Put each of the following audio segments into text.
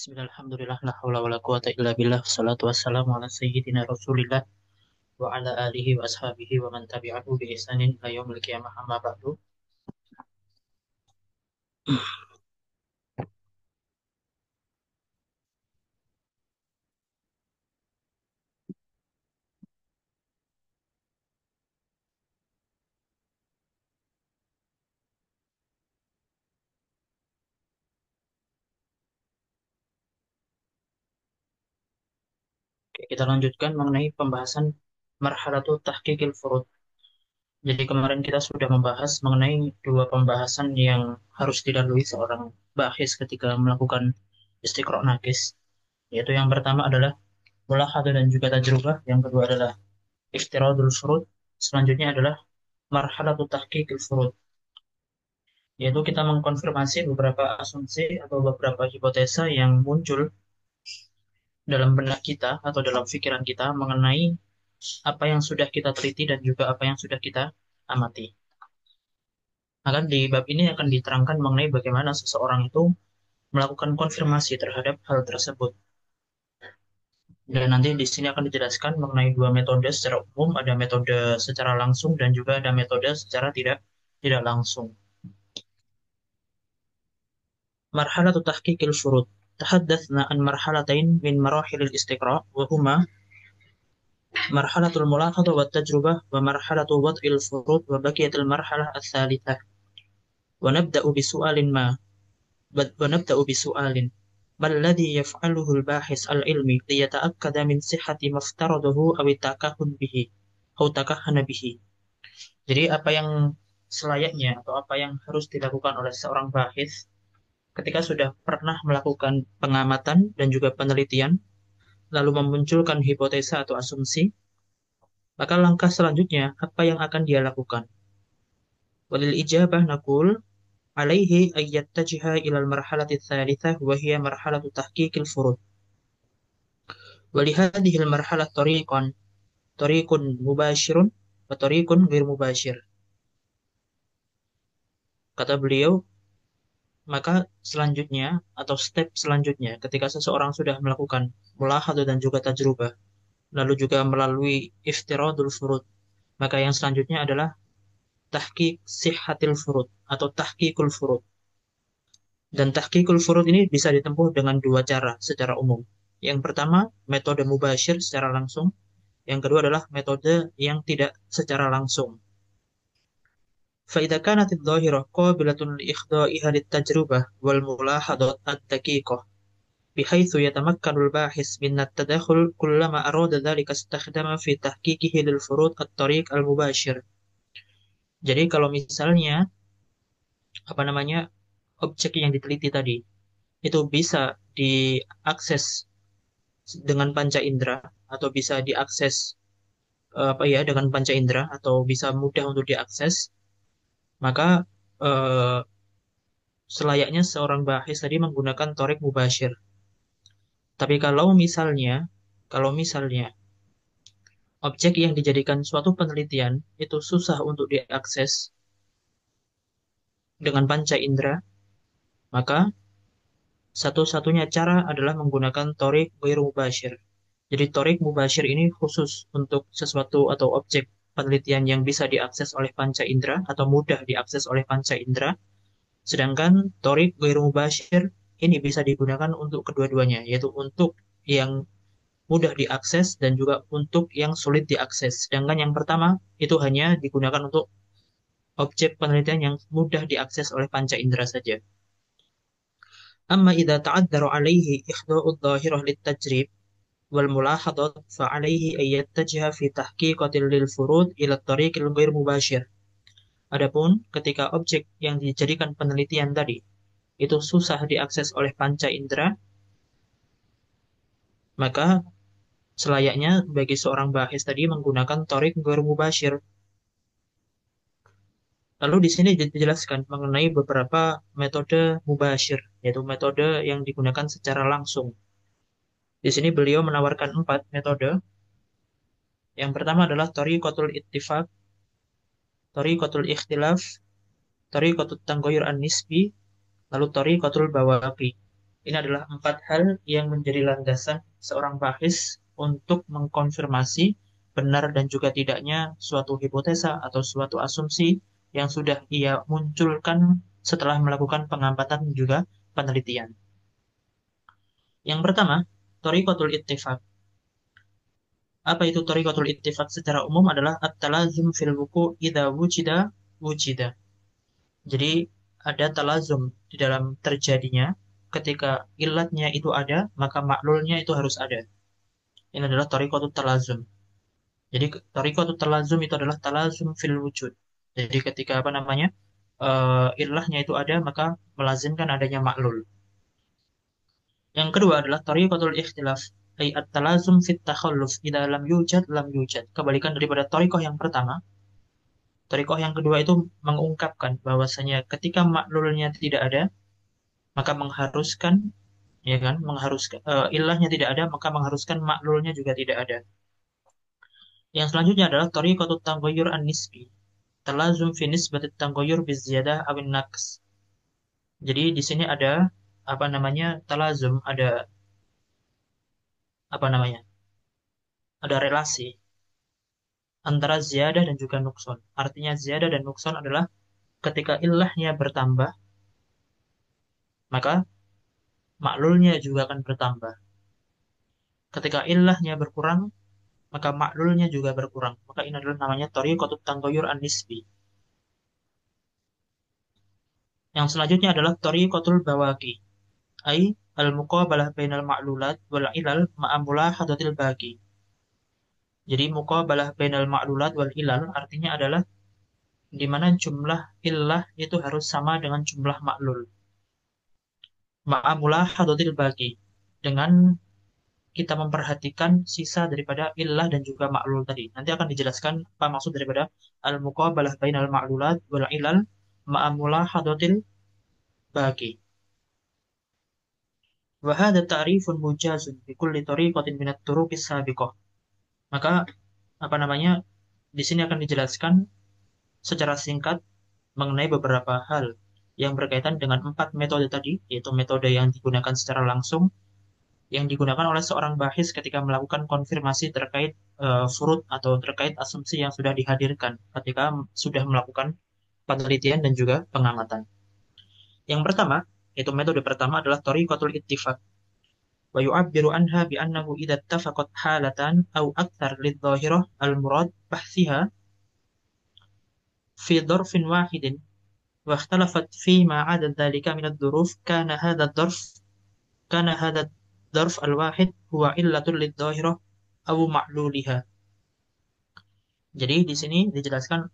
Bismillahirrahmanirrahim. La haula wala quwata illa billah. Wassalatu wassalamu ala sayyidina Rasulillah wa ala alihi wa ashabihi wa man tabi'ahu bi ihsanin ila yaumil qiyamah amma ba'du. Oke, kita lanjutkan mengenai pembahasan marhalatul tahqiqil furud. Jadi kemarin kita sudah membahas mengenai dua pembahasan yang harus dilalui seorang bahis ketika melakukan istiqra' nakis. Yaitu yang pertama adalah mulahadah dan juga tajrubah, yang kedua adalah iftiradul furud, selanjutnya adalah marhalatul tahqiqil furud, yaitu kita mengkonfirmasi beberapa asumsi atau beberapa hipotesa yang muncul dalam benak kita atau dalam pikiran kita mengenai apa yang sudah kita teliti dan juga apa yang sudah kita amati. Maka di bab ini akan diterangkan mengenai bagaimana seseorang itu melakukan konfirmasi terhadap hal tersebut. Dan nanti di sini akan dijelaskan mengenai dua metode secara umum, ada metode secara langsung dan juga ada metode secara tidak langsung. مرحلة تحقيق الشروط. تحدثنا عن مرحلتين من مراحل الاستقراء، وهما مرحلة الملاحظة والتجربة ومرحلة وضع الفروض، وبقيت المرحلة الثالثة. ونبدأ بسؤال ما ونبدأ بسؤال: ما الذي يفعله الباحث العلمي ليتأكد من صحة ما افترضه أو التكهن به أو تكهن به. Jadi apa yang selayaknya atau apa yang harus dilakukan oleh seorang bahis ketika sudah pernah melakukan pengamatan dan juga penelitian, lalu memunculkan hipotesa atau asumsi, maka langkah selanjutnya apa yang akan dia lakukan? Walil ijabah naqul alaihi ay yattajiha ila al-marhalati tsalitsah wa hiya marhalatu tahqiqil furud. Wa li hadhihi al-marhalah tariqun mubashirun wa tariqun ghair mubashir. Kata beliau, maka selanjutnya atau step selanjutnya ketika seseorang sudah melakukan mulahadzah dan juga tajrubah, lalu juga melalui iftiradul furud, maka yang selanjutnya adalah tahqiq sihhatil furud atau tahqiqul furud. Dan tahqiqul furud ini bisa ditempuh dengan dua cara secara umum. Yang pertama, metode mubashir secara langsung. Yang kedua adalah metode yang tidak secara langsung. فإذا كانت الظاهرة قابلة لإخضائها للتجربة والملاحظات الدقيقة بحيث يتمكن الباحث من التدخل كلما أراد ذلك استخدم في تحقيقه للفروض الطريق المباشر. Jadi kalau misalnya objek yang diteliti tadi itu bisa diakses dengan panca indera atau bisa diakses dengan panca indera atau bisa mudah untuk diakses, maka eh, selayaknya seorang bahis tadi menggunakan torik mubashir. Tapi kalau misalnya objek yang dijadikan suatu penelitian itu susah untuk diakses dengan panca indera, maka satu-satunya cara adalah menggunakan torik ghair mubashir. Jadi torik mubashir ini khusus untuk sesuatu atau objek penelitian yang bisa diakses oleh panca indera atau mudah diakses oleh panca indera. Sedangkan torik ghair mubashir ini bisa digunakan untuk kedua-duanya, yaitu untuk yang mudah diakses dan juga untuk yang sulit diakses. Sedangkan yang pertama itu hanya digunakan untuk objek penelitian yang mudah diakses oleh panca indera saja. Amma idza ta'adzara alaihi ikhda'u adh-dhahirah lit-tajrib wal mulahadat fa alaihi ay yattajiha fi tahqiqatil lil furud ila tariqil ghair mubashir. Adapun ketika objek yang dijadikan penelitian tadi itu susah diakses oleh panca indera, maka selayaknya bagi seorang bahis tadi menggunakan torik ghair mubashir. Lalu di sini dijelaskan mengenai beberapa metode mubashir, yaitu metode yang digunakan secara langsung. Di sini beliau menawarkan 4 metode. Yang pertama adalah tariqatul ittifaq, tariqatul ikhtilaf, tariqatul tanggayur an-nisbi, lalu tariqatul bawaqi. Ini adalah 4 hal yang menjadi landasan seorang bahis untuk mengkonfirmasi benar dan juga tidaknya suatu hipotesa atau suatu asumsi yang sudah ia munculkan setelah melakukan pengamatan dan juga penelitian. Yang pertama, thoriqatul ittifaq. Apa itu thoriqatul ittifaq secara umum adalah at-talazum fil wuku' idza wujida wujida. Jadi ada talazum di dalam terjadinya ketika ilatnya itu ada, maka maklulnya itu harus ada. Ini adalah thariqatut talazum. Jadi thariqatut talazum itu adalah talazum fil wujud. Jadi ketika apa namanya? Ilahnya itu ada, maka melazimkan adanya maklul. Yang kedua adalah thariqatul ikhtilaf, ay at-talazum fit takhalluf idza lam yujad lam yujad. Kebalikan daripada thariqah yang pertama, thariqah yang kedua itu mengungkapkan bahwasanya ketika maklulnya tidak ada, maka mengharuskan, ya kan, mengharuskan ilahnya tidak ada, maka mengharuskan maklulnya juga tidak ada. Yang selanjutnya adalah thariqatut taghayyur an-nisbi, talazum fi nisbatit taghayyur biziyadah awin naqs. Jadi di sini ada apa namanya? Talazum, ada apa namanya? Ada relasi antara ziyadah dan juga nukson. Artinya ziyadah dan nukson adalah ketika ilahnya bertambah, maka maklulnya juga akan bertambah. Ketika ilahnya berkurang, maka maklulnya juga berkurang. Maka ini adalah namanya thariqatut taghayyur an-nisbi. Yang selanjutnya adalah thariqatul bawaqi, ai al-muqabalah bainal ma'lulat wal ilal ma'a mulahadatil baqi. Jadi muqabalah bainal ma'lulat wal ilal artinya adalah di mana jumlah illah itu harus sama dengan jumlah maklul. Ma'a mulahadatil baqi, dengan kita memperhatikan sisa daripada illah dan juga maklul tadi. Nanti akan dijelaskan apa maksud daripada al-muqabalah bainal ma'lulat wal ilal ma'a mulahadatil baqi. Wa hadha ta'rifun mujazun bi kulli tariqatin min at-turuqis sabiqah. Maka apa namanya? Di sini akan dijelaskan secara singkat mengenai beberapa hal yang berkaitan dengan 4 metode tadi, yaitu metode yang digunakan secara langsung, yang digunakan oleh seorang bahis ketika melakukan konfirmasi terkait furud atau terkait asumsi yang sudah dihadirkan ketika sudah melakukan penelitian dan juga pengamatan. Yang pertama, yaitu metode pertama adalah thariqatul ittifaq. Wa yu'abbiru anha bi annahu idza ittafaqat halatan aw akthar lidh-dhahirah al-murad bahsiha fi dharfin wahidin wa ikhtalafat fi ma 'ada dhalika min ad-dhuruf kana hadha ad-dharf al-wahid huwa illatul lidh-dhahirah aw ma'luliha. Jadi di sini dijelaskan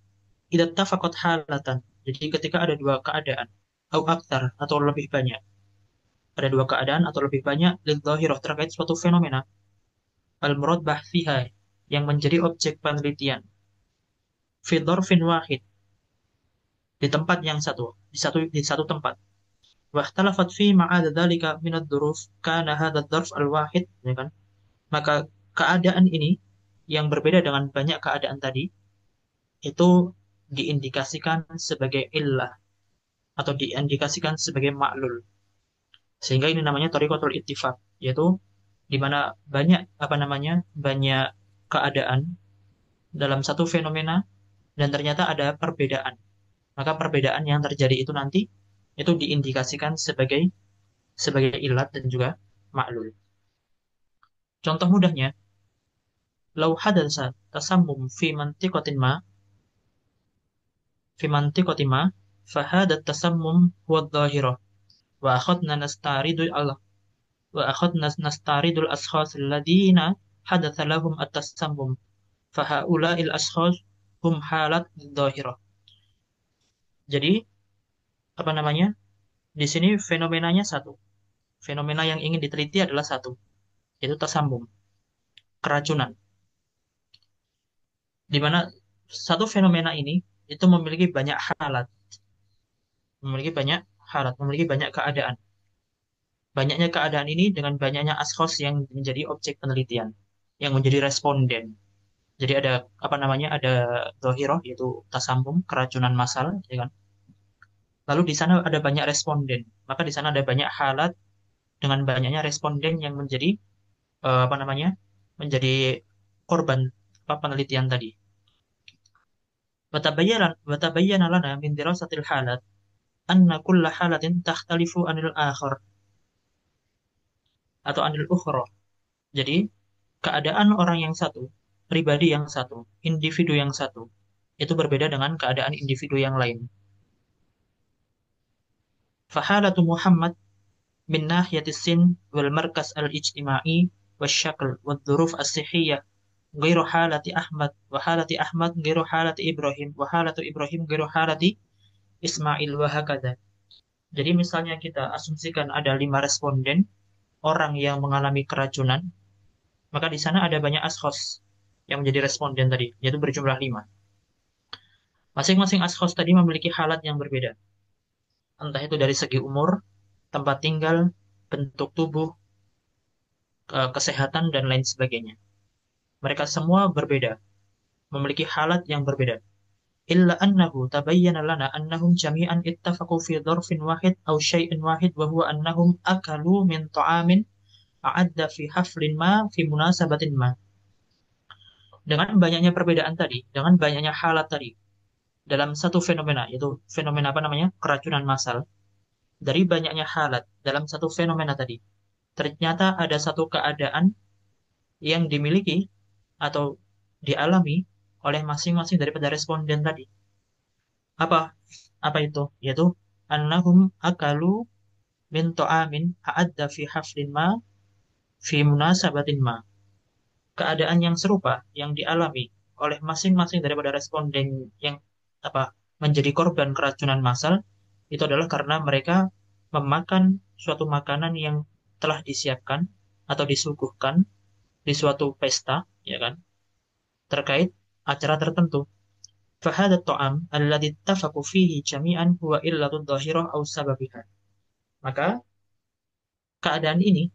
idza ittafaqat halatan. Jadi ketika ada dua keadaan, au akthar atau lebih banyak. Ada dua keadaan atau lebih banyak lidh-dhahirah terkait suatu fenomena al-murad bahsiha yang menjadi objek penelitian fi dzarfin wahid, di tempat yang satu, di satu tempat. Wa ikhtalafat fi ma'ada dzalika min ad-dzuruf kana hadha ad-dzarf al-wahid, ya kan? Maka keadaan ini yang berbeda dengan banyak keadaan tadi itu diindikasikan sebagai illah atau diindikasikan sebagai maklul. Sehingga ini namanya thariqatul ittifaq, yaitu di mana banyak apa namanya? Banyak keadaan dalam satu fenomena dan ternyata ada perbedaan. Maka perbedaan yang terjadi itu nanti itu diindikasikan sebagai ilat dan juga maklul. Contoh mudahnya, lau hadatsa tasammum fi mantiqatin ma fahadat tasammum huwa dhahirah wa akhadna nastaridul Allah wa akhadna nastaridul ashkhas alladziina hadatsa lahum at-tasammum fahaula'il ashkhas hum halat dhahirah. Jadi apa namanya? Di sini fenomenanya satu. Fenomena yang ingin diteliti adalah satu, yaitu tasambum, keracunan. Di mana satu fenomena ini itu memiliki banyak keadaan. Banyaknya keadaan ini dengan banyaknya ashkhas yang menjadi objek penelitian, yang menjadi responden. Jadi ada apa namanya? Ada dhahirah yaitu tasambum, keracunan massal, ya kan? Lalu di sana ada banyak responden, maka di sana ada banyak halat dengan banyaknya responden yang menjadi apa namanya menjadi korban penelitian tadi. Watabayyana lana min dirasatil halat anna kulla halatin takhtalifu anil akhar atau anil ukhra. Jadi, keadaan orang yang satu, pribadi yang satu, individu yang satu, itu berbeda dengan keadaan individu yang lain. Fahalatu Muhammad min nahiyatis sin wal markas al-ijtima'i wasyakl wal dhuruf as-sihiyah ghairu halati Ahmad wa halati Ahmad ghairu halati Ibrahim wa halatu Ibrahim ghairu halati Ismail wa hakadha. Jadi misalnya kita asumsikan ada 5 responden orang yang mengalami keracunan, maka di sana ada banyak ashkhas yang menjadi responden tadi, yaitu berjumlah 5. Masing-masing ashkhas tadi memiliki halat yang berbeda. Entah itu dari segi umur, tempat tinggal, bentuk tubuh, kesehatan, dan lain sebagainya. Mereka semua berbeda, memiliki halat yang berbeda. Illa annahu tabayyana lana annahum jami'an ittafaqu fi dharfin wahid aw syai'in wahid wa huwa annahum akalu min ta'amin a'adda fi haflin ma fi munasabatin ma. Dengan banyaknya perbedaan tadi, dengan banyaknya halat tadi dalam satu fenomena, yaitu fenomena apa namanya? Keracunan massal. Dari banyaknya halat dalam satu fenomena tadi, ternyata ada satu keadaan yang dimiliki atau dialami oleh masing-masing daripada responden tadi. Apa? Apa itu? Yaitu annahum akalu min ta'amin a'adda fi haflin ma fi munasabatin ma. Keadaan yang serupa yang dialami oleh masing-masing daripada responden yang apa menjadi korban keracunan massal itu adalah karena mereka memakan suatu makanan yang telah disiapkan atau disuguhkan di suatu pesta, ya kan, terkait acara tertentu. فهذا الطعام الذي اتفقوا فيه جميعا هو إلة الظاهرة أو سببها. Maka keadaan ini,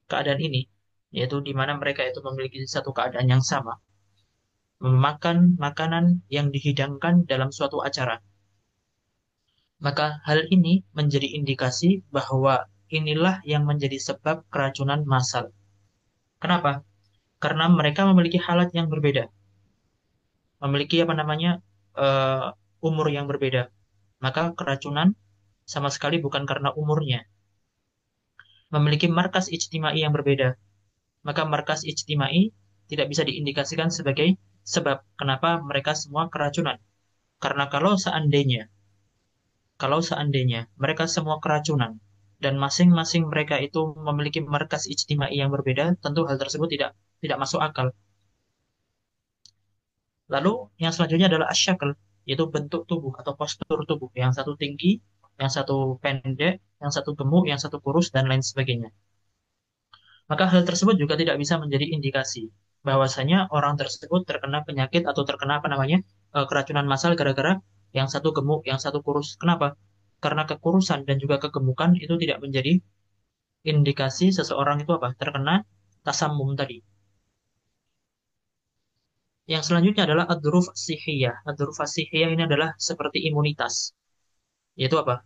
keadaan ini, yaitu di mana mereka itu memiliki satu keadaan yang sama, memakan makanan yang dihidangkan dalam suatu acara. Maka hal ini menjadi indikasi bahwa inilah yang menjadi sebab keracunan massal. Kenapa? Karena mereka memiliki halat yang berbeda, memiliki apa namanya umur yang berbeda. Maka keracunan sama sekali bukan karena umurnya. Memiliki markas ijtimai yang berbeda. Maka markas ijtimai tidak bisa diindikasikan sebagai sebab kenapa mereka semua keracunan. Karena kalau seandainya mereka semua keracunan dan masing-masing mereka itu memiliki markas ijtimai yang berbeda, tentu hal tersebut tidak masuk akal. Lalu yang selanjutnya adalah asyakal, yaitu bentuk tubuh atau postur tubuh. Yang satu tinggi, yang satu pendek, yang satu gemuk, yang satu kurus, dan lain sebagainya. Maka hal tersebut juga tidak bisa menjadi indikasi bahwasanya orang tersebut terkena penyakit atau terkena apa namanya keracunan massal gara-gara yang satu gemuk, yang satu kurus. Kenapa? Karena kekurusan dan juga kegemukan itu tidak menjadi indikasi seseorang itu apa? Terkena tasammum tadi. Yang selanjutnya adalah ad-duruf sihiyah. Ad-duruf sihiyah ini adalah seperti imunitas. Yaitu apa?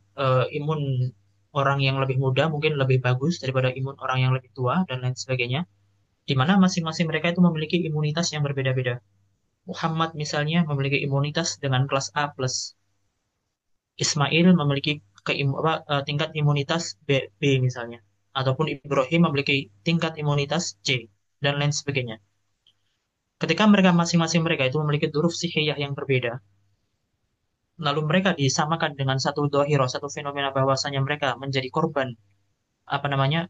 Imun orang yang lebih muda mungkin lebih bagus daripada imun orang yang lebih tua dan lain sebagainya. Di mana masing-masing mereka itu memiliki imunitas yang berbeda-beda. Muhammad misalnya memiliki imunitas dengan kelas A+. Ismail memiliki tingkat imunitas B misalnya. Ataupun Ibrahim memiliki tingkat imunitas C, dan lain sebagainya. Ketika mereka masing-masing mereka itu memiliki duruf sihiyah yang berbeda, lalu mereka disamakan dengan satu dohiro, satu fenomena bahwasanya mereka menjadi korban apa namanya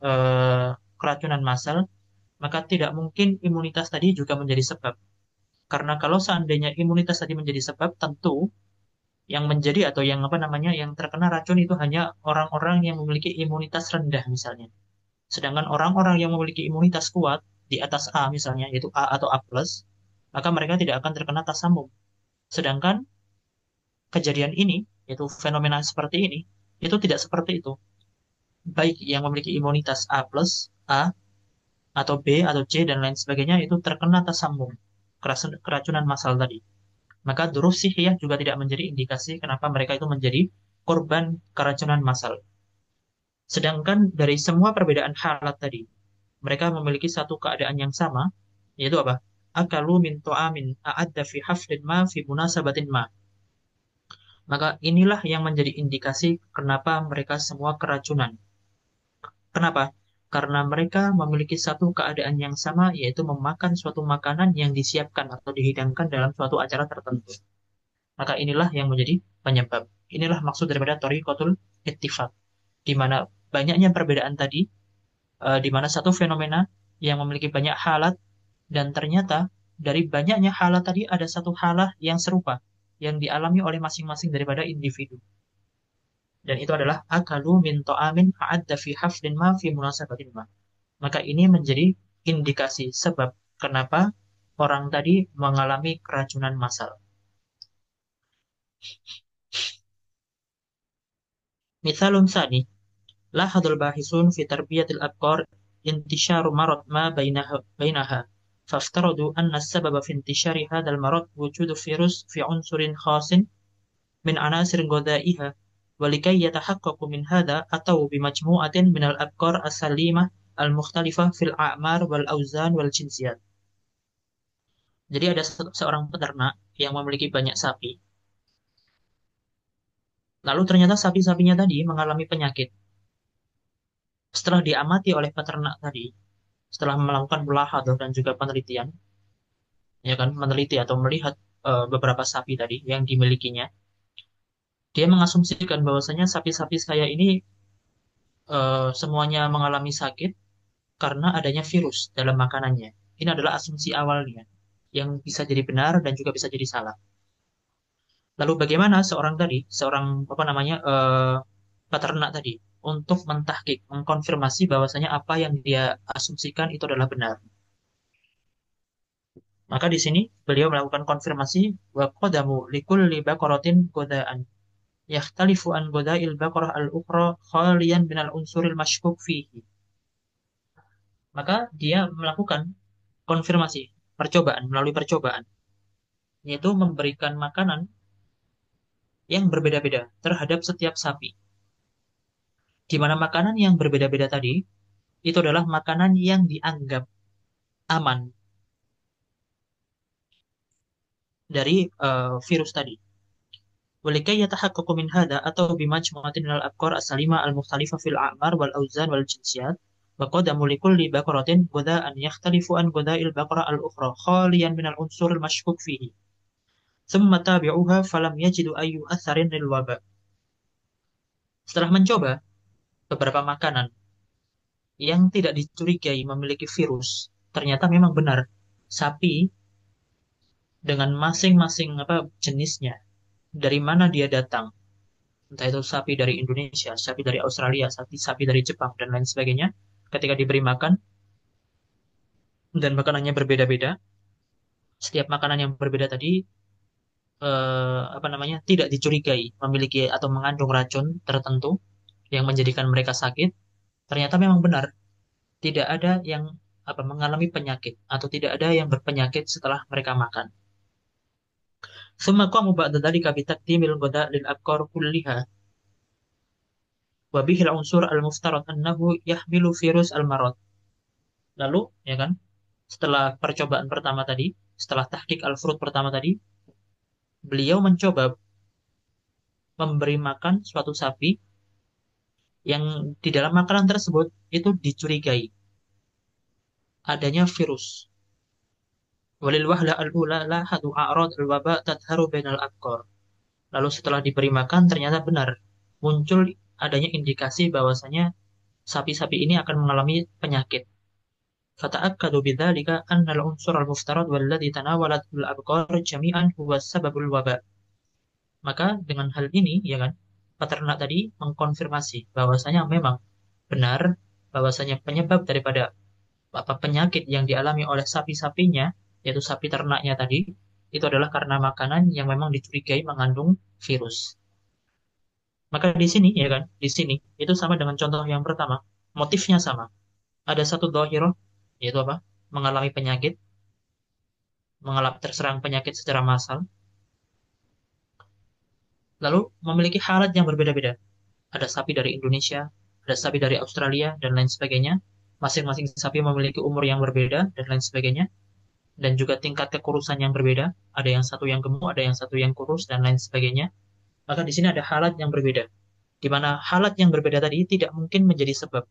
keracunan massal, maka tidak mungkin imunitas tadi juga menjadi sebab. Karena kalau seandainya imunitas tadi menjadi sebab, tentu yang menjadi atau yang apa namanya yang terkena racun itu hanya orang-orang yang memiliki imunitas rendah misalnya. Sedangkan orang-orang yang memiliki imunitas kuat di atas A misalnya, yaitu A atau A+, maka mereka tidak akan terkena tasamum. Sedangkan kejadian ini, yaitu fenomena seperti ini, itu tidak seperti itu. Baik yang memiliki imunitas A+, A, atau B, atau C, dan lain sebagainya, itu terkena tasamum, keracunan massal tadi. Maka duruf sihiyah juga tidak menjadi indikasi kenapa mereka itu menjadi korban keracunan massal. Sedangkan dari semua perbedaan halat tadi, mereka memiliki satu keadaan yang sama, yaitu apa? Akalu min to'amin a'adda fi haflin ma fi munasabatin ma. Maka inilah yang menjadi indikasi kenapa mereka semua keracunan. Kenapa? Karena mereka memiliki satu keadaan yang sama, yaitu memakan suatu makanan yang disiapkan atau dihidangkan dalam suatu acara tertentu. Maka inilah yang menjadi penyebab. Inilah maksud daripada thariqatul ittifaq, di mana banyaknya perbedaan tadi, di mana satu fenomena yang memiliki banyak halat, dan ternyata dari banyaknya halat tadi ada satu halah yang serupa, yang dialami oleh masing-masing daripada individu. Dan itu adalah akalu min to'amin a'adda fi haflin ma fi munasabatin ma. Maka ini menjadi indikasi sebab kenapa orang tadi mengalami keracunan massal. Mithalun sani, لاحظ الباحثون في تربية الأبقار انتشار مرض ما بينها فافترضوا أن السبب في انتشار هذا المرض وجود فيروس في عنصر خاص من عناصر غذائها ولكي يتحققوا من هذا أتوا بمجموعة من الأبقار السليمة المختلفة في الأعمار والأوزان والجنسيات. Jadi ada seorang peternak yang memiliki banyak sapi. Lalu ternyata sapi-sapinya tadi mengalami penyakit. Setelah diamati oleh peternak tadi, setelah melakukan mulahadah dan juga penelitian, ya kan, meneliti atau melihat beberapa sapi tadi yang dimilikinya, dia mengasumsikan bahwasanya sapi-sapi saya ini semuanya mengalami sakit karena adanya virus dalam makanannya. Ini adalah asumsi awalnya yang bisa jadi benar dan juga bisa jadi salah. Lalu bagaimana seorang tadi, seorang apa namanya peternak tadi, untuk mentahkik, mengkonfirmasi bahwasanya apa yang dia asumsikan itu adalah benar. Maka di sini beliau melakukan konfirmasi wa qadamu likulli baqaratin qadaan yakhtalifu an qada'il baqarah al-ukhra khaliyan min al-unsuril mashkuk fihi. Maka dia melakukan konfirmasi, percobaan, melalui percobaan, yaitu memberikan makanan yang berbeda-beda terhadap setiap sapi. Di mana makanan yang berbeda-beda tadi itu adalah makanan yang dianggap aman dari virus tadi. ولكي يتحقق من هذا أتوا بمجموعة من الأفكار السليمة المختلفة في الأعمار والأوزان والجنسيات وقدموا لكل بقرة غذاء يختلف عن غذاء البقرة الأخرى خاليا من العنصر المشكوك فيه ثم تابعوها فلم يجدوا أي أثر للوباء. Setelah mencoba beberapa makanan yang tidak dicurigai memiliki virus, ternyata memang benar sapi dengan masing-masing apa jenisnya, dari mana dia datang, entah itu sapi dari Indonesia, sapi dari Australia, sapi dari Jepang, dan lain sebagainya, ketika diberi makan dan makanannya berbeda-beda, setiap makanan yang berbeda tadi apa namanya tidak dicurigai memiliki atau mengandung racun tertentu yang menjadikan mereka sakit. Ternyata memang benar, tidak ada yang apa mengalami penyakit atau tidak ada yang berpenyakit setelah mereka makan. ثم قاموا بعد ذلك بتقديم الغداء للأبقار كلها وبه العنصر المفترض أنه يحمل فيروس المرض. Lalu, ya kan, setelah percobaan pertama tadi, setelah tahqiq al-furud pertama tadi, beliau mencoba memberi makan suatu sapi yang di dalam makanan tersebut itu dicurigai adanya virus. Walil wahla al-ula lahadu a'rad al-waba tadharu bainal abqar. Lalu setelah diberi makan ternyata benar muncul adanya indikasi bahwasanya sapi-sapi ini akan mengalami penyakit. Fata'akkadu bidzalika anna al-unsur al-muftarad walladhi tanawalat al-abqar jami'an huwa sababul waba. Maka dengan hal ini ya kan peternak tadi mengkonfirmasi bahwasanya memang benar bahwasanya penyebab daripada apa penyakit yang dialami oleh sapi-sapinya yaitu sapi ternaknya tadi itu adalah karena makanan yang memang dicurigai mengandung virus. Maka di sini ya kan, di sini itu sama dengan contoh yang pertama, motifnya sama. Ada satu dhahirah yaitu apa? Mengalami penyakit, mengalami terserang penyakit secara massal, lalu memiliki halat yang berbeda-beda. Ada sapi dari Indonesia, ada sapi dari Australia, dan lain sebagainya. Masing-masing sapi memiliki umur yang berbeda, dan lain sebagainya. Dan juga tingkat kekurusan yang berbeda. Ada yang satu yang gemuk, ada yang satu yang kurus, dan lain sebagainya. Maka di sini ada halat yang berbeda. Di mana halat yang berbeda tadi tidak mungkin menjadi sebab.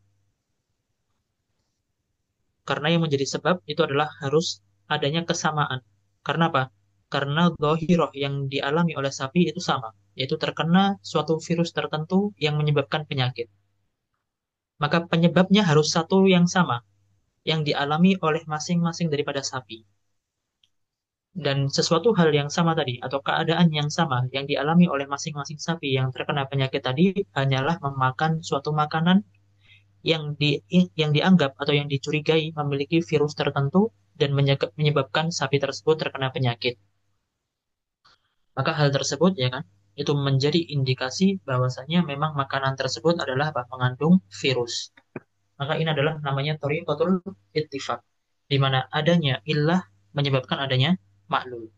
Karena yang menjadi sebab itu adalah harus adanya kesamaan. Karena apa? Karena dhahiroh yang dialami oleh sapi itu sama, yaitu terkena suatu virus tertentu yang menyebabkan penyakit. Maka penyebabnya harus satu yang sama, yang dialami oleh masing-masing daripada sapi. Dan sesuatu hal yang sama tadi, atau keadaan yang sama yang dialami oleh masing-masing sapi yang terkena penyakit tadi, hanyalah memakan suatu makanan yang yang dianggap atau yang dicurigai memiliki virus tertentu dan menyebabkan sapi tersebut terkena penyakit. Maka hal tersebut ya kan itu menjadi indikasi bahwasanya memang makanan tersebut adalah apa? Mengandung virus. Maka ini adalah namanya thariqatul ittifaq, di mana adanya illah menyebabkan adanya maklul.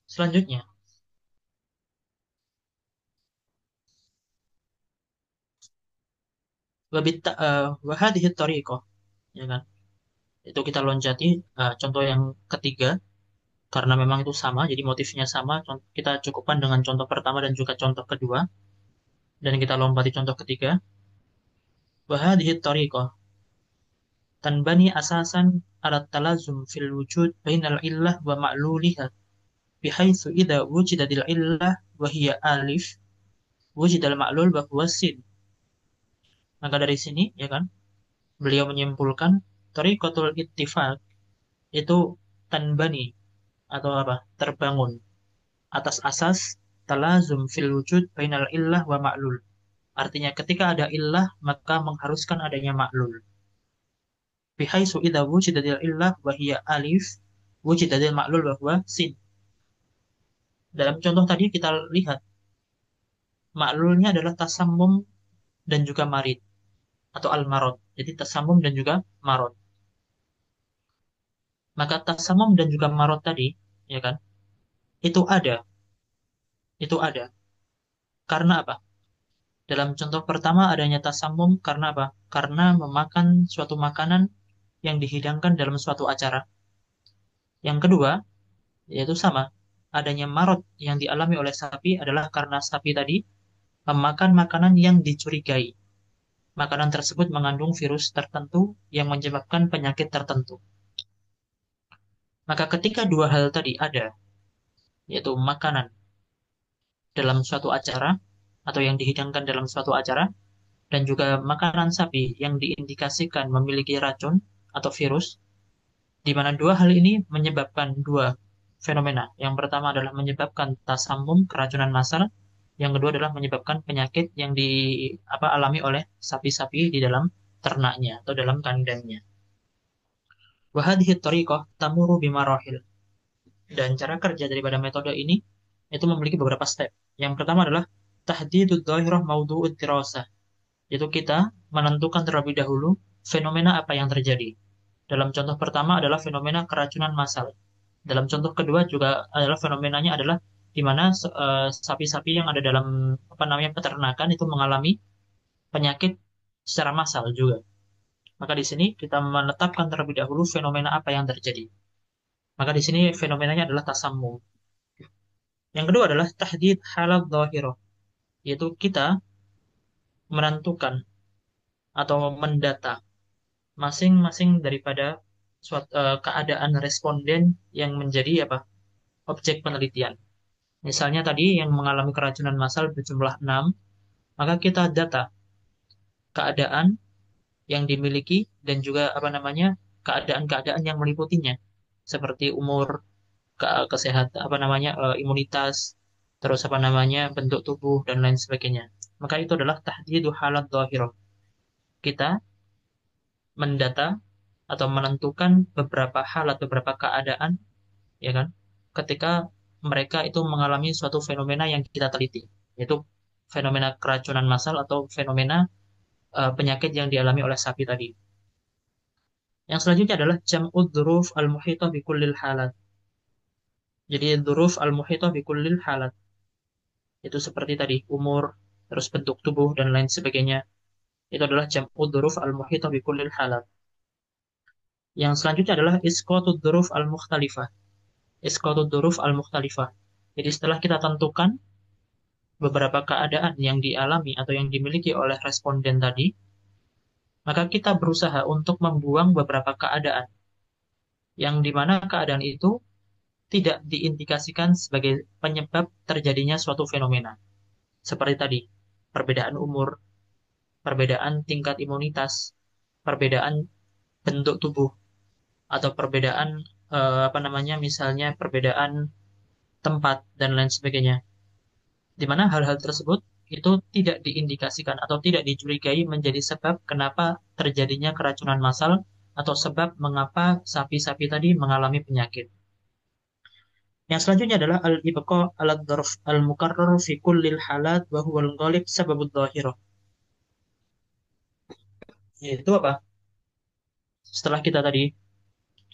Selanjutnya, wa hadhihi thariqah, ya kan? Itu kita loncati contoh yang ketiga karena memang itu sama, jadi motifnya sama. Kita cukupkan dengan contoh pertama dan juga contoh kedua dan kita lompati contoh ketiga. Wa hadhihi thariqah tanbani asasan ala talazum fil wujud bainal illah wa ma'luliha bihaitsu idza wujidatil illah wa hiya alif wujidal ma'lul wa huwa sin. Maka dari sini ya kan beliau menyimpulkan thariqatul ittifaq itu tanbani atau apa? Terbangun atas asas talazum fil wujud bainal illah wa ma'lul. Artinya ketika ada illah maka mengharuskan adanya ma'lul. Bihaitsu idza wujidatil illah wa hiya alif wujidatil ma'lul wa huwa sin. Dalam contoh tadi kita lihat maklulnya adalah tasammum dan juga marid atau al-marad. Jadi tasammum dan juga marad. Maka tasammum dan juga marad tadi, ya kan? Itu ada, itu ada. Karena apa? Dalam contoh pertama adanya tasammum karena apa? Karena memakan suatu makanan yang dihidangkan dalam suatu acara. Yang kedua, yaitu sama. Adanya marad yang dialami oleh sapi adalah karena sapi tadi memakan makanan yang dicurigai. Makanan tersebut mengandung virus tertentu yang menyebabkan penyakit tertentu. Maka ketika dua hal tadi ada, yaitu makanan dalam suatu acara atau yang dihidangkan dalam suatu acara, dan juga makanan sapi yang diindikasikan memiliki racun atau virus, di mana dua hal ini menyebabkan dua fenomena. Yang pertama adalah menyebabkan tasammum, keracunan massal. Yang kedua adalah menyebabkan penyakit yang alami oleh sapi-sapi di dalam ternaknya atau dalam kandangnya. Wahadhihi thariqah tamuru bimarahil. Dan cara kerja daripada metode ini itu memiliki beberapa step. Yang pertama adalah tahdidud dhahirah maudu'ud dirasah. Yaitu kita menentukan terlebih dahulu fenomena apa yang terjadi. Dalam contoh pertama adalah fenomena keracunan massal. Dalam contoh kedua juga adalah fenomenanya adalah di mana sapi-sapi yang ada dalam peternakan itu mengalami penyakit secara massal juga. Maka di sini kita menetapkan terlebih dahulu fenomena apa yang terjadi. Maka di sini fenomenanya adalah tasammum. Yang kedua adalah tahdid halal dhahirah, yaitu kita menentukan atau mendata masing-masing daripada keadaan responden yang menjadi apa objek penelitian. Misalnya tadi yang mengalami keracunan massal berjumlah 6, maka kita data keadaan yang dimiliki dan juga keadaan-keadaan yang meliputinya seperti umur, kesehatan imunitas, terus bentuk tubuh dan lain sebagainya. Maka itu adalah tahdidu halat dhahirah. Kita mendata atau menentukan beberapa hal atau beberapa keadaan, ya kan, ketika mereka itu mengalami suatu fenomena yang kita teliti, yaitu fenomena keracunan massal atau fenomena penyakit yang dialami oleh sapi tadi. Yang selanjutnya adalah jam'ud dzuruf al-muhitah bikullil halat. Jadi dzuruf al-muhitah bikullil halat. Itu seperti tadi, umur, terus bentuk tubuh, dan lain sebagainya. Itu adalah jam'ud dzuruf al-muhita bi kullil halat. Yang selanjutnya adalah isqatud dzuruf al-mukhtalifah. Isqatud dzuruf al-mukhtalifah. Jadi setelah kita tentukan beberapa keadaan yang dialami atau yang dimiliki oleh responden tadi, maka kita berusaha untuk membuang beberapa keadaan yang dimana keadaan itu tidak diindikasikan sebagai penyebab terjadinya suatu fenomena. Seperti tadi, perbedaan umur, perbedaan tingkat imunitas, perbedaan bentuk tubuh, atau perbedaan misalnya perbedaan tempat dan lain sebagainya. Di mana hal-hal tersebut itu tidak diindikasikan atau tidak dicurigai menjadi sebab kenapa terjadinya keracunan massal atau sebab mengapa sapi-sapi tadi mengalami penyakit. Yang selanjutnya adalah al-ibqa al-dzarf al-mukarrar fi kullil halat wa huwa al-ghalib sababud dhahirah. Yaitu apa? Setelah kita tadi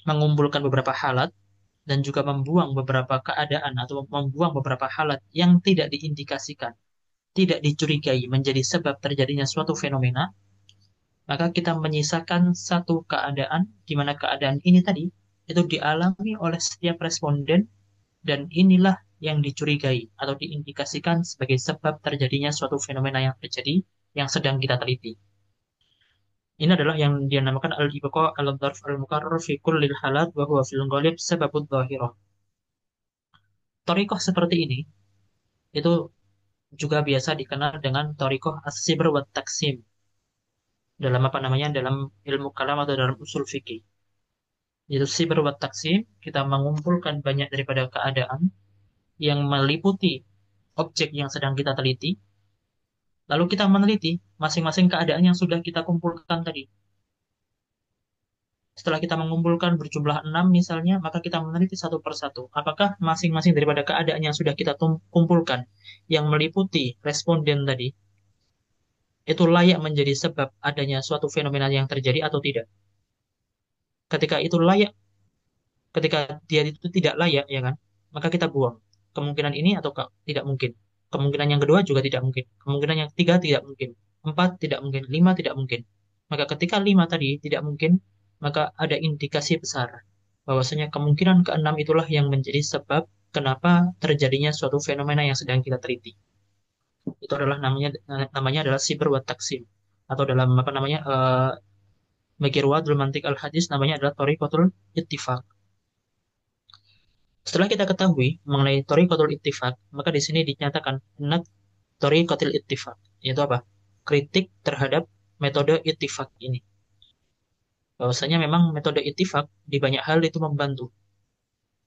mengumpulkan beberapa halat dan juga membuang beberapa keadaan atau membuang beberapa halat yang tidak diindikasikan, tidak dicurigai menjadi sebab terjadinya suatu fenomena, maka kita menyisakan satu keadaan di mana keadaan ini tadi itu dialami oleh setiap responden dan inilah yang dicurigai atau diindikasikan sebagai sebab terjadinya suatu fenomena yang terjadi yang sedang kita teliti. Ini adalah yang dinamakan al-ibqa al-dzarf al-mukarrar fi kullil halat wa huwa fil ghalib sababud dhahirah. Thariqah seperti ini itu juga biasa dikenal dengan thariqah as-sibr wa taksim dalam dalam ilmu kalam atau dalam usul fikih. Yaitu sibr wa taksim, kita mengumpulkan banyak daripada keadaan yang meliputi objek yang sedang kita teliti, lalu kita meneliti masing-masing keadaan yang sudah kita kumpulkan tadi. Setelah kita mengumpulkan berjumlah 6 misalnya, maka kita meneliti satu persatu. Apakah masing-masing daripada keadaan yang sudah kita kumpulkan, yang meliputi responden tadi, itu layak menjadi sebab adanya suatu fenomena yang terjadi atau tidak. Ketika itu layak, ketika dia itu tidak layak, ya kan, maka kita buang. Kemungkinan ini atau tidak mungkin. Kemungkinan yang kedua juga tidak mungkin. Kemungkinan yang ketiga tidak mungkin. Empat tidak mungkin. Lima tidak mungkin. Maka ketika lima tadi tidak mungkin, maka ada indikasi besar bahwasanya kemungkinan keenam itulah yang menjadi sebab kenapa terjadinya suatu fenomena yang sedang kita teliti. Itu adalah namanya adalah sibr wa taksim, atau dalam bagi ruwatul mantik al hadis namanya adalah thariqatul ittifaq. Setelah kita ketahui mengenai thariqatul ittifaq, maka di sini dinyatakan nat thariqatul ittifaq, yaitu apa? Kritik terhadap metode ittifaq ini. Bahwasanya memang metode ittifaq di banyak hal itu membantu,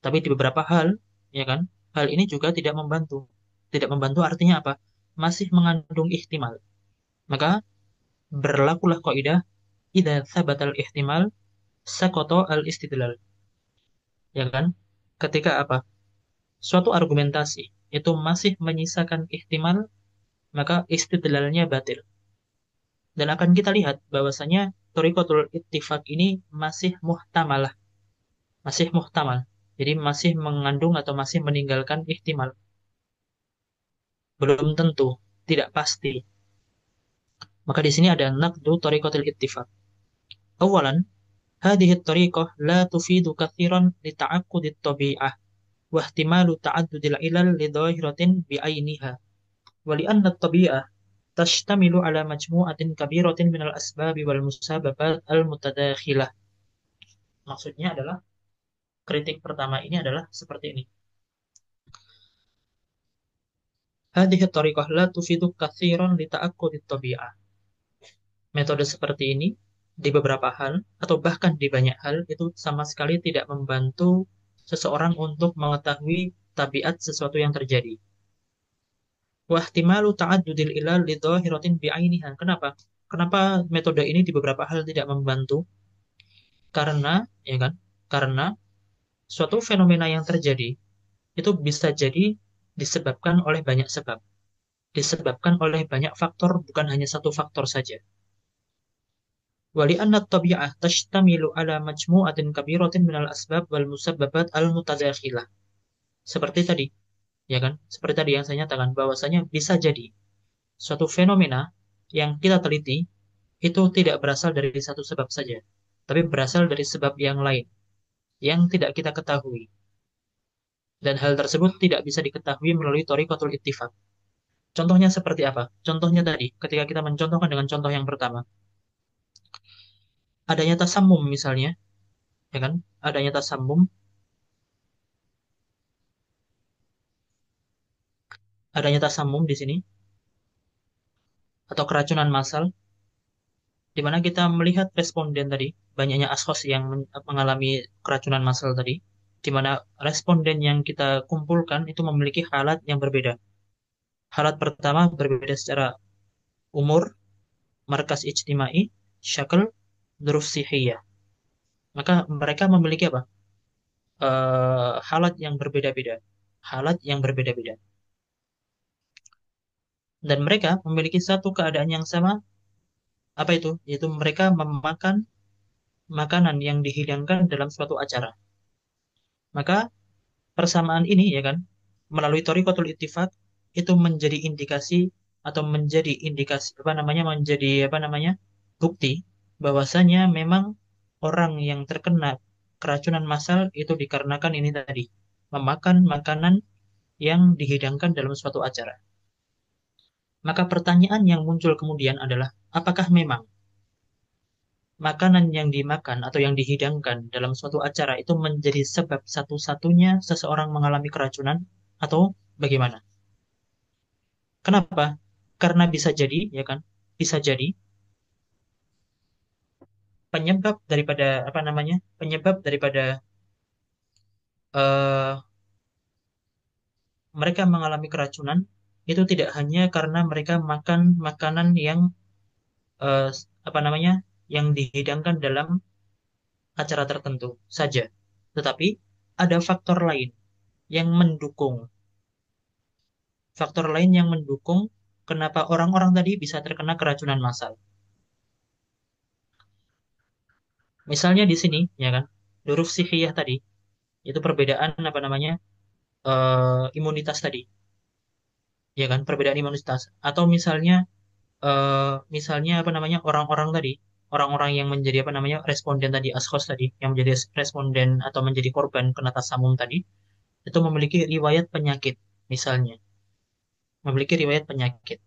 tapi di beberapa hal, ya kan, hal ini juga tidak membantu. Tidak membantu artinya apa? Masih mengandung ihtimal. Maka berlakulah kaidah idza tsabatal ihtimal saqata al istidlal. Ya kan? Ketika apa? Suatu argumentasi itu masih menyisakan ihtimal, maka istidlalnya batil. Dan akan kita lihat bahwasanya thariqatul ittifaq ini masih muhtamalah, masih muhtamal. Jadi masih mengandung atau masih meninggalkan ihtimal. Belum tentu, tidak pasti. Maka di sini ada naqdu thariqatul ittifaq. Awalan, hadhihi at-tariqah la tufidu katsiran li ta'aqqudi at-tabi'ah wa ihtimalu ta'addudil ilal li dhahiratin bi'ainiha. Wa li anna at-tabi'ah tashtamilu ala majmu'atin kabiratin minal asbabi wal musababat al-mutadakhilah. Maksudnya adalah kritik pertama ini adalah seperti ini. Hadhihi at-tariqah la tufidu katsiran li ta'aqqudi at-tabi'ah. Metode seperti ini di beberapa hal atau bahkan di banyak hal itu sama sekali tidak membantu seseorang untuk mengetahui tabiat sesuatu yang terjadi. Wahtimalu ta'addudil ilal li dhahiratin bi'ainiha. Kenapa? Kenapa metode ini di beberapa hal tidak membantu? Karena, ya kan? Karena suatu fenomena yang terjadi itu bisa jadi disebabkan oleh banyak sebab. Disebabkan oleh banyak faktor, bukan hanya satu faktor saja. ولأن الطبيعة تشتمل على مجموعة كبيرة من الأسباب والمسببات المتداخلة. Seperti tadi, ya kan? Seperti tadi yang saya nyatakan, bahwasanya bisa jadi suatu fenomena yang kita teliti itu tidak berasal dari satu sebab saja, tapi berasal dari sebab yang lain yang tidak kita ketahui. Dan hal tersebut tidak bisa diketahui melalui thoriqatul ittifaq. Contohnya seperti apa? Contohnya tadi, ketika kita mencontohkan dengan contoh yang pertama, adanya tasammum misalnya, ya kan? Adanya tasammum di sini atau keracunan massal, di mana kita melihat responden tadi, banyaknya ashos yang mengalami keracunan massal tadi, di mana responden yang kita kumpulkan itu memiliki halat yang berbeda. Halat pertama berbeda secara umur, markas ijtimai, syakl, dzuruf sihiyah. Maka mereka memiliki apa? Halat yang berbeda-beda. Halat yang berbeda-beda. Dan mereka memiliki satu keadaan yang sama, apa itu? Yaitu mereka memakan makanan yang dihidangkan dalam suatu acara. Maka persamaan ini ya kan, melalui thoriqatul ittifaq itu menjadi indikasi atau menjadi indikasi apa namanya menjadi apa namanya bukti bahwasanya memang orang yang terkena keracunan massal itu dikarenakan ini tadi, memakan makanan yang dihidangkan dalam suatu acara. Maka pertanyaan yang muncul kemudian adalah, apakah memang makanan yang dimakan atau yang dihidangkan dalam suatu acara itu menjadi sebab satu-satunya seseorang mengalami keracunan atau bagaimana? Kenapa? Karena bisa jadi, ya kan? Bisa jadi penyebab daripada apa namanya? Penyebab daripada eh, mereka mengalami keracunan itu tidak hanya karena mereka makan makanan yang eh, apa namanya? Yang dihidangkan dalam acara tertentu saja, tetapi ada yang mendukung, faktor lain yang mendukung kenapa orang-orang tadi bisa terkena keracunan massal. Misalnya di sini, ya kan, huruf sihiyah tadi, itu perbedaan apa namanya imunitas tadi, ya kan, perbedaan imunitas. Atau misalnya apa namanya orang-orang tadi, orang-orang yang menjadi apa namanya responden tadi, askos tadi, yang menjadi responden atau menjadi korban kena tasamum tadi, itu memiliki riwayat penyakit, misalnya, memiliki riwayat penyakit.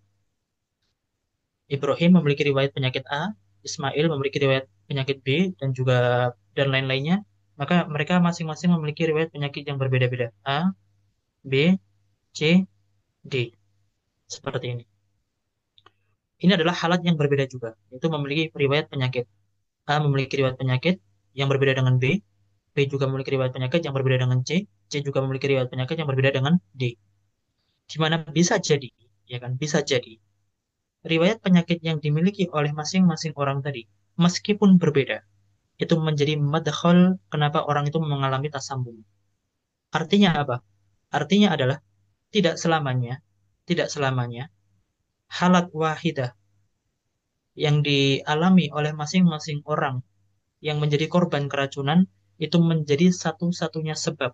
Ibrahim memiliki riwayat penyakit A, Ismail memiliki riwayat penyakit B, dan juga dan lain-lainnya. Maka mereka masing-masing memiliki riwayat penyakit yang berbeda-beda. A, B, C, D. Seperti ini. Ini adalah halat yang berbeda juga, yaitu memiliki riwayat penyakit. A memiliki riwayat penyakit yang berbeda dengan B, B juga memiliki riwayat penyakit yang berbeda dengan C juga memiliki riwayat penyakit yang berbeda dengan D. Di mana bisa jadi, ya kan, bisa jadi riwayat penyakit yang dimiliki oleh masing-masing orang tadi, meskipun berbeda, itu menjadi madkhal kenapa orang itu mengalami tasambum. Artinya apa? Artinya adalah tidak selamanya, tidak selamanya halat wahidah yang dialami oleh masing-masing orang yang menjadi korban keracunan itu menjadi satu-satunya sebab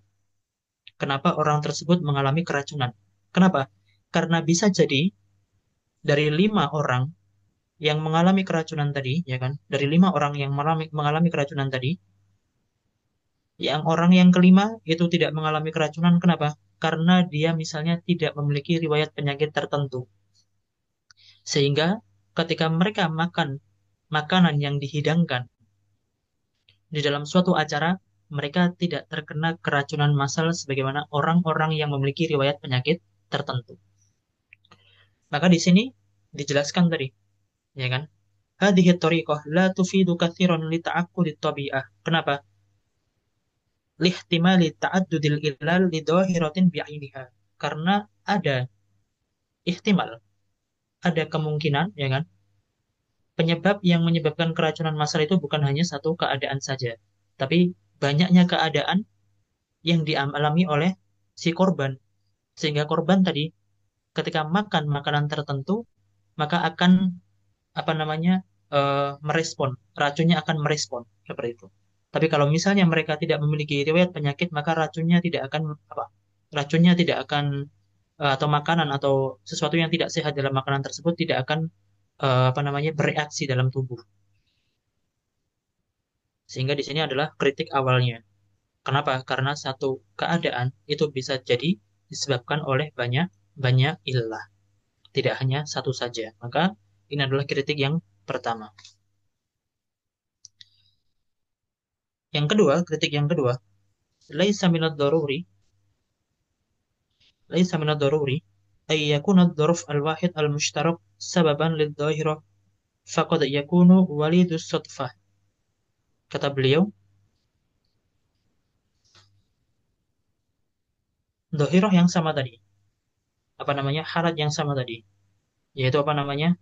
kenapa orang tersebut mengalami keracunan. Kenapa? Karena bisa jadi dari 5 orang yang mengalami keracunan tadi, ya kan? Dari 5 orang yang mengalami keracunan tadi, yang orang yang kelima itu tidak mengalami keracunan. Kenapa? Karena dia misalnya tidak memiliki riwayat penyakit tertentu. Sehingga ketika mereka makan makanan yang dihidangkan di dalam suatu acara, mereka tidak terkena keracunan massal sebagaimana orang-orang yang memiliki riwayat penyakit tertentu. Maka di sini dijelaskan tadi, ya kan? Hadhihi thariqah la tufidu katsiran li ta'aqqudi tabi'ah. Kenapa? Lihtimali ta'addudil ilal li dhahiratin bi'ainiha. Karena ada ihtimal, ada kemungkinan, ya kan? Penyebab yang menyebabkan keracunan massal itu bukan hanya satu keadaan saja, tapi banyaknya keadaan yang dialami oleh si korban. Sehingga korban tadi ketika makan makanan tertentu, maka akan apa namanya merespon, racunnya akan merespon seperti itu. Tapi kalau misalnya mereka tidak memiliki riwayat penyakit, maka racunnya tidak akan apa? Racunnya tidak akan atau makanan atau sesuatu yang tidak sehat dalam makanan tersebut tidak akan apa namanya bereaksi dalam tubuh. Sehingga di sini adalah kritik awalnya. Kenapa? Karena satu keadaan itu bisa jadi disebabkan oleh banyak banyak illah, tidak hanya satu saja. Maka ini adalah kritik yang pertama. Yang kedua, kritik yang kedua, laisa minad daruri, laisa minad daruri ay yakuna ad-darf al-wahid al-mushtarak sababan lid-dhahirah faqad yakunu walidus sadfah. Kata beliau, dhahirah yang sama tadi, apa namanya? Halat yang sama tadi, yaitu apa namanya?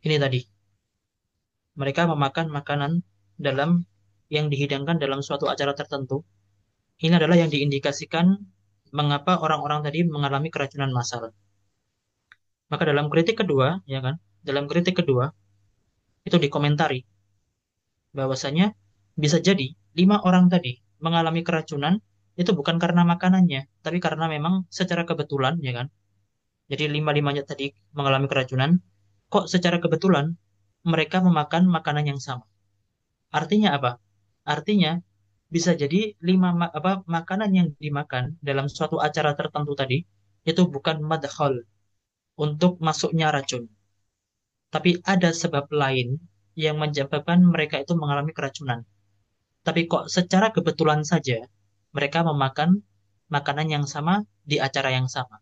Ini tadi, mereka memakan makanan dalam yang dihidangkan dalam suatu acara tertentu. Ini adalah yang diindikasikan mengapa orang-orang tadi mengalami keracunan massal. Maka dalam kritik kedua, ya kan? Dalam kritik kedua itu dikomentari bahwasanya bisa jadi 5 orang tadi mengalami keracunan itu bukan karena makanannya, tapi karena memang secara kebetulan, ya kan? Jadi lima-limanya tadi mengalami keracunan, kok secara kebetulan mereka memakan makanan yang sama. Artinya apa? Artinya bisa jadi makanan yang dimakan dalam suatu acara tertentu tadi itu bukan madkhal untuk masuknya racun, tapi ada sebab lain yang menyebabkan mereka itu mengalami keracunan. Tapi kok secara kebetulan saja mereka memakan makanan yang sama di acara yang sama.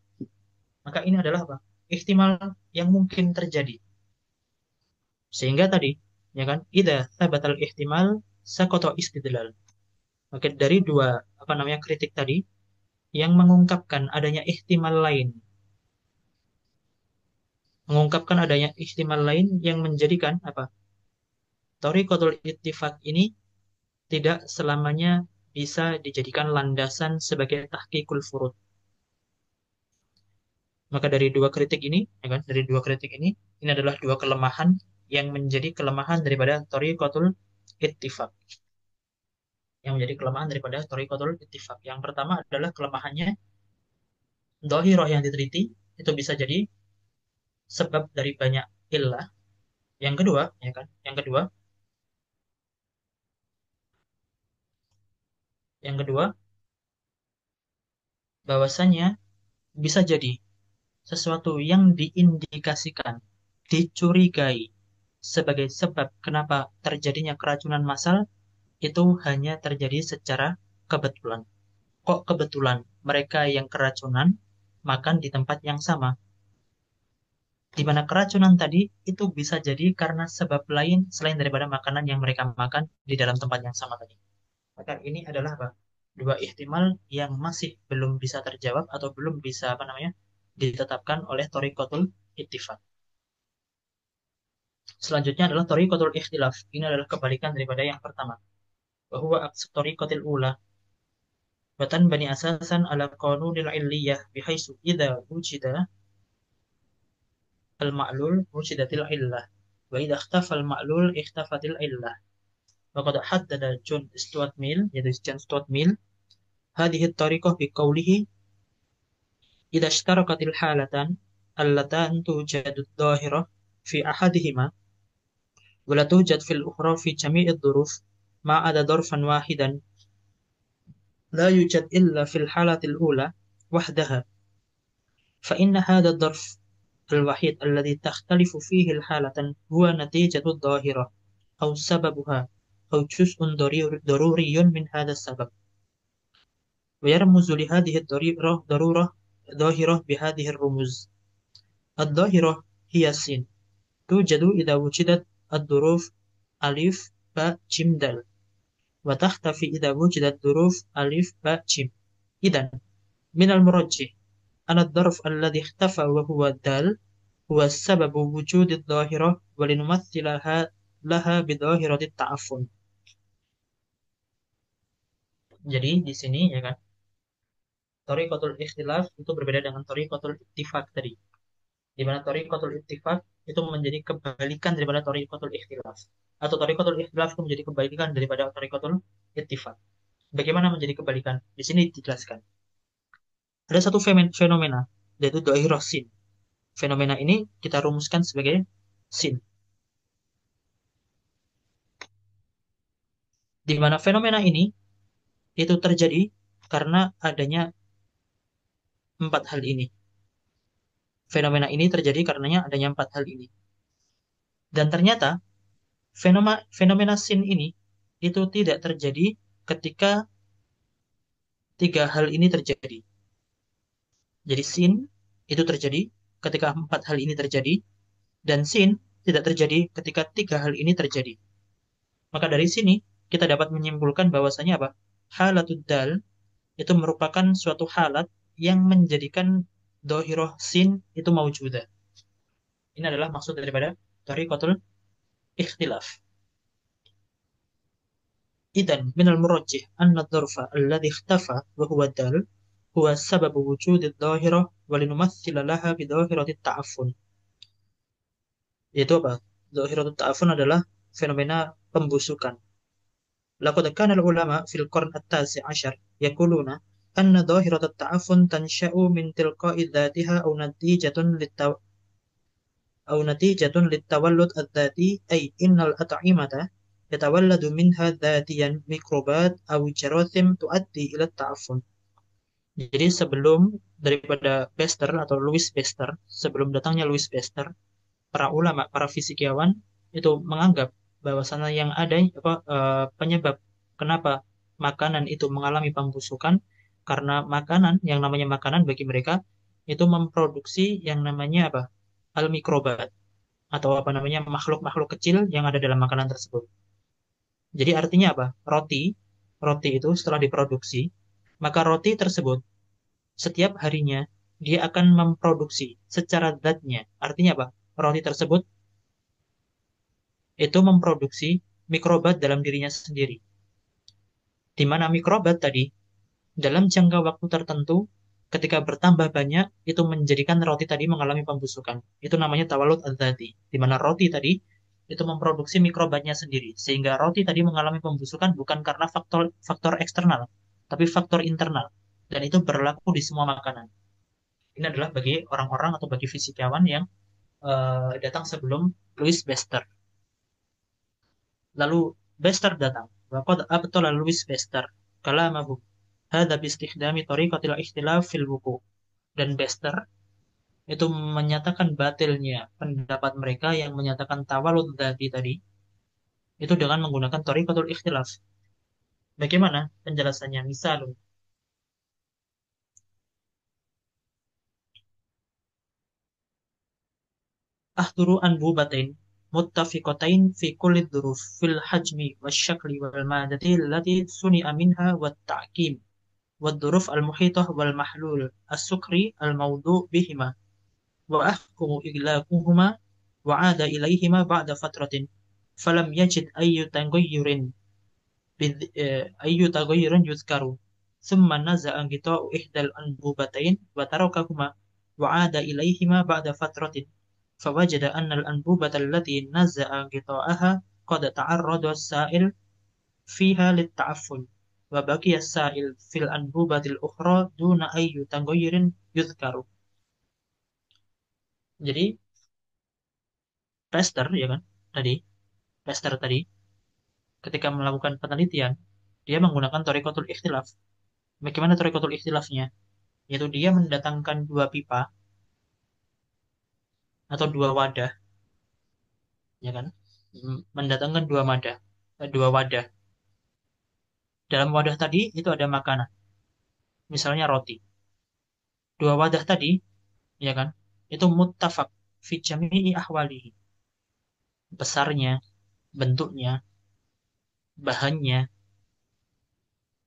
Maka ini adalah apa? Ihtimal yang mungkin terjadi. Sehingga tadi, ya kan, idza thabatal ihtimal saqata istidlal. Maka dari dua apa namanya kritik tadi yang mengungkapkan adanya ihtimal lain, mengungkapkan adanya ihtimal lain yang menjadikan apa? Thariqatul ittifaq ini tidak selamanya bisa dijadikan landasan sebagai tahqiqul furud. Maka dari dua kritik ini, ya kan, dari dua kritik ini adalah dua kelemahan yang menjadi kelemahan daripada thariqatul ittifaq. Yang menjadi kelemahan daripada thariqatul ittifaq. Yang pertama adalah kelemahannya dhahirah yang diteliti itu bisa jadi sebab dari banyak illah. Yang kedua, ya kan? Yang kedua bahwasanya bisa jadi sesuatu yang diindikasikan, dicurigai sebagai sebab kenapa terjadinya keracunan massal itu hanya terjadi secara kebetulan. Kok kebetulan mereka yang keracunan makan di tempat yang sama? Di mana keracunan tadi itu bisa jadi karena sebab lain selain daripada makanan yang mereka makan di dalam tempat yang sama tadi. Maka ini adalah apa? Dua ihtimal yang masih belum bisa terjawab atau belum bisa apa namanya ditetapkan oleh thariqatul ittifaq. Selanjutnya adalah thariqatul ikhtilaf. Ini adalah kebalikan daripada yang pertama. Bahwa aqsa thariqatil ula wa tanbani asasan ala qanunil illiyah bihaisu idza wujida al-ma'lul wujidatil illah wa idza ikhtafa al-ma'lul ikhtafatil illah. Wa qad haddada John Stuart Mill, yaitu John Stuart Mill, hadhihi at-tariqah biqaulihi idza ishtarakatil halatan allatan tujadu adh-dhahirah fi ahadihima wa la tujad fil ukhra fi jami'i ad-dhuruf ma ada dharfan wahidan la yujad illa fil halatil ula wahdaha fa inna hadha ad-dharf الوحيد الذي تختلف فيه الحالة هو نتيجة الظاهرة أو سببها أو جزء ضروري من هذا السبب ويرمز لهذه الضرورة ظاهرة بهذه الرموز. الظاهرة هي السين توجد إذا وجدت الظروف ألف باء جيم دال وتختفي إذا وجدت ظروف ألف باء جيم. إذن من المرجح أن الظرف الذي اختفى وهو دال هو السبب وجود الظاهرة ولنمثلها لها بظاهرة التعفن. Jadi di sini ya kan, thariqatul ikhtilaf itu berbeda dengan thariqatul ittifaq tadi. Di mana thariqatul ittifaq itu menjadi kebalikan daripada thariqatul ikhtilaf. Atau thariqatul ikhtilaf itu menjadi kebalikan daripada thariqatul ittifaq. Bagaimana menjadi kebalikan? Di sini dijelaskan. Ada satu fenomena, yaitu dohiroh sin. Fenomena ini kita rumuskan sebagai sin. Di mana fenomena ini itu terjadi karena adanya empat hal ini. Fenomena ini terjadi karenanya adanya empat hal ini. Dan ternyata fenomena sin ini itu tidak terjadi ketika tiga hal ini terjadi. Jadi sin itu terjadi ketika empat hal ini terjadi, dan sin tidak terjadi ketika tiga hal ini terjadi. Maka dari sini kita dapat menyimpulkan bahwasanya apa? Halatud dal itu merupakan suatu halat yang menjadikan dohiroh sin itu maujudah. Ini adalah maksud daripada tariqatul ikhtilaf. Idan minal murajjih anna dzarfa alladhi ikhtafa wa huwa dal huwa sababu wujudi dhahirah wa linumathila laha bidhahirati ta'affun. Yaitu apa? Dhahiratu ta'affun adalah fenomena pembusukan. Laqad kana al-ulama fil qarn at-tasi' ashar yaquluna anna dhahiratu ta'affun tansha'u min tilqa'i dhatiha أو نتيجة للتولد الذاتي أي إن الأطعمة يتولد منها ذاتيا ميكروبات أو جراثيم تؤدي إلى التعفن. Jadi sebelum daripada Pasteur atau Louis Pasteur, sebelum datangnya Louis Pasteur, para ulama, para fisikiawan itu menganggap bahwasannya yang ada penyebab kenapa makanan itu mengalami pembusukan karena makanan yang namanya makanan bagi mereka itu memproduksi yang namanya apa? Al-mikrobat atau apa namanya makhluk-makhluk kecil yang ada dalam makanan tersebut. Jadi artinya apa? Roti itu setelah diproduksi, maka roti tersebut setiap harinya dia akan memproduksi secara zatnya. Artinya apa? Roti tersebut itu memproduksi mikrobat dalam dirinya sendiri. Di mana mikrobat tadi dalam jangka waktu tertentu ketika bertambah banyak itu menjadikan roti tadi mengalami pembusukan. Itu namanya tawalud adzati. Di mana roti tadi itu memproduksi mikrobatnya sendiri sehingga roti tadi mengalami pembusukan bukan karena faktor faktor eksternal, tapi faktor internal. Dan itu berlaku di semua makanan. Ini adalah bagi orang-orang atau bagi fisikawan yang datang sebelum Louis Pasteur. Lalu Pasteur datang. Waqad abtala Louis Pasteur kalamahu hadza bi istikhdami tariqatil ikhtilaf fil wuqu'. Dan Pasteur itu menyatakan batilnya pendapat mereka yang menyatakan tawalud dzati tadi itu dengan menggunakan tariqatul ikhtilaf. Bagaimana penjelasannya? Misal, ahduru anbubatain muttafiqatain fi kulli dzuruf fil hajmi wasyakli wal madati allati suni'a minha wat ta'kim wad dzuruf al muhitah wal mahlul as-sukri al mawdu' bihima wa ahkumu iglaquhuma wa 'ada ilaihima ba'da fatratin falam yajid ayyu taghayyurin أي تغير يذكر ثم نزع انقطاع إحدى الأنبوبتين وتركهما وعاد إليهما بعد فترة فوجد أن الأنبوبة التي نزع انقطاعها قد تعرض السائل فيها للتعفن وبقي السائل في الأنبوبة الأخرى دون أي تغير يذكر. Jadi Pasteur ya kan tadi Pasteur tadi ketika melakukan penelitian dia menggunakan thoriqatul ikhtilaf. Bagaimana thoriqatul ikhtilafnya? Yaitu dia mendatangkan dua pipa atau dua wadah, ya kan? Mendatangkan dua wadah. Dalam wadah tadi itu ada makanan, misalnya roti. Dua wadah tadi, ya kan? Itu muttafaq fi jami'i ahwalihi. Besarnya, bentuknya, bahannya,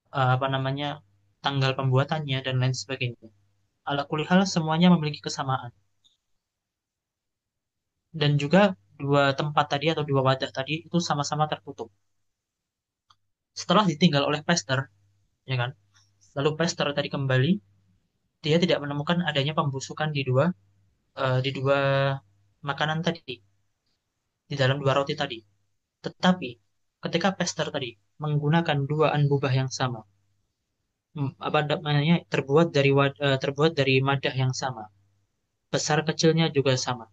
apa namanya, tanggal pembuatannya dan lain sebagainya. Ala kulli hal semuanya memiliki kesamaan. Dan juga dua tempat tadi atau dua wadah tadi itu sama-sama tertutup. Setelah ditinggal oleh Pasteur, ya kan? Lalu Pasteur tadi kembali, dia tidak menemukan adanya pembusukan di dua makanan tadi, di dalam dua roti tadi. Tetapi ketika Pasteur tadi menggunakan dua anbubah yang sama, apa namanya, terbuat dari madah yang sama. Besar kecilnya juga sama.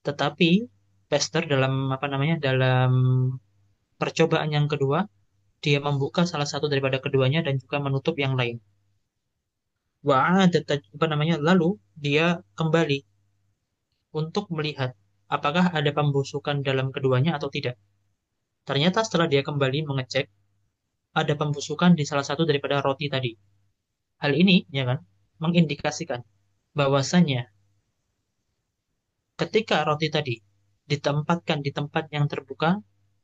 Tetapi Pester dalam apa namanya, dalam percobaan yang kedua, dia membuka salah satu daripada keduanya dan juga menutup yang lain. Apa namanya, lalu dia kembali untuk melihat apakah ada pembusukan dalam keduanya atau tidak. Ternyata setelah dia kembali mengecek, ada pembusukan di salah satu daripada roti tadi. Hal ini, ya kan, mengindikasikan bahwasannya ketika roti tadi ditempatkan di tempat yang terbuka,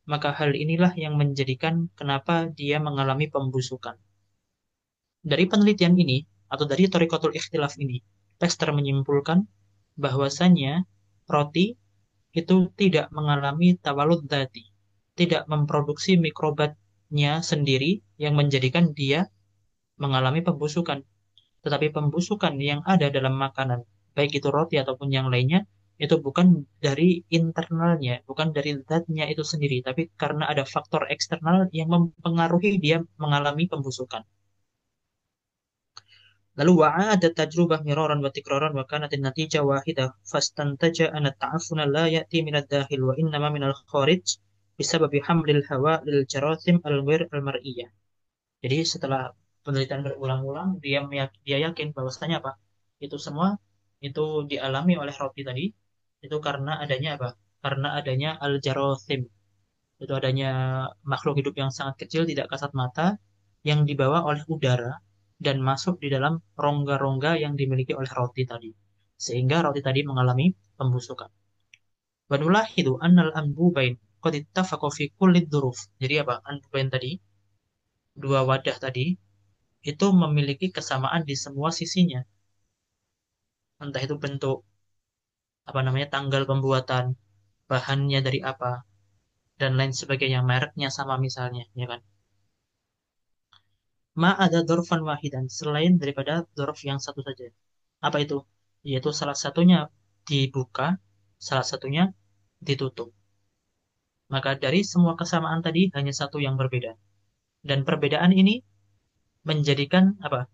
maka hal inilah yang menjadikan kenapa dia mengalami pembusukan. Dari penelitian ini, atau dari Thoriqatul Ikhtilaf ini, Pester menyimpulkan bahwasannya roti itu tidak mengalami tawalud dzati, tidak memproduksi mikrobatnya sendiri yang menjadikan dia mengalami pembusukan. Tetapi pembusukan yang ada dalam makanan, baik itu roti ataupun yang lainnya, itu bukan dari internalnya, bukan dari zatnya itu sendiri, tapi karena ada faktor eksternal yang mempengaruhi dia mengalami pembusukan. Lalu wa'adat tajrubah miraran wa tikraran wa kanat natijah wahidah fastantaja anna ta'afuna la ya'ti minad dakhil wa innama minal kharij bisababi hamlil hawa lil jarathim al-ghair al-mar'iyah. Jadi setelah penelitian berulang-ulang, dia yakin bahwasanya apa? Itu semua itu dialami oleh roti tadi itu karena adanya apa? Karena adanya al-jarathim. Itu adanya makhluk hidup yang sangat kecil tidak kasat mata yang dibawa oleh udara dan masuk di dalam rongga-rongga yang dimiliki oleh roti tadi. Sehingga roti tadi mengalami pembusukan. Wa nulahidu annal anbubain qad ittafaqu fi kulli dzuruf. Jadi apa? Anbubain tadi, dua wadah tadi itu memiliki kesamaan di semua sisinya. Entah itu bentuk, apa namanya, tanggal pembuatan, bahannya dari apa, dan lain sebagainya, mereknya sama misalnya, ya kan? Ma ada dorfan wahidan, selain daripada dorf yang satu saja. Apa itu? Yaitu salah satunya dibuka, salah satunya ditutup. Maka dari semua kesamaan tadi, hanya satu yang berbeda. Dan perbedaan ini menjadikan apa?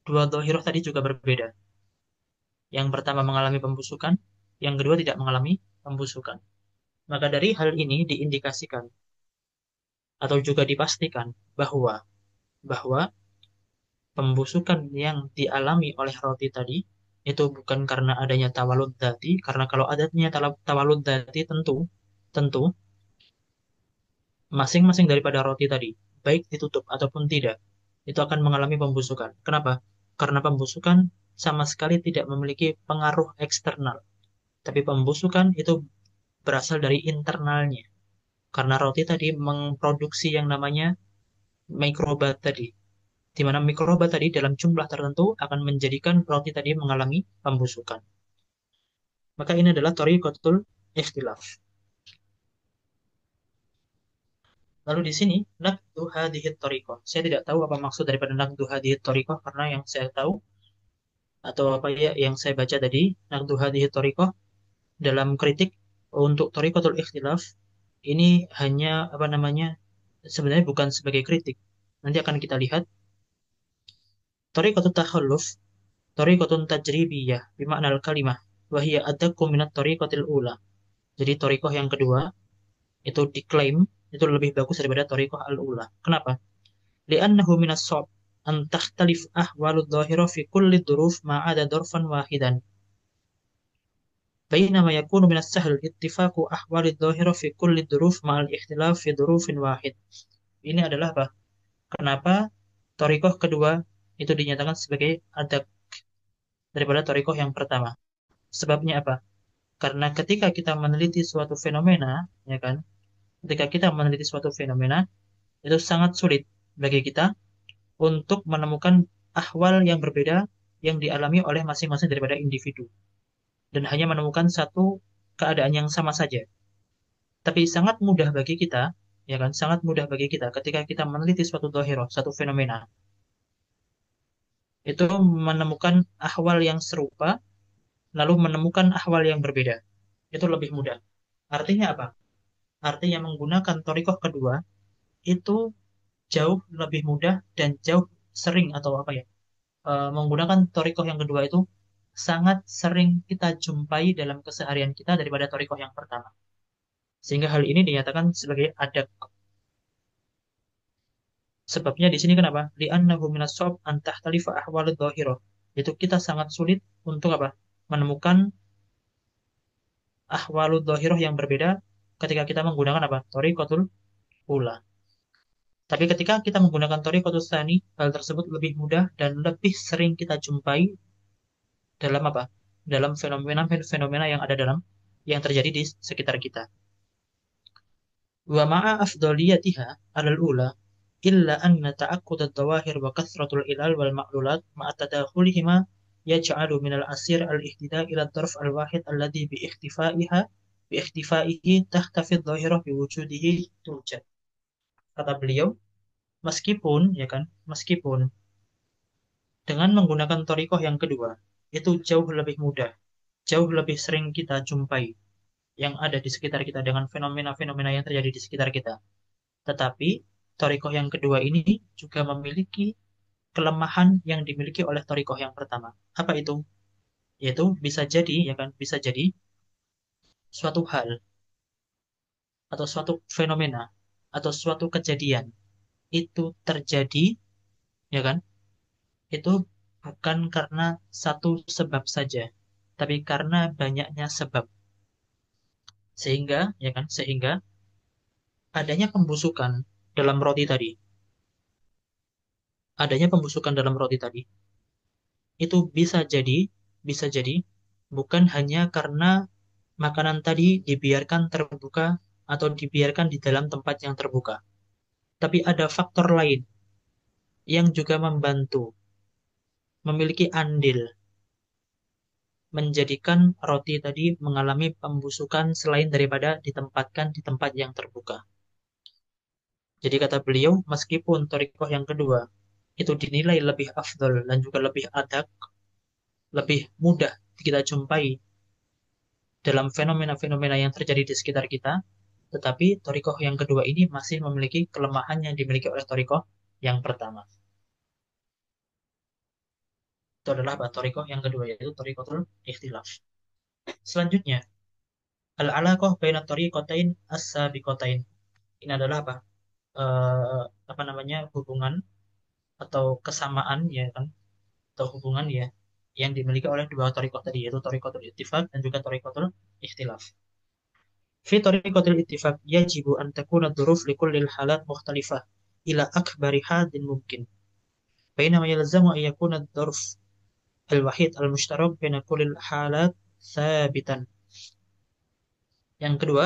Dua dohiroh tadi juga berbeda. Yang pertama mengalami pembusukan, yang kedua tidak mengalami pembusukan. Maka dari hal ini diindikasikan atau juga dipastikan bahwa bahwa pembusukan yang dialami oleh roti tadi itu bukan karena adanya tawalud dzati, karena kalau adanya tawalud dzati tentu tentu masing-masing daripada roti tadi, baik ditutup ataupun tidak, itu akan mengalami pembusukan. Kenapa? Karena pembusukan sama sekali tidak memiliki pengaruh eksternal, tapi pembusukan itu berasal dari internalnya. Karena roti tadi memproduksi yang namanya mikroba tadi, di mana mikroba tadi dalam jumlah tertentu akan menjadikan roti tadi mengalami pembusukan. Maka ini adalah thoriqatul ikhtilaf. Lalu di sini naqdu hadhihi thoriqah. Saya tidak tahu apa maksud daripada naqdu hadhihi thoriqah, karena yang saya tahu atau apa ya yang saya baca tadi, naqdu hadhihi thoriqah dalam kritik untuk thoriqatul ikhtilaf ini hanya apa namanya, sebenarnya bukan sebagai kritik. Nanti akan kita lihat thoriqatut takhalluf, thoriqatun tajribiyah bimakna al-kalimah wa hiya adakku minat thoriqatil ula. Jadi thoriqah yang kedua itu diklaim itu lebih bagus daripada thoriqah al-ula. Kenapa? Li'annahu minas sob an takhtalif ahwalu dhahira fi kulli dhuruf ma'ada dhurfan wahidan. Bainama yakunu minas sahl ittifaqu ahwali dhahira fi kulli dhuruf ma'al ikhtilaf fi dhurufin wahid. Ini adalah apa? Kenapa thoriqah kedua itu dinyatakan sebagai adak daripada thoriqah yang pertama? Sebabnya apa? Karena ketika kita meneliti suatu fenomena, ya kan? Ketika kita meneliti suatu fenomena, itu sangat sulit bagi kita untuk menemukan ahwal yang berbeda yang dialami oleh masing-masing daripada individu. Dan hanya menemukan satu keadaan yang sama saja. Tapi sangat mudah bagi kita, ya kan? Sangat mudah bagi kita ketika kita meneliti suatu dohiro, satu fenomena, itu menemukan ahwal yang serupa, lalu menemukan ahwal yang berbeda. Itu lebih mudah. Artinya apa? Artinya menggunakan torikoh kedua itu jauh lebih mudah dan jauh sering atau apa ya, menggunakan torikoh yang kedua itu sangat sering kita jumpai dalam keseharian kita daripada torikoh yang pertama. Sehingga hal ini dinyatakan sebagai adab. Sebabnya di sini kenapa? Li'annahu minas sha'b an tahtalifa ahwalud dhahirah. Itu kita sangat sulit untuk apa? Menemukan ahwalud dhahirah yang berbeda ketika kita menggunakan apa? Thariqatul ula. Tapi ketika kita menggunakan thariqatul tsani, hal tersebut lebih mudah dan lebih sering kita jumpai dalam apa? Dalam fenomena-fenomena yang ada dalam yang terjadi di sekitar kita. Wa ma'a afdaliyatiha 'alal ula illa anna ta'aqqud ad-dawahir wa kathratul ilal wal ma'lulat ma'a tadakhulihima yaj'alu minal asir al-ihtida ila ad-darf al-wahid alladhi bi ikhtifaihi tahtafi adh-dhahirah bi wujudihi tujad. Kata beliau, meskipun dengan menggunakan thariqah yang kedua itu jauh lebih mudah, jauh lebih sering kita jumpai yang ada di sekitar kita dengan fenomena-fenomena yang terjadi di sekitar kita. Tetapi thariqah yang kedua ini juga memiliki kelemahan yang dimiliki oleh thariqah yang pertama. Apa itu? Yaitu bisa jadi bisa jadi suatu hal atau suatu fenomena atau suatu kejadian itu terjadi, ya kan? Itu bukan karena satu sebab saja, tapi karena banyaknya sebab. Sehingga adanya pembusukan dalam roti tadi. Adanya pembusukan dalam roti tadi itu bisa jadi bukan hanya karena makanan tadi dibiarkan terbuka atau dibiarkan di dalam tempat yang terbuka, tapi ada faktor lain yang juga membantu, memiliki andil menjadikan roti tadi mengalami pembusukan selain daripada ditempatkan di tempat yang terbuka. Jadi kata beliau, meskipun thariqah yang kedua itu dinilai lebih afdol dan juga lebih adak, lebih mudah kita jumpai dalam fenomena-fenomena yang terjadi di sekitar kita, tetapi thariqah yang kedua ini masih memiliki kelemahan yang dimiliki oleh thariqah yang pertama. Itu adalah thariqah yang kedua, yaitu thariqatul ikhtilaf. Selanjutnya, al-alaqah baina thariqatain as-sabiqatain. Ini adalah eh, apa namanya, hubungan atau kesamaan, ya kan, atau hubungan ya yang dimiliki oleh dua thariqah tadi, yaitu thariqatul ittifaq dan juga thariqatul ikhtilaf. Fi thariqatul ittifaq yajibu an takuna dzuruf li kulli halat mukhtalifah ila akbari hadin mumkin. Bainama yalzamu an yakuna dzurf al-wahid al-mushtarak baina kulli halat thabitan. Yang kedua,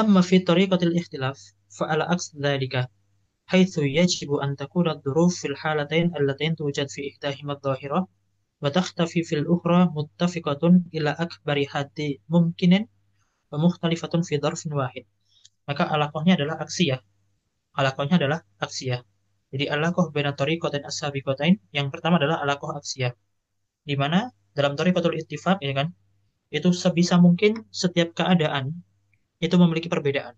amma fi thariqatil ikhtilaf fa ala aks dzalika حيث يجب أن تكون الظروف في الحالتين اللتين توجد في إحداهما الظاهرة وتختفي في الأخرى متفقة إلى أكبر حد ممكن ومختلفة في ظرف واحد. Maka alakohnya adalah aksiyah. Alakohnya adalah aksiyah. Jadi alakoh bina thariqatain as-sabiqatain, yang pertama adalah alakoh aksiyah. Di mana dalam thariqatul ittifaq, ya kan, itu sebisa mungkin setiap keadaan itu memiliki perbedaan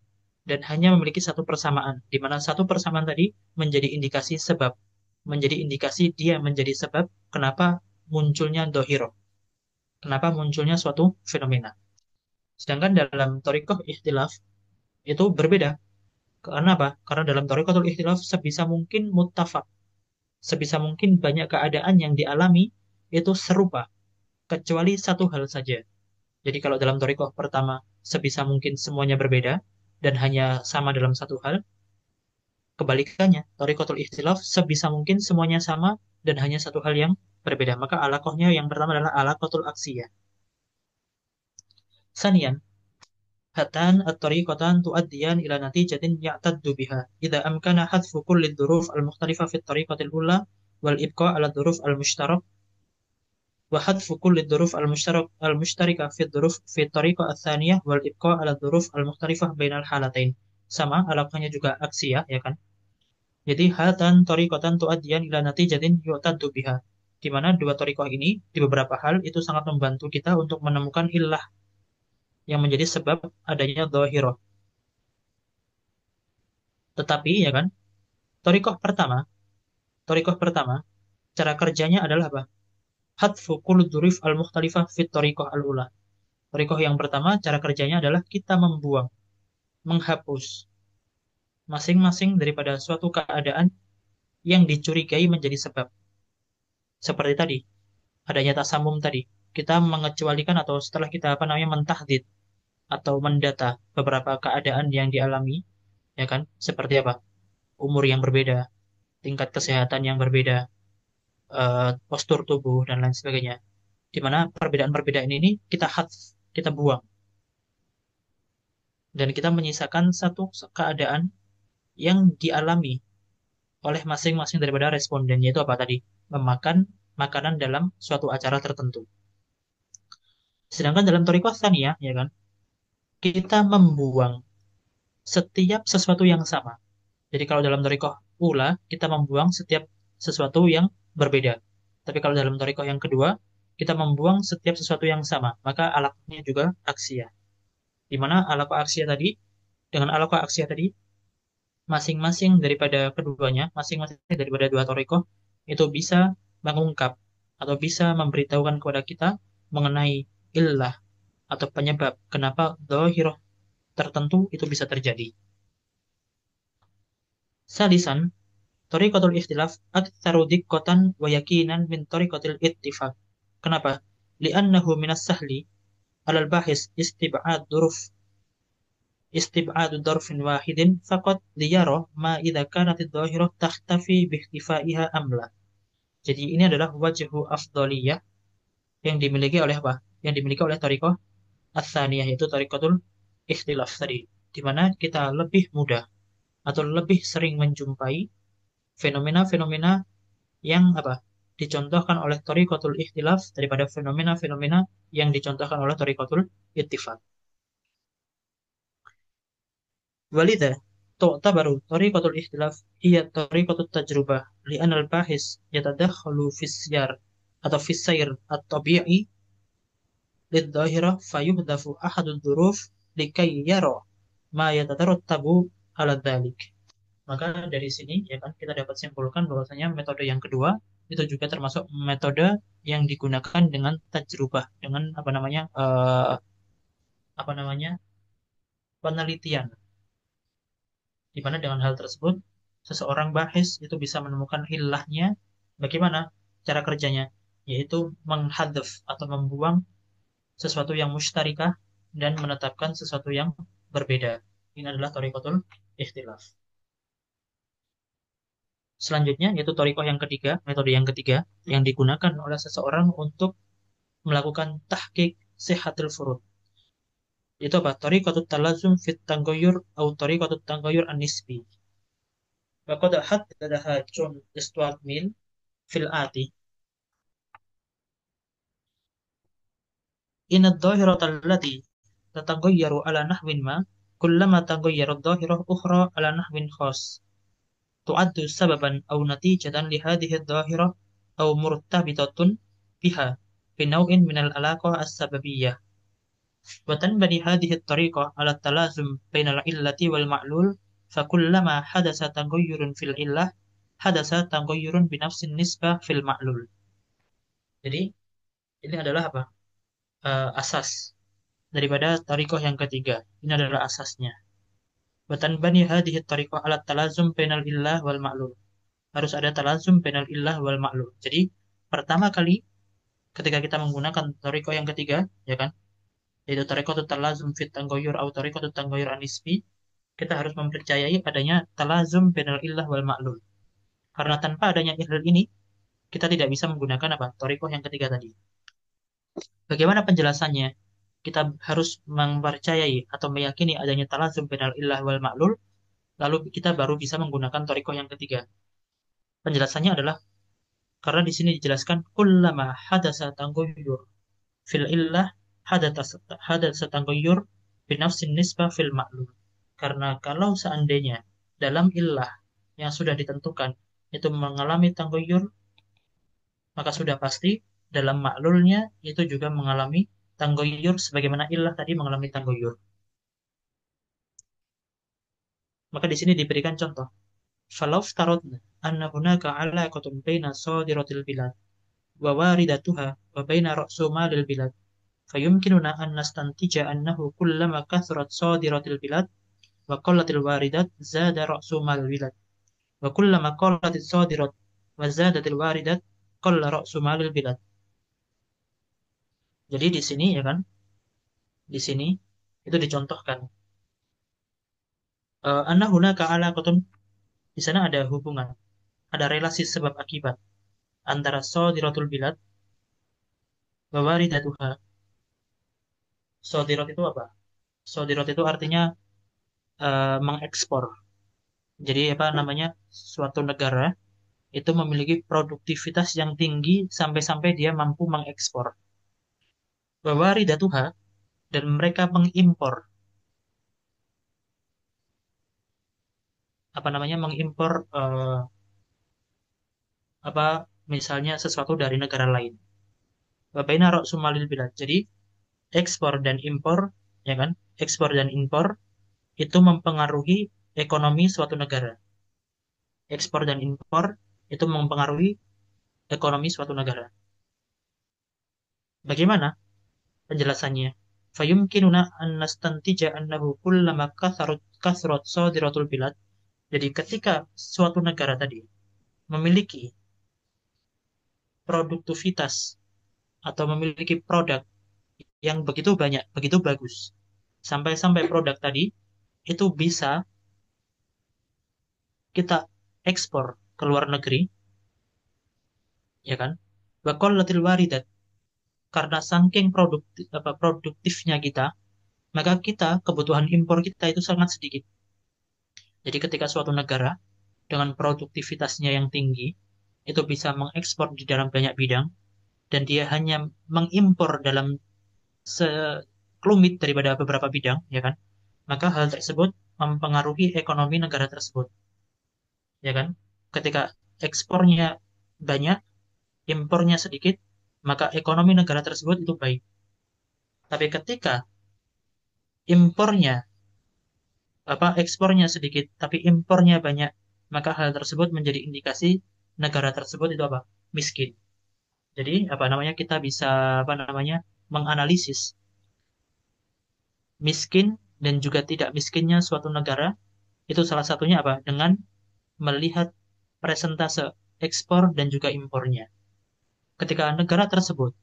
dan hanya memiliki satu persamaan, di mana satu persamaan tadi menjadi indikasi sebab, menjadi indikasi dia menjadi sebab kenapa munculnya dohiro, kenapa munculnya suatu fenomena. Sedangkan dalam thariqah ikhtilaf itu berbeda. Karena apa? Karena dalam thariqatul ikhtilaf sebisa mungkin muttafaq, sebisa mungkin banyak keadaan yang dialami itu serupa, kecuali satu hal saja. Jadi kalau dalam thariqah pertama sebisa mungkin semuanya berbeda dan hanya sama dalam satu hal, kebalikannya, thariqatul ikhtilaf sebisa mungkin semuanya sama dan hanya satu hal yang berbeda. Maka alakohnya yang pertama adalah alakotul aksiyah. Sanian, hatan at-tariqatan tuaddiyan ila natijatin ya'taddu biha. Idza amkana hadfu kulli dzuruf al-mukhtalifa fi at-tariqatil ula wal ibqa ala dzuruf al-mushtarak wa hadfu kulli dzuruf al-mushtarika fi dzuruf fi at-tariqah ats-tsaniyah wal ibqa ala dzuruf al-mukhtalifah bainal halatain. Sama alakohnya juga aksiyah, ya kan? Jadi hatan torikotan tu'adiyan ila natijatin yu'taddu biha. Di mana dua torikoh ini di beberapa hal itu sangat membantu kita untuk menemukan illah yang menjadi sebab adanya dhahirah. Tetapi, ya kan, torikoh pertama Thariqah pertama, cara kerjanya adalah apa? Hadfu kulli dzuruf al-mukhtalifah fit thariqah al-ula. Thariqah yang pertama, cara kerjanya adalah kita membuang, menghapus masing-masing daripada suatu keadaan yang dicurigai menjadi sebab. Seperti tadi, adanya tasamum tadi. Kita mengecualikan atau setelah kita mentahdid atau mendata beberapa keadaan yang dialami, ya kan? Seperti apa? Umur yang berbeda, tingkat kesehatan yang berbeda, postur tubuh dan lain sebagainya. Di mana perbedaan-perbedaan ini kita kita buang dan kita menyisakan satu keadaan yang dialami oleh masing-masing daripada responden, yaitu apa tadi? Memakan makanan dalam suatu acara tertentu. Sedangkan dalam thariqah tsaniyah, ya kan, kita membuang setiap sesuatu yang sama. Jadi kalau dalam thariqah ula, kita membuang setiap sesuatu yang berbeda. Tapi kalau dalam thariqah yang kedua, kita membuang setiap sesuatu yang sama. Maka alaknya juga aksia. Di mana alaqah aksia tadi, dengan alaqah aksia tadi, masing-masing daripada keduanya, masing-masing daripada dua thariqah, itu bisa mengungkap atau bisa memberitahukan kepada kita mengenai illah atau penyebab kenapa dhahirah tertentu itu bisa terjadi. Salisan, Thariqatul ikhtilaf aktsaru diqqatan wa yaqinan min thariqatil ittifaq. Kenapa? Li'annahu minas sahli 'alal bahis istib'adu darfin wahidin faqad liyara ma idza kanat adh-dhahirah takhtafi bihtifaiha amla. Jadi ini adalah wajhu afdhaliyah yang dimiliki oleh apa? Yang dimiliki oleh thariqah ats-tsaniyah, yaitu thariqatul ikhtilaf tadi, di mana kita lebih mudah atau lebih sering menjumpai fenomena-fenomena yang apa dicontohkan oleh thariqatul ikhtilaf daripada fenomena-fenomena yang dicontohkan oleh thariqatul ittifaq. Walidha tu'tabaru thariqatul ikhtilaf hiya thariqatut tajrubah li'anna al-bahis yatadakhalu fis siyar atau fis sayr at-tabi'i lid-dhahirah fayuhdafu ahadud dzuruf likai yara ma yatarattabu ala dzalik. Maka dari sini ya kan kita dapat simpulkan bahwasanya metode yang kedua itu juga termasuk metode yang digunakan dengan tajrubah, dengan apa namanya penelitian, di mana dengan hal tersebut seseorang bahis itu bisa menemukan ilahnya. Bagaimana cara kerjanya? Yaitu menghadzaf atau membuang sesuatu yang musytarikah dan menetapkan sesuatu yang berbeda. Ini adalah thariqatul ikhtilaf. Selanjutnya yaitu thariqah yang ketiga, metode yang ketiga yang digunakan oleh seseorang untuk melakukan tahqiq sihhatil furud. Itu apa? Thariqatut talazum fit tanggoyur atau thariqatut tanggoyur an-nisbi. Wa qad haddadaha John Stuart Mill fil ati. Inad dhahirata allati tatagayyaru ala nahwin ma kullama tagayyarat dhahirah ukhra ala nahwin khas. Tu'addu sababan aw natijatan li hadhihi adh-dhahirah aw murtabitatun biha bi naw'in min al-alaqah as-sababiyyah. Wa tanbani hadhihi at-tariqah ala at-talazum baina al-illati wal ma'lul fakullama hadasa taghayyurun fil illah hadasa taghayyurun bi nafsin nisbah fil ma'lul. Jadi ini adalah apa? Asas daripada tariqah yang ketiga. Ini adalah asasnya. Wa tanbani hadhihi at-tariqah ala at-talazum bainal illah wal ma'lul. Harus ada talazum bainal illah wal ma'lul. Jadi pertama kali ketika kita menggunakan thariqah yang ketiga, ya kan, yaitu thariqatut talazum fit tanggoyur atau thariqatut tanggoyur anisbi, kita harus mempercayai adanya talazum bainal illah wal ma'lul. Karena tanpa adanya ilal ini, kita tidak bisa menggunakan apa? Thariqah yang ketiga tadi. Bagaimana penjelasannya? Kita harus mempercayai atau meyakini adanya talazum bainal illah wal ma'lul, lalu kita baru bisa menggunakan thariqah yang ketiga. Penjelasannya adalah karena di sini dijelaskan kullama hadasa tanggoyur fil illah hadatsa tanggoyur binafsin nisbah fil ma'lul. Karena kalau seandainya dalam illah yang sudah ditentukan itu mengalami tanggoyur, maka sudah pasti dalam maklulnya itu juga mengalami tanggoyur sebagaimana illah tadi mengalami tanggoyur. Maka di sini diberikan contoh. Falau ftaradna anna hunaka 'alaqatun baina sadiratil bilad wa waridatuha wa baina ra'sumalil bilad fayumkinuna an nastantija annahu kullama kathrat sadiratil bilad wa qallatil waridat zada ra'sumal bilad wa kullama qallatis sadirat wa zadatil waridat qalla ra'sumalil bilad. Jadi di sini ya kan, di sini itu dicontohkan anna hunaka 'alaqatun, di sana ada hubungan, ada relasi sebab akibat antara sodiratul bilad wa waridatuha. Sodirat itu apa? Sodirat itu artinya mengekspor. Jadi apa namanya? Suatu negara itu memiliki produktivitas yang tinggi sampai-sampai dia mampu mengekspor. Wa waridatuha, dan mereka mengimpor, apa namanya? Mengimpor apa misalnya sesuatu dari negara lain. Wa baina ra'sumalil bilad. Jadi ekspor dan impor, ya kan? Ekspor dan impor itu mempengaruhi ekonomi suatu negara. Ekspor dan impor itu mempengaruhi ekonomi suatu negara. Bagaimana penjelasannya? Fayumkinuna an nastantija annahu kullama kathrat sadiratul bilad. Jadi ketika suatu negara tadi memiliki produktivitas atau memiliki produk yang begitu banyak, begitu bagus, sampai-sampai produk tadi itu bisa kita ekspor ke luar negeri, ya kan? Waqallatil waridat, karena saking produktifnya kita, maka kita kebutuhan impor kita itu sangat sedikit. Jadi ketika suatu negara dengan produktivitasnya yang tinggi itu bisa mengekspor di dalam banyak bidang dan dia hanya mengimpor dalam sekelumit daripada beberapa bidang, ya kan? Maka hal tersebut mempengaruhi ekonomi negara tersebut, ya kan? Ketika ekspornya banyak, impornya sedikit, maka ekonomi negara tersebut itu baik. Tapi ketika impornya ekspornya sedikit tapi impornya banyak, maka hal tersebut menjadi indikasi negara tersebut itu apa? Miskin. Jadi apa namanya kita bisa apa namanya menganalisis miskin dan juga tidak miskinnya suatu negara itu salah satunya apa? Dengan melihat presentase ekspor dan juga impornya. Ketika negara tersebut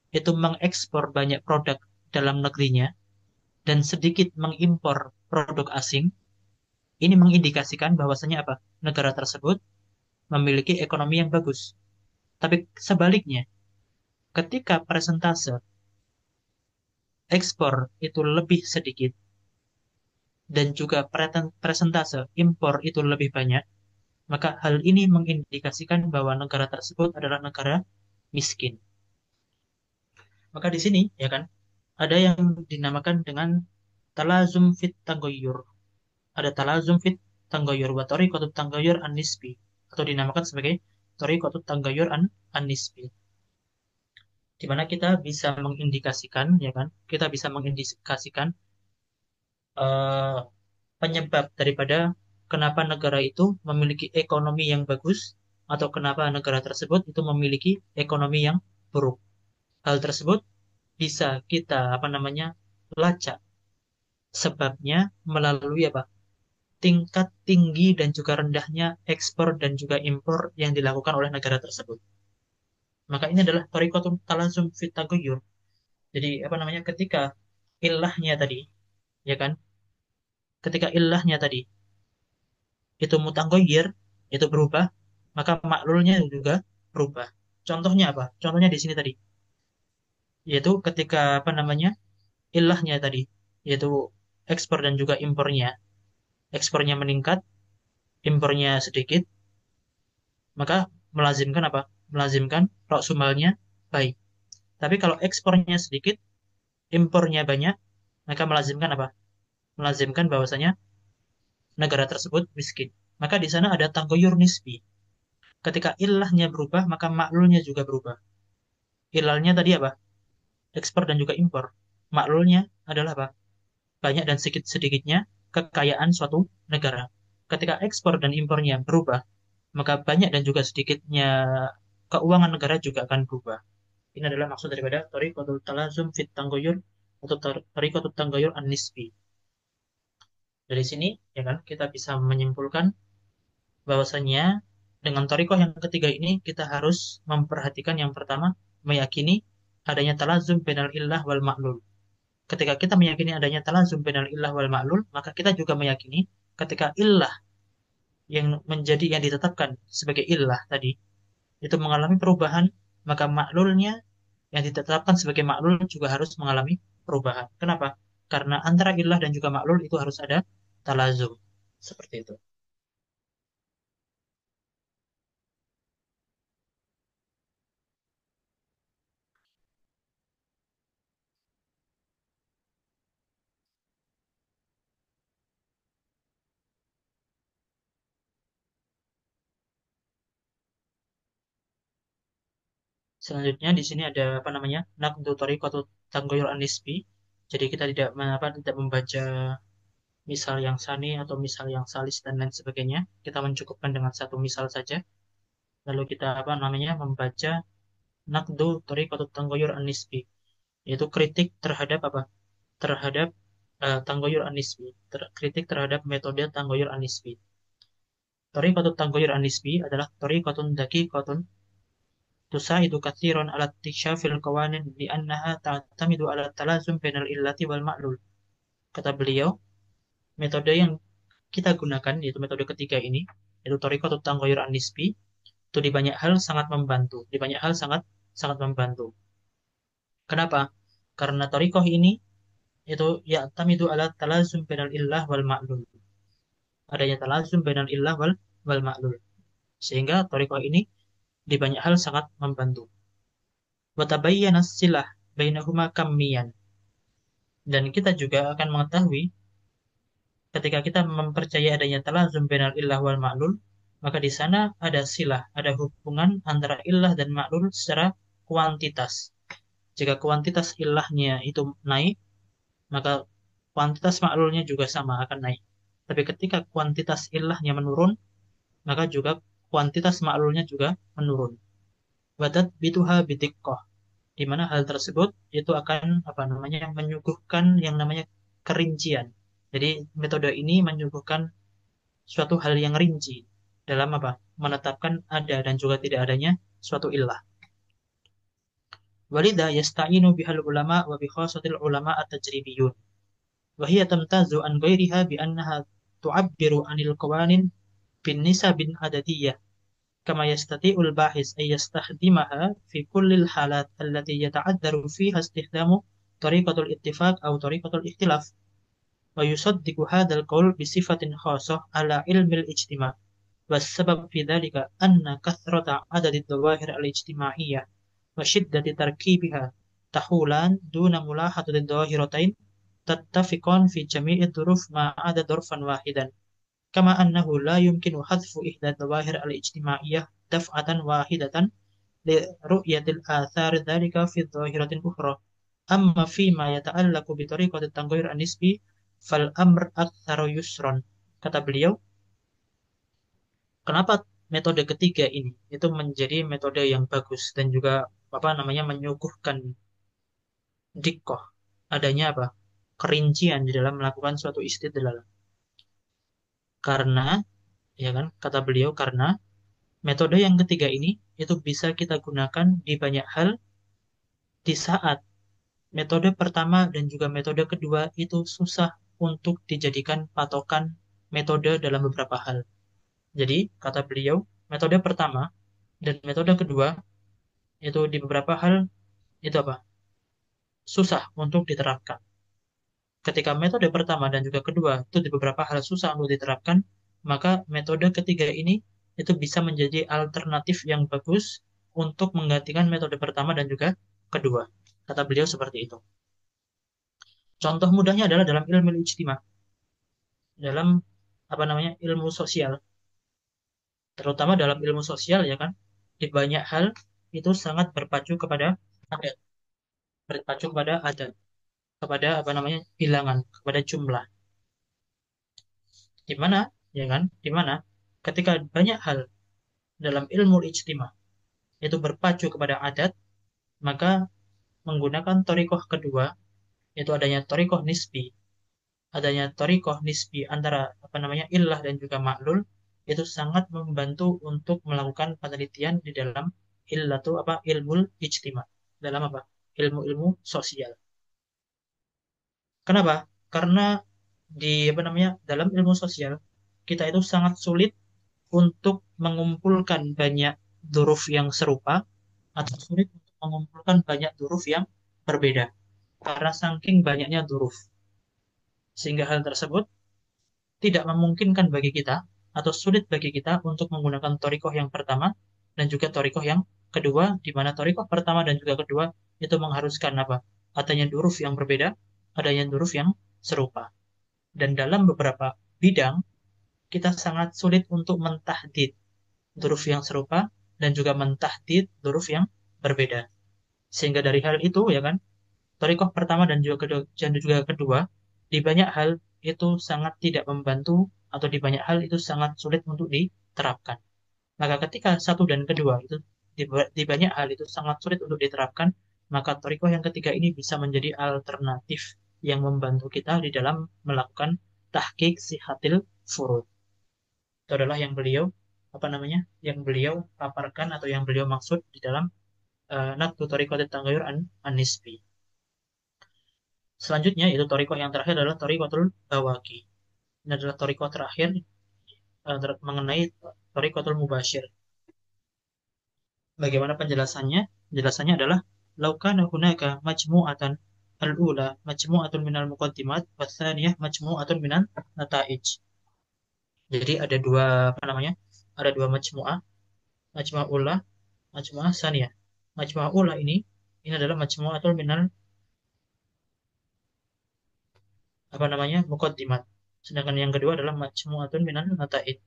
itu mengekspor banyak produk dalam negerinya dan sedikit mengimpor produk asing, ini mengindikasikan bahwasanya apa? Negara tersebut memiliki ekonomi yang bagus. Tapi sebaliknya, ketika presentase ekspor itu lebih sedikit dan juga presentase impor itu lebih banyak, maka hal ini mengindikasikan bahwa negara tersebut adalah negara miskin. Maka di sini, ya kan, ada yang dinamakan dengan talazum fit tanggoyur. Ada talazum fit tanggoyur wa tariqatut tanggoyur an-nisbi, atau dinamakan sebagai tariqatut tanggoyur an-nisbi. Di mana kita bisa mengindikasikan, ya kan, kita bisa mengindikasikan eh, penyebab daripada kenapa negara itu memiliki ekonomi yang bagus atau kenapa negara tersebut itu memiliki ekonomi yang buruk. Hal tersebut bisa kita apa namanya lacak sebabnya melalui apa? Tingkat tinggi dan juga rendahnya ekspor dan juga impor yang dilakukan oleh negara tersebut. Maka ini adalah tariqatun talazum fit tagoyur. Jadi apa namanya ketika ilahnya tadi, ya kan? Ketika ilahnya tadi itu mutanggoyir, itu berubah, maka maklulnya juga berubah. Contohnya apa? Contohnya di sini tadi, yaitu ketika apa namanya ilahnya tadi, yaitu ekspor dan juga impornya, ekspornya meningkat, impornya sedikit, maka melazimkan apa? Melazimkan roksumalnya baik. Tapi kalau ekspornya sedikit, impornya banyak, maka melazimkan apa? Melazimkan bahwasanya negara tersebut miskin. Maka di sana ada tanggoyur nisbi. Ketika ilahnya berubah, maka maklulnya juga berubah. Ilalnya tadi apa? Ekspor dan juga impor. Maklulnya adalah apa? Banyak dan sedikit-sedikitnya kekayaan suatu negara. ketika ekspor dan impornya berubah, maka banyak dan juga sedikitnya keuangan negara juga akan berubah. Ini adalah maksud daripada Thariqatul Talazum fit Tangguyur atau Thariqatul Tangguyur An-Nisbi. Dari sini, ya kan, kita bisa menyimpulkan bahwasanya dengan thariqah yang ketiga ini kita harus memperhatikan yang pertama, meyakini adanya talazum bainal illah wal ma'lul. Ketika kita meyakini adanya talazum bainal illah wal ma'lul, maka kita juga meyakini ketika illah yang menjadi yang ditetapkan sebagai illah tadi itu mengalami perubahan, maka maklulnya yang ditetapkan sebagai maklul juga harus mengalami perubahan. Kenapa? Karena antara illah dan juga maklul itu harus ada talazum. Seperti itu. Selanjutnya di sini ada apa namanya? Naqdu tariqatu tangguyur an-nisbi. Jadi kita tidak membaca misal yang sani atau misal yang salis dan lain sebagainya. Kita mencukupkan dengan satu misal saja. Lalu kita apa namanya? Membaca naqdu tariqatu tangguyur an-nisbi, yaitu kritik terhadap apa? Terhadap Tanggoyur An-Nisbi, kritik terhadap metode Tanggoyur An-Nisbi. Tariqatut Tanggoyur An-Nisbi adalah tariqatun daqiqatun tusaidu katsiran ala iksyafil qawanin li'annaha ta'tamidu ala talazum bainal illati wal ma'lul. Kata beliau, metode yang kita gunakan yaitu metode ketiga ini, yaitu tariqatut Tanggoyur An-Nisbi, itu di banyak hal sangat membantu, di banyak hal sangat sangat membantu. Kenapa? Karena tariqah ini itu ya tamidu ala talazum bainal illah wal ma'lul, adanya talazum bainal illah wal ma'lul. Sehingga thariqah ini di banyak hal sangat membantu. Wa tabayyana silah bainahuma kammiyan. Dan kita juga akan mengetahui ketika kita mempercayai adanya talazum bainal illah wal ma'lul, maka di sana ada silah, ada hubungan antara illah dan ma'lul secara kuantitas. Jika kuantitas illahnya itu naik, maka kuantitas ma'lulnya juga sama akan naik. Tapi ketika kuantitas illahnya menurun, maka juga kuantitas ma'lulnya juga menurun. Wadat bituha bidiqqah, di mana hal tersebut itu akan apa namanya menyuguhkan yang namanya kerincian. Jadi metode ini menyuguhkan suatu hal yang rinci dalam apa? Menetapkan ada dan juga tidak adanya suatu illah. Walida yasta'inu bihal ulama wa bi khasatil ulama at-tajribiyun. Wa hiya tamtazu an ghairiha bi annaha tu'abbiru anil qawanin bin nisabin adadiyah. كما يستطيع الباحث أن يستخدمها في كل الحالات التي يتعذر فيها استخدام طريقة الاتفاق أو طريقة الاختلاف ويصدق هذا القول بصفة خاصة على علم الاجتماع والسبب في ذلك أن كثرة عدد الظواهر الاجتماعية وشدة تركيبها تحولان دون ملاحظة الظاهرتين تتفقان في جميع الظروف ما عدا ظرفا واحدا كما أنه لا يمكن حذف إحدى الظواهر الاجتماعية دفعة واحدة لرؤية الآثار ذلك في الظاهرة الأخرى. أما فيما يتعلق بطريقة التغير النسبي فالأمر أكثر يسرا. Kata beliau, kenapa metode ketiga ini itu menjadi metode yang bagus dan juga apa namanya menyuguhkan dikoh, adanya apa kerincian di dalam melakukan suatu istidlal. Karena ya kan kata beliau karena metode yang ketiga ini itu bisa kita gunakan di banyak hal di saat metode pertama dan juga metode kedua itu susah untuk dijadikan patokan metode dalam beberapa hal. Jadi, kata beliau, metode pertama dan metode kedua itu di beberapa hal itu apa? Susah untuk diterapkan. Ketika metode pertama dan juga kedua itu di beberapa hal susah untuk diterapkan, maka metode ketiga ini itu bisa menjadi alternatif yang bagus untuk menggantikan metode pertama dan juga kedua. Kata beliau seperti itu. Contoh mudahnya adalah dalam ilmu ijtima, dalam apa namanya ilmu sosial, terutama dalam ilmu sosial ya kan, di banyak hal itu sangat adat, berpacu kepada adat, kepada apa namanya bilangan, kepada jumlah. Di mana? ya kan? Di mana ketika banyak hal dalam ilmu ijtima itu berpacu kepada adat, maka menggunakan torikoh kedua, yaitu adanya torikoh nisbi antara apa namanya illah dan juga maklul, itu sangat membantu untuk melakukan penelitian di dalam illatu apa ilmu ijtima, dalam apa ilmu-ilmu sosial. Kenapa? Karena di apa namanya dalam ilmu sosial kita itu sangat sulit untuk mengumpulkan banyak huruf yang serupa atau sulit untuk mengumpulkan banyak huruf yang berbeda karena saking banyaknya huruf, sehingga hal tersebut tidak memungkinkan bagi kita atau sulit bagi kita untuk menggunakan torikoh yang pertama dan juga torikoh yang kedua, di mana torikoh pertama dan juga kedua itu mengharuskan apa? Adanya huruf yang berbeda, adanya huruf yang serupa. Dan dalam beberapa bidang kita sangat sulit untuk mentahdid huruf yang serupa dan juga mentahdid huruf yang berbeda. Sehingga dari hal itu ya kan, thariqah pertama dan juga kedua di banyak hal itu sangat tidak membantu atau di banyak hal itu sangat sulit untuk diterapkan. Maka ketika satu dan kedua itu di banyak hal itu sangat sulit untuk diterapkan, maka thariqah yang ketiga ini bisa menjadi alternatif yang membantu kita di dalam melakukan tahqiq sihatil furud. Itu adalah yang beliau apa namanya? Yang beliau paparkan atau yang beliau maksud di dalam Naqdu Thariqat Tanggayur An-Nisbi. Selanjutnya itu Thariqah yang terakhir adalah Thariqatul Bawaki. Ini adalah Thariqah terakhir mengenai Thariqatul Mubashir. Bagaimana penjelasannya? Penjelasannya adalah laukana hunaka majmu'atan al-ula majmu'atun minal muqaddimat wa tsaniyah majmu'atun minal nata'ij. Jadi ada dua apa namanya? Ada dua majmu'ah, majmu'ah ula, majmu'ah tsaniyah. Majmu'ah ula ini adalah majmu'atul minal apa namanya? Muqaddimat. Sedangkan yang kedua adalah majmu'atun minal nata'ij.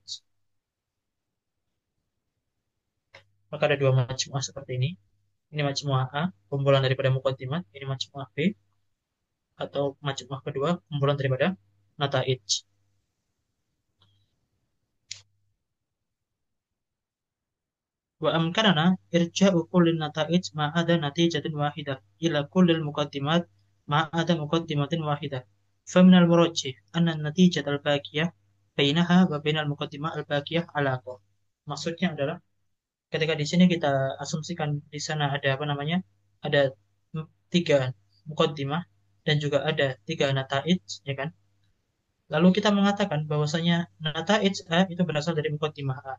Maka ada dua majmu'ah seperti ini. Ini majmu'ah A, kumpulan daripada muqaddimat. Ini majmu'ah B, atau majmu'ah kedua, kumpulan daripada nata'ij. Wa amkanana irja'u kullin nata'ij ma'ada natijatin wahidah ila kullil muqaddimat ma'ada muqaddimatin wahidah. Faminal murajjih anna natijat al-baqiyah bainaha wa bainal muqaddimah al-baqiyah alaqah. Maksudnya adalah ketika di sini kita asumsikan di sana ada apa namanya? Ada tiga mukaddimah dan juga ada tiga nataij, ya kan? Lalu kita mengatakan bahwasanya nataij A itu berasal dari mukaddimah A,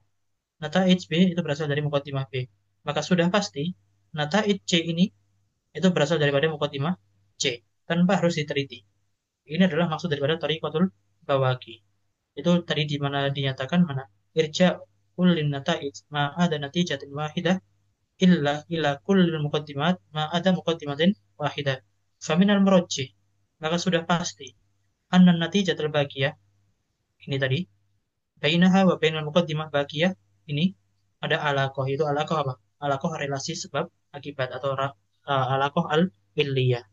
nataij B itu berasal dari mukaddimah B. Maka sudah pasti nataij C ini itu berasal daripada mukaddimah C tanpa harus diteliti. Ini adalah maksud daripada tariqatul bawaki. Itu tadi di mana dinyatakan mana irja kullin nataij ma ada natijatin wahidah illa kullil muqaddimat ma ada muqaddimatin wahidah. Faminal murajjih, maka sudah pasti anna natijatul baqiyah ini tadi bainaha wa bainal muqaddimah baqiyah ini ada alaqah. Itu alaqah apa? Alaqah relasi sebab akibat atau alaqah al-illiyah.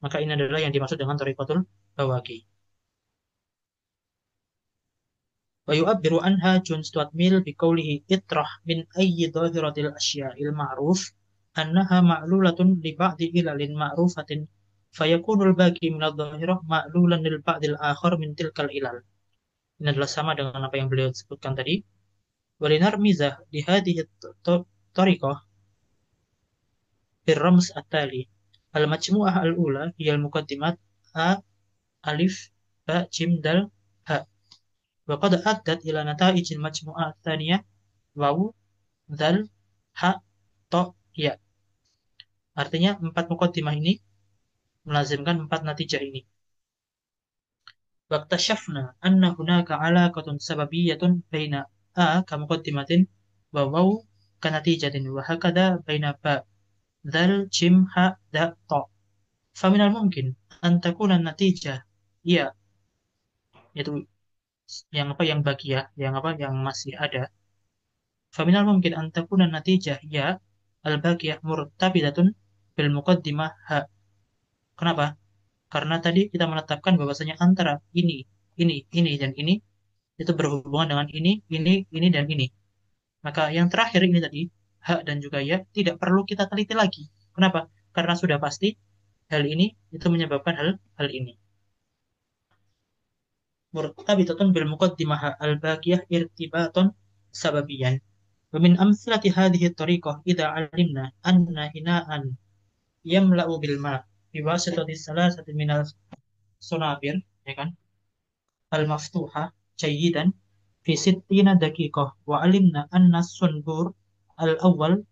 Maka ini adalah yang dimaksud dengan thariqatul bawaqi. Wa yu'abbiru anha John Stuart Mill biqaulihi itrah min ayyi dhahiratil asya'il ma'ruf annaha ma'lulatun li ba'di ilalin ma'rufatin fayakunul baqi min adh-dhahirah ma'lulan lil ba'dil akhar min tilkal ilal. Ini adalah sama dengan apa yang beliau sebutkan tadi. Walinar mizah di hadhihi tariqah birrams at-tali. Al-majmu'ah al-ula hiya al-muqaddimat A alif ba jim dal ha. Wa qad addat ila nata'ijil majmu'ah at-thaniyah wawu dal ha to ya. Artinya empat mukaddimah ini melazimkan empat natijah ini. Waktasyafna anna hunaka alaqatun sababiyyatun baina a kamuqaddimatin wa waw kanatijatin wa hakada baina ba dal jim ha da ta. Faminal mungkin an takuna natijah ya, yaitu yang apa yang bagi ya, yang apa yang masih ada. Faminal mungkin an takuna natijah ya al baqiyah murtabidatun bil muqaddimah ha. Kenapa? Karena tadi kita menetapkan bahwasanya antara ini dan ini Itu berhubungan dengan ini, dan ini. Maka yang terakhir ini tadi, hak dan juga ya, tidak perlu kita teliti lagi. Kenapa? Karena sudah pasti hal ini itu menyebabkan hal ini. Murtabitatun bil muqaddimah al-baqiyah irtibaton sababiyan. Wa min amthilati hadhihi at-tariqah idza 'alimna anna hina'an yamla'u bil ma' biwasitati salasati minal sunabir, ya kan? Al-maftuhah jayyidan fi sittina daqiqah wa 'alimna anna sunbur al-awwal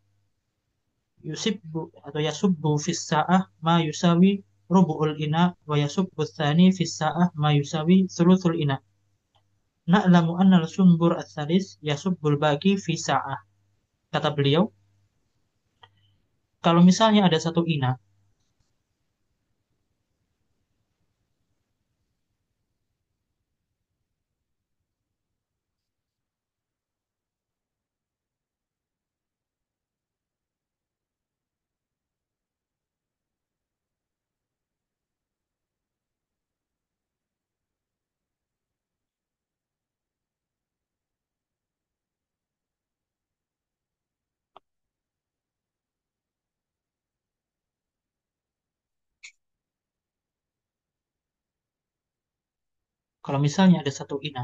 yusibbu atau yasubbu fis sa'ah ma yusawi rubu'ul ina wa yasubbu tsani fis sa'ah ma yusawi thuluthul ina. Na'lamu anna al-sumbur ats-tsalis yasubbul baqi fi sa'ah. Kata beliau, kalau misalnya ada satu ina, kalau misalnya ada satu ina,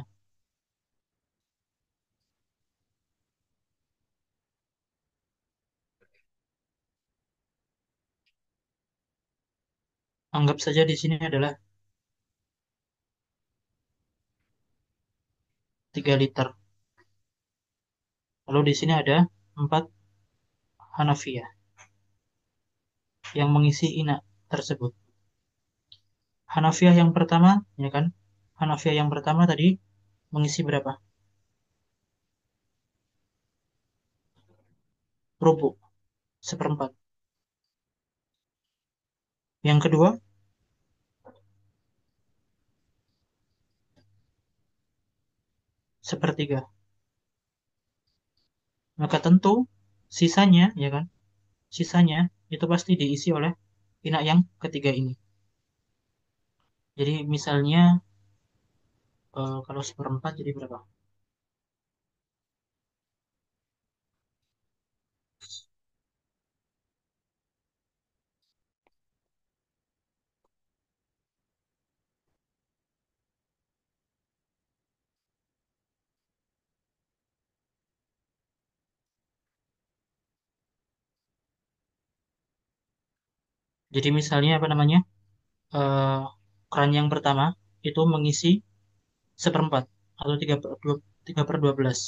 anggap saja di sini adalah 3 liter. Lalu di sini ada 4 Hanafiyah yang mengisi ina tersebut. Hanafiyah yang pertama, ya kan? Hanafiyah yang pertama tadi mengisi berapa? Rubuk, seperempat. Yang kedua, sepertiga. Maka tentu sisanya, ya kan? Sisanya itu pasti diisi oleh ina yang ketiga ini. Jadi misalnya kalau seperempat jadi berapa? Jadi misalnya apa namanya? eh, Keran yang pertama itu mengisi seperempat atau 3/12.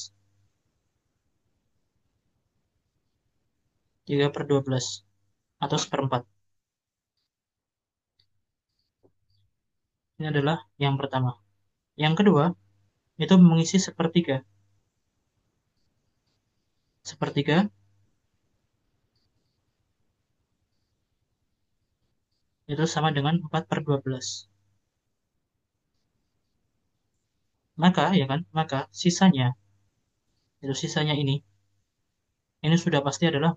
3/12 atau seperempat. Ini adalah yang pertama. Yang kedua itu mengisi sepertiga. Sepertiga itu sama dengan 4/12. Maka ya kan, maka sisanya ini sudah pasti adalah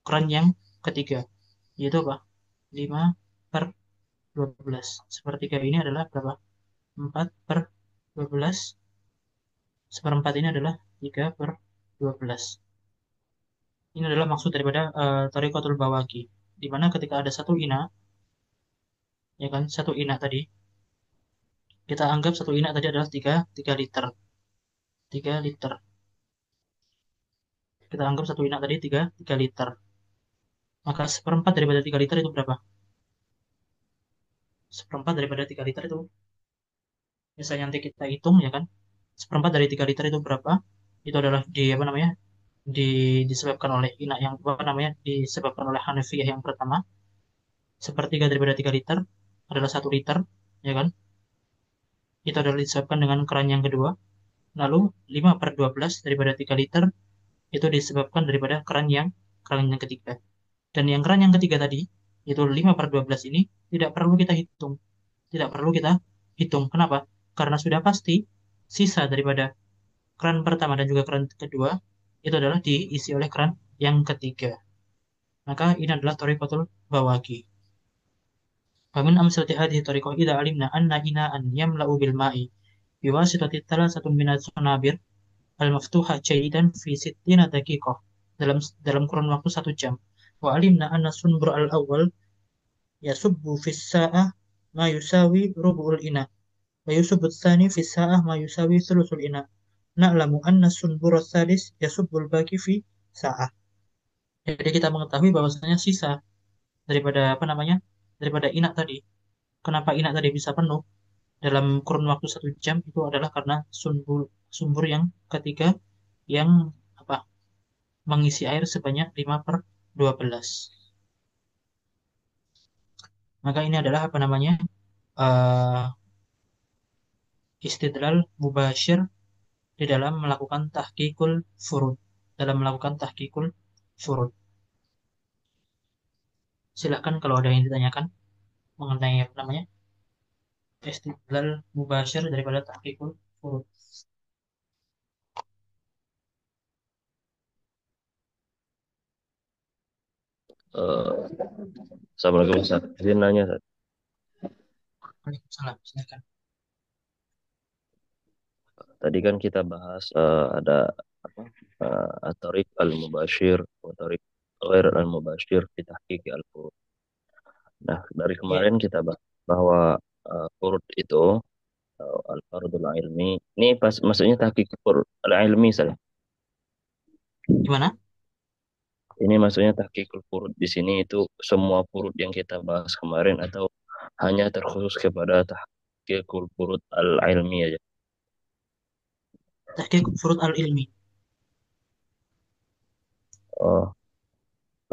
keran yang ketiga, yaitu apa? 5/12. Sepertiga ini adalah berapa? 4/12. Seperempat ini adalah 3/12. Ini adalah maksud daripada Thariqatul Bawaqi. Di mana ketika ada satu ina, ya kan, satu ina tadi, kita anggap satu ina tadi adalah 3 liter. 3 liter. Kita anggap satu ina tadi 3 liter. Maka seperempat daripada 3 liter itu berapa? Seperempat daripada 3 liter itu, misalnya nanti kita hitung, ya kan, seperempat dari 3 liter itu berapa? Itu adalah di apa namanya? Disebabkan oleh ina yang apa namanya? Disebabkan oleh Hanafiyah yang pertama. Sepertiga daripada 3 liter adalah 1 liter, ya kan? Itu adalah disebabkan dengan keran yang kedua. Lalu 5/12 daripada 3 liter itu disebabkan daripada keran yang ketiga. Dan yang keran yang ketiga tadi, itu 5/12 ini tidak perlu kita hitung. Tidak perlu kita hitung. Kenapa? Karena sudah pasti sisa daripada keran pertama dan juga keran kedua itu adalah diisi oleh keran yang ketiga. Maka ini adalah thariqatul bawaqi. Famin amsalati hadhihi thariqah idza alimna anna ina'an yamla'u bil ma'i biwasitati thalathatin minaz sunabir al-maftuha jayidan fi sittina daqiqah, dalam kurun waktu 1 jam. Wa alimna anna sunbur al-awwal yasubbu fi sa'ah ma yusawi rubu'ul ina, wa yusubbu tsani fi sa'ah ma yusawi thuluthul ina. Na'lamu anna sunbur tsalis yasubbul baqi fi sa'ah. Jadi kita mengetahui bahwasanya sisa daripada apa namanya, daripada inak tadi. Kenapa inak tadi bisa penuh dalam kurun waktu 1 jam itu adalah karena sumbur sumbur yang ketiga yang apa mengisi air sebanyak 5/12. Maka ini adalah apa namanya, eh, istidlal mubashir di dalam melakukan tahqiqul furud. Dalam melakukan tahqiqul furud. Silakan kalau ada yang ditanyakan mengenai apa namanya istidlal mubashir daripada tahqiqul furud. Eh, Assalamualaikum Ustaz. Izin nanya, Ustaz. Waalaikumsalam. Silakan. Tadi kan kita bahas ada apa? At-Tariq al-Mubashir, wa Tariq ghair al-Mubashir fi tahqiq al-furud. Nah, dari Iya, kemarin kita bahas bahwa furud itu al-fardul ilmi. Ini pas maksudnya tahqiq furud al-ilmi saja. gimana? Ini maksudnya tahqiqul furud di sini itu semua furud yang kita bahas kemarin atau hanya terkhusus kepada tahqiqul furud al-ilmi aja. Tahqiq furud al-ilmi. Oh,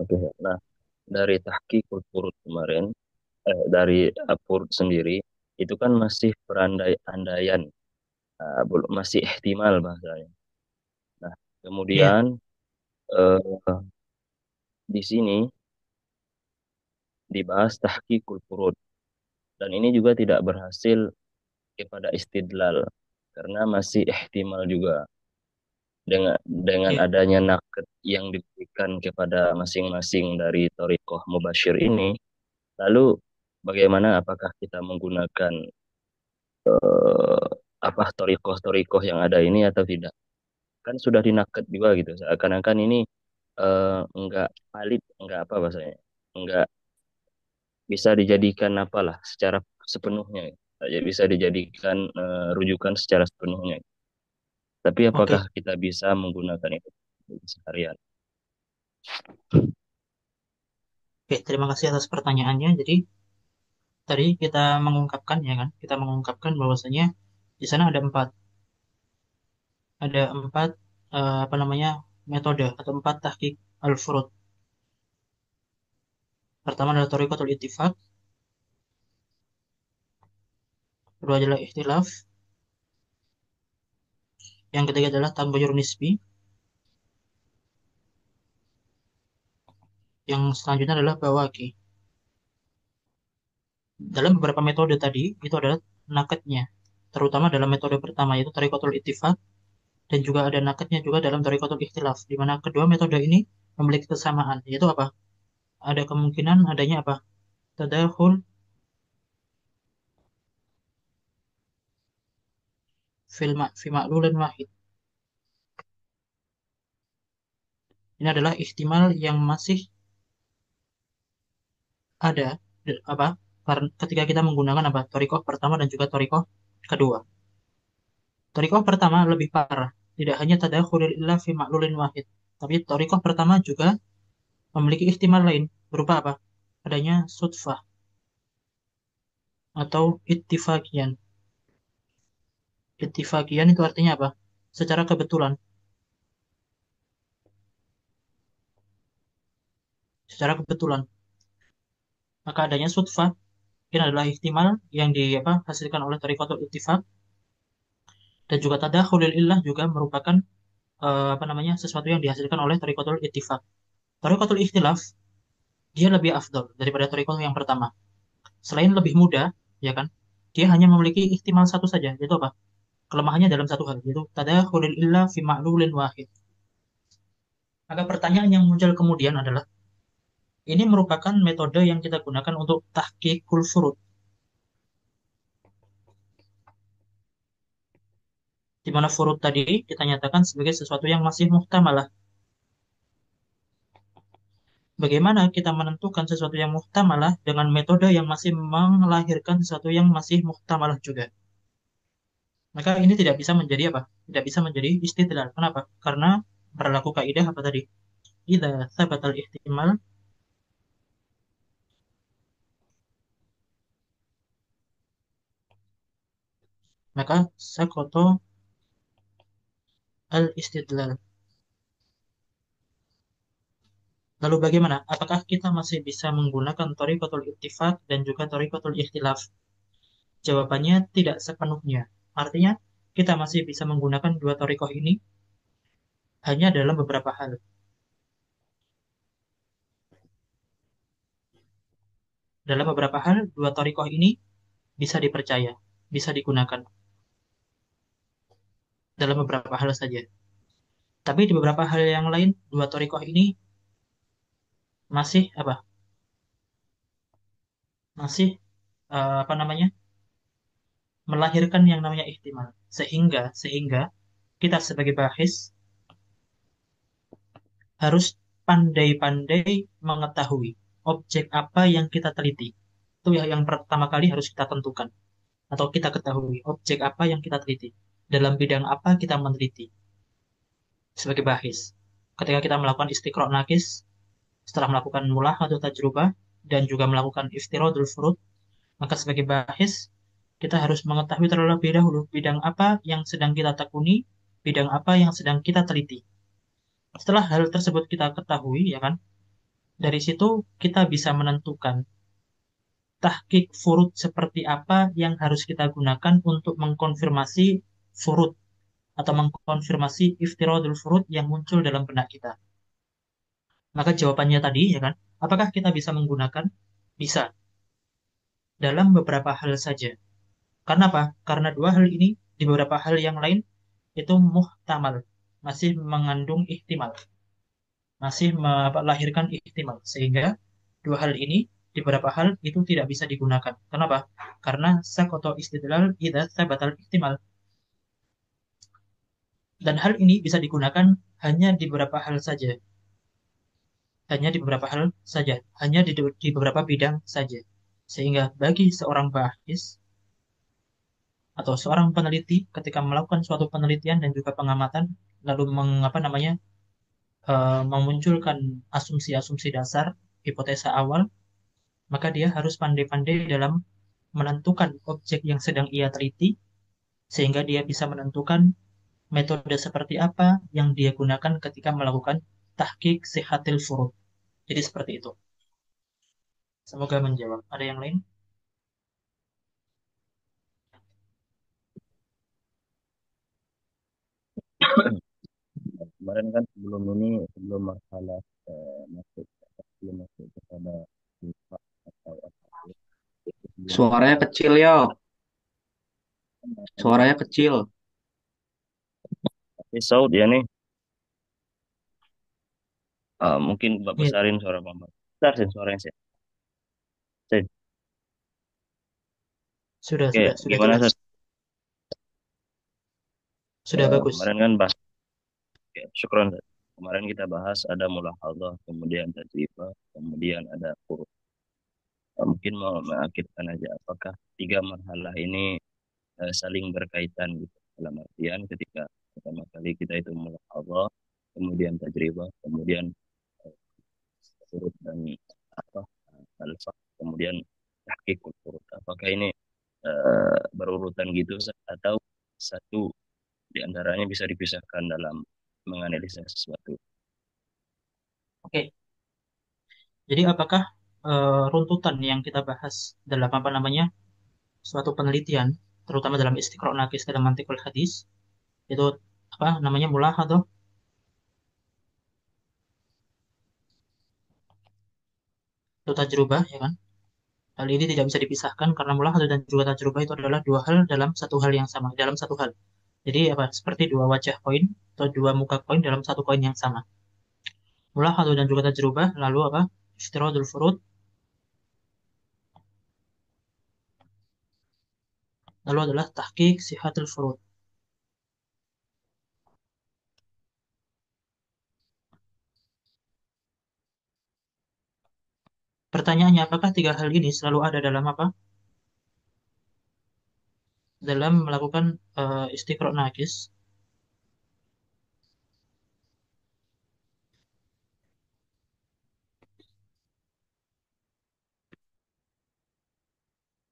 oke. Nah, dari tahqiqul furud kemarin, dari furud sendiri, itu kan masih perandai-andaian, belum masih ihtimal bahasanya. Nah, Iya, kemudian eh, di sini dibahas tahqiqul furud dan ini juga tidak berhasil kepada istidlal karena masih ihtimal juga dengan iya. adanya naked yang diberikan kepada masing-masing dari thariqah mubashir ini. Lalu bagaimana apakah kita menggunakan apa torikoh-torikoh yang ada ini atau tidak? Kan sudah dinaket juga gitu. Seakan-akan ini enggak valid, enggak apa bahasanya, enggak bisa dijadikan apalah secara sepenuhnya. Ya, bisa dijadikan rujukan secara sepenuhnya. Tapi apakah Oke. kita bisa menggunakan itu seharian? Oke, terima kasih atas pertanyaannya. Jadi tadi kita mengungkapkan ya kan, kita mengungkapkan bahwasanya di sana ada empat apa namanya metode atau empat tahqiq al-furud. Pertama adalah thariqatul ittifaq, kedua adalah ikhtilaf, yang ketiga adalah tabayur nisbi, yang selanjutnya adalah bawaki. Dalam beberapa metode tadi itu adalah naketnya, terutama dalam metode pertama yaitu thariqatul ittifaq dan juga ada naketnya juga dalam thariqatul ikhtilaf, di mana kedua metode ini memiliki kesamaan, yaitu apa? Ada kemungkinan adanya apa? Tadakhul fi ma'lulin wahid. Ini adalah ihtimal yang masih ada apa? Karena ketika kita menggunakan apa? Thariqah pertama dan juga thariqah kedua. Thariqah pertama lebih parah. Tidak hanya tadakhulul illa fi ma'lulin wahid, tapi thariqah pertama juga memiliki ihtimal lain berupa apa? Adanya sudfah atau ittifaqiyan. Ittifaqiyan itu artinya apa? Secara kebetulan. Secara kebetulan. Maka adanya sudfah ini adalah ihtimal yang di apa hasilkan oleh thariqatul ittifaq dan juga tadakhulul illah juga merupakan apa namanya sesuatu yang dihasilkan oleh thariqatul ittifaq. Thariqatul ikhtilaf dia lebih afdol daripada thariqah yang pertama. Selain lebih mudah, ya kan? Dia hanya memiliki ihtimal satu saja, yaitu apa? Kelemahannya dalam satu hal, yaitu tadakhulul illah fi ma'lulin wahid. Maka pertanyaan yang muncul kemudian adalah, ini merupakan metode yang kita gunakan untuk tahqiqul furud. di mana furud tadi kita nyatakan sebagai sesuatu yang masih muhtamalah. Bagaimana kita menentukan sesuatu yang muhtamalah dengan metode yang masih melahirkan sesuatu yang masih muhtamalah juga? Maka ini tidak bisa menjadi apa? Tidak bisa menjadi istidlal. Kenapa? Karena berlaku kaidah apa tadi? Idza tsabatal ihtimal, maka sakoto al istidlal. Lalu bagaimana? Apakah kita masih bisa menggunakan thariqatul ittifaq dan juga thariqatul ikhtilaf? Jawabannya tidak sepenuhnya. Artinya, kita masih bisa menggunakan dua thariqah ini hanya dalam beberapa hal. Dalam beberapa hal, dua thariqah ini bisa dipercaya, bisa digunakan dalam beberapa hal saja. Tapi di beberapa hal yang lain, dua thariqah ini masih apa? Masih apa namanya? Melahirkan yang namanya ihtimal. Sehingga kita sebagai bahis harus pandai-pandai mengetahui objek apa yang kita teliti. Itu yang pertama kali harus kita tentukan atau kita ketahui objek apa yang kita teliti. Dalam bidang apa kita meneliti sebagai bahis. Ketika kita melakukan istiqra' nakis, setelah melakukan mulah atau tajrubah dan juga melakukan iftiradul furud, maka sebagai bahis kita harus mengetahui terlebih dahulu bidang apa yang sedang kita tekuni, bidang apa yang sedang kita teliti. Setelah hal tersebut kita ketahui, ya kan, dari situ kita bisa menentukan tahqiq furud seperti apa yang harus kita gunakan untuk mengkonfirmasi furud atau mengkonfirmasi iftiradul furud yang muncul dalam benak kita. Maka jawabannya tadi, ya kan, apakah kita bisa menggunakan? Bisa, dalam beberapa hal saja. Karena apa? Karena dua hal ini di beberapa hal yang lain itu muhtamal, masih mengandung ihtimal, masih melahirkan ihtimal. Sehingga dua hal ini di beberapa hal itu tidak bisa digunakan. Kenapa? Karena sakoto istidlal idza sabatal ihtimal. Dan hal ini bisa digunakan hanya di beberapa hal saja. Hanya di beberapa hal saja. Hanya di beberapa bidang saja. Sehingga bagi seorang bahis atau seorang peneliti ketika melakukan suatu penelitian dan juga pengamatan lalu mengapa namanya memunculkan asumsi-asumsi dasar, hipotesa awal, maka dia harus pandai-pandai dalam menentukan objek yang sedang ia teliti, sehingga dia bisa menentukan metode seperti apa yang dia gunakan ketika melakukan tahqiq sihatil furud. Jadi seperti itu. Semoga menjawab. Ada yang lain? Kemarin kan sebelum ini, sebelum masalah masuk, sebelum masuk kepada sifat atau apa itu sebelum Suaranya kecil ya, ini suaranya kecil. tapi Saud ya nih. Mungkin Ya, besarin suara Bambang. Besar sih suaranya sih. Sih. sudah, Oke, sudah gimana jelas. Sud? Sudah bagus. Kemarin kan bahas, ya, syukron Sud. Kemarin kita bahas ada mulahadhah, kemudian tajribah, kemudian ada furud. Mungkin mau mengaktifkan aja apakah tiga marhalah ini saling berkaitan gitu. Dalam artian ketika pertama kali kita itu mulahadhah, kemudian tajribah, kemudian eh, furud dan apa falsafah, kemudian tahqiqul furud. Apakah ini berurutan gitu atau satu di antaranya bisa dipisahkan dalam menganalisa sesuatu. Oke, jadi apakah runtutan yang kita bahas dalam apa namanya suatu penelitian, terutama dalam istiqra' nakis dalam mantikul hadis, itu apa namanya mulahadhah atau tajrubah, ya kan? Hal ini tidak bisa dipisahkan karena mulahadhah dan juga tajrubah itu adalah dua hal dalam satu hal yang sama, dalam satu hal. Jadi apa? Seperti dua wajah koin atau dua muka koin dalam satu koin yang sama. Mulahadhah dan juga tajrubah, lalu apa? Iftiradul furud, lalu adalah tahqiq sihatul furud. Pertanyaannya, apakah tiga hal ini selalu ada dalam apa? Dalam melakukan istiqra' nakis,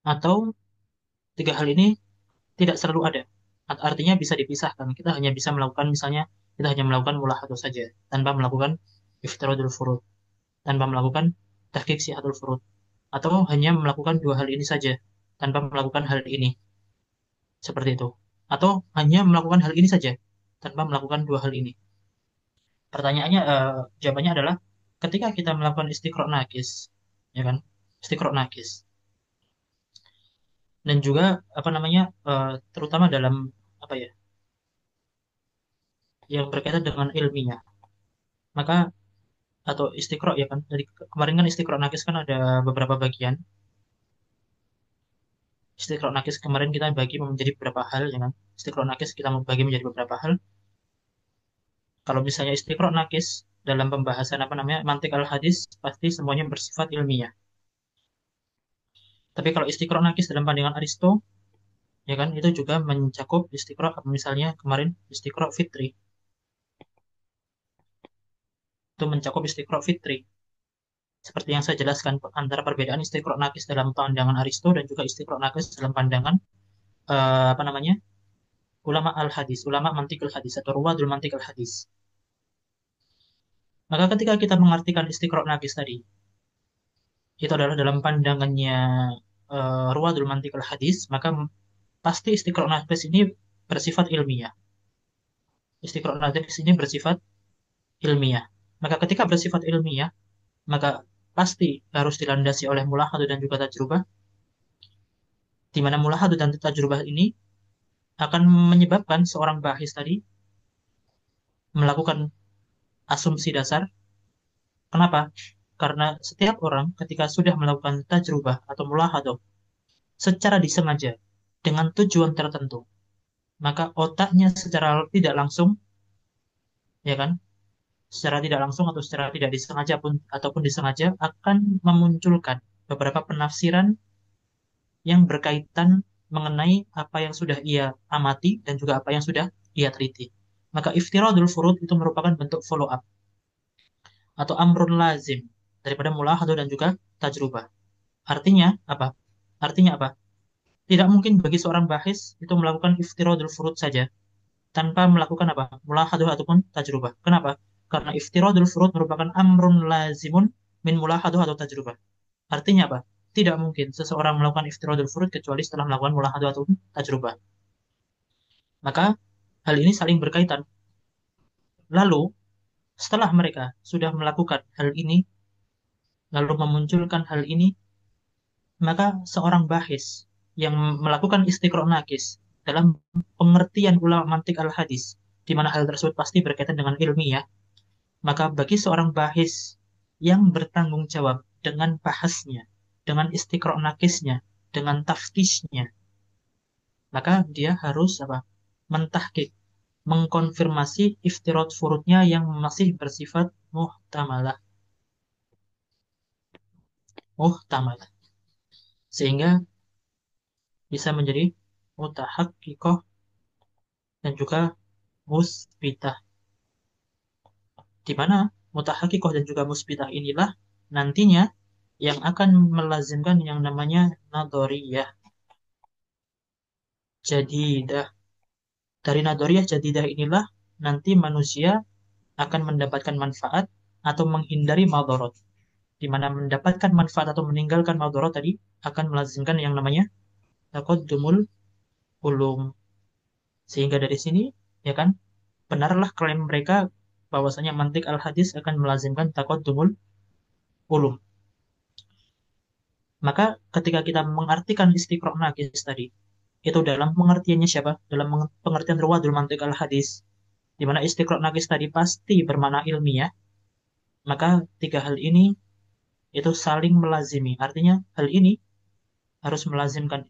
atau tiga hal ini tidak selalu ada? Artinya bisa dipisahkan. Kita hanya bisa melakukan, misalnya, kita hanya melakukan mulahadzah saja, tanpa melakukan iftiradul furud, tanpa melakukan tahqiq sihatul furud, atau hanya melakukan dua hal ini saja, tanpa melakukan hal ini, seperti itu. Atau hanya melakukan hal ini saja, tanpa melakukan dua hal ini. Pertanyaannya, jawabannya adalah ketika kita melakukan istiqra' nakis, ya kan, istiqra' nakis, dan juga apa namanya, terutama dalam apa ya, yang berkaitan dengan ilmiah, maka atau istiqra' ya kan, dari kemarin kan istiqra' nakis kan ada beberapa bagian. Istiqra' nakis kemarin kita bagi menjadi beberapa hal, ya kan. Istiqra' nakis kita bagi menjadi beberapa hal. Kalau misalnya istiqra' nakis dalam pembahasan apa namanya, mantik al hadis, pasti semuanya bersifat ilmiah. Tapi kalau istiqra' nakis dalam pandangan Aristo, ya kan, itu juga mencakup istiqra', misalnya kemarin istiqra' fitri, itu mencakup istiqra' fitri. Seperti yang saya jelaskan antara perbedaan istiqra' nakis dalam pandangan Aristo dan juga istiqra' nakis dalam pandangan apa namanya, ulama al hadis, ulama mantikul hadis atau ruwadul mantikul hadis. Maka ketika kita mengartikan istiqra' nakis tadi, itu adalah dalam pandangannya ruwadul mantikul hadis, maka pasti istiqra' nakis ini bersifat ilmiah. Istiqra' nakis ini bersifat ilmiah. Maka ketika bersifat ilmiah, maka pasti harus dilandasi oleh mulahadzah dan juga tajrubah, di mana mulahadzah dan tajrubah ini akan menyebabkan seorang bahis tadi melakukan asumsi dasar. Kenapa? Karena setiap orang ketika sudah melakukan tajrubah atau mulahadzah secara disengaja dengan tujuan tertentu, maka otaknya secara tidak langsung, ya kan, secara tidak langsung atau secara tidak disengaja pun ataupun disengaja akan memunculkan beberapa penafsiran yang berkaitan mengenai apa yang sudah ia amati dan juga apa yang sudah ia teliti. Maka iftiradul furud itu merupakan bentuk follow up atau amrun lazim daripada mulahadzah dan juga tajrubah. Artinya apa? Artinya apa? Tidak mungkin bagi seorang bahis itu melakukan iftiradul furud saja tanpa melakukan apa? Mulahadzah ataupun tajrubah. Kenapa? Karena iftiradul furud merupakan amrun lazimun min mulahadzah atau tajrubah. Artinya apa? Tidak mungkin seseorang melakukan iftiradul furud kecuali setelah melakukan mulahadzah atau tajrubah. Maka hal ini saling berkaitan. Lalu setelah mereka sudah melakukan hal ini, lalu memunculkan hal ini, maka seorang bahis yang melakukan istiqra' nakis dalam pengertian ulama mantik al-hadis, di mana hal tersebut pasti berkaitan dengan ilmiah, maka bagi seorang bahis yang bertanggung jawab dengan bahasnya, dengan istiqra' nakisnya, dengan taftisnya, maka dia harus apa? Mentahqiq, mengkonfirmasi iftirad furudnya yang masih bersifat muhtamalah. Muhtamalah. Sehingga bisa menjadi mutahaqqiqah dan juga musbitah. Di mana mutahaqqiqah dan juga musbitah inilah nantinya yang akan melazimkan yang namanya nadoriyah jadidah. Dari nadoriyah jadidah inilah nanti manusia akan mendapatkan manfaat atau menghindari madorot. Di mana mendapatkan manfaat atau meninggalkan madorot tadi akan melazimkan yang namanya taqaddumul ulum. Sehingga dari sini, ya kan, benarlah klaim mereka bahwasanya mantik al-hadis akan melazimkan taqaddumul ulum. Maka ketika kita mengartikan istiqra' nakis tadi, itu dalam pengertiannya siapa? Dalam pengertian ruwadul mantik al-hadis, di mana istiqra' nakis tadi pasti bermakna ilmiah, maka tiga hal ini itu saling melazimi. Artinya hal ini harus melazimkan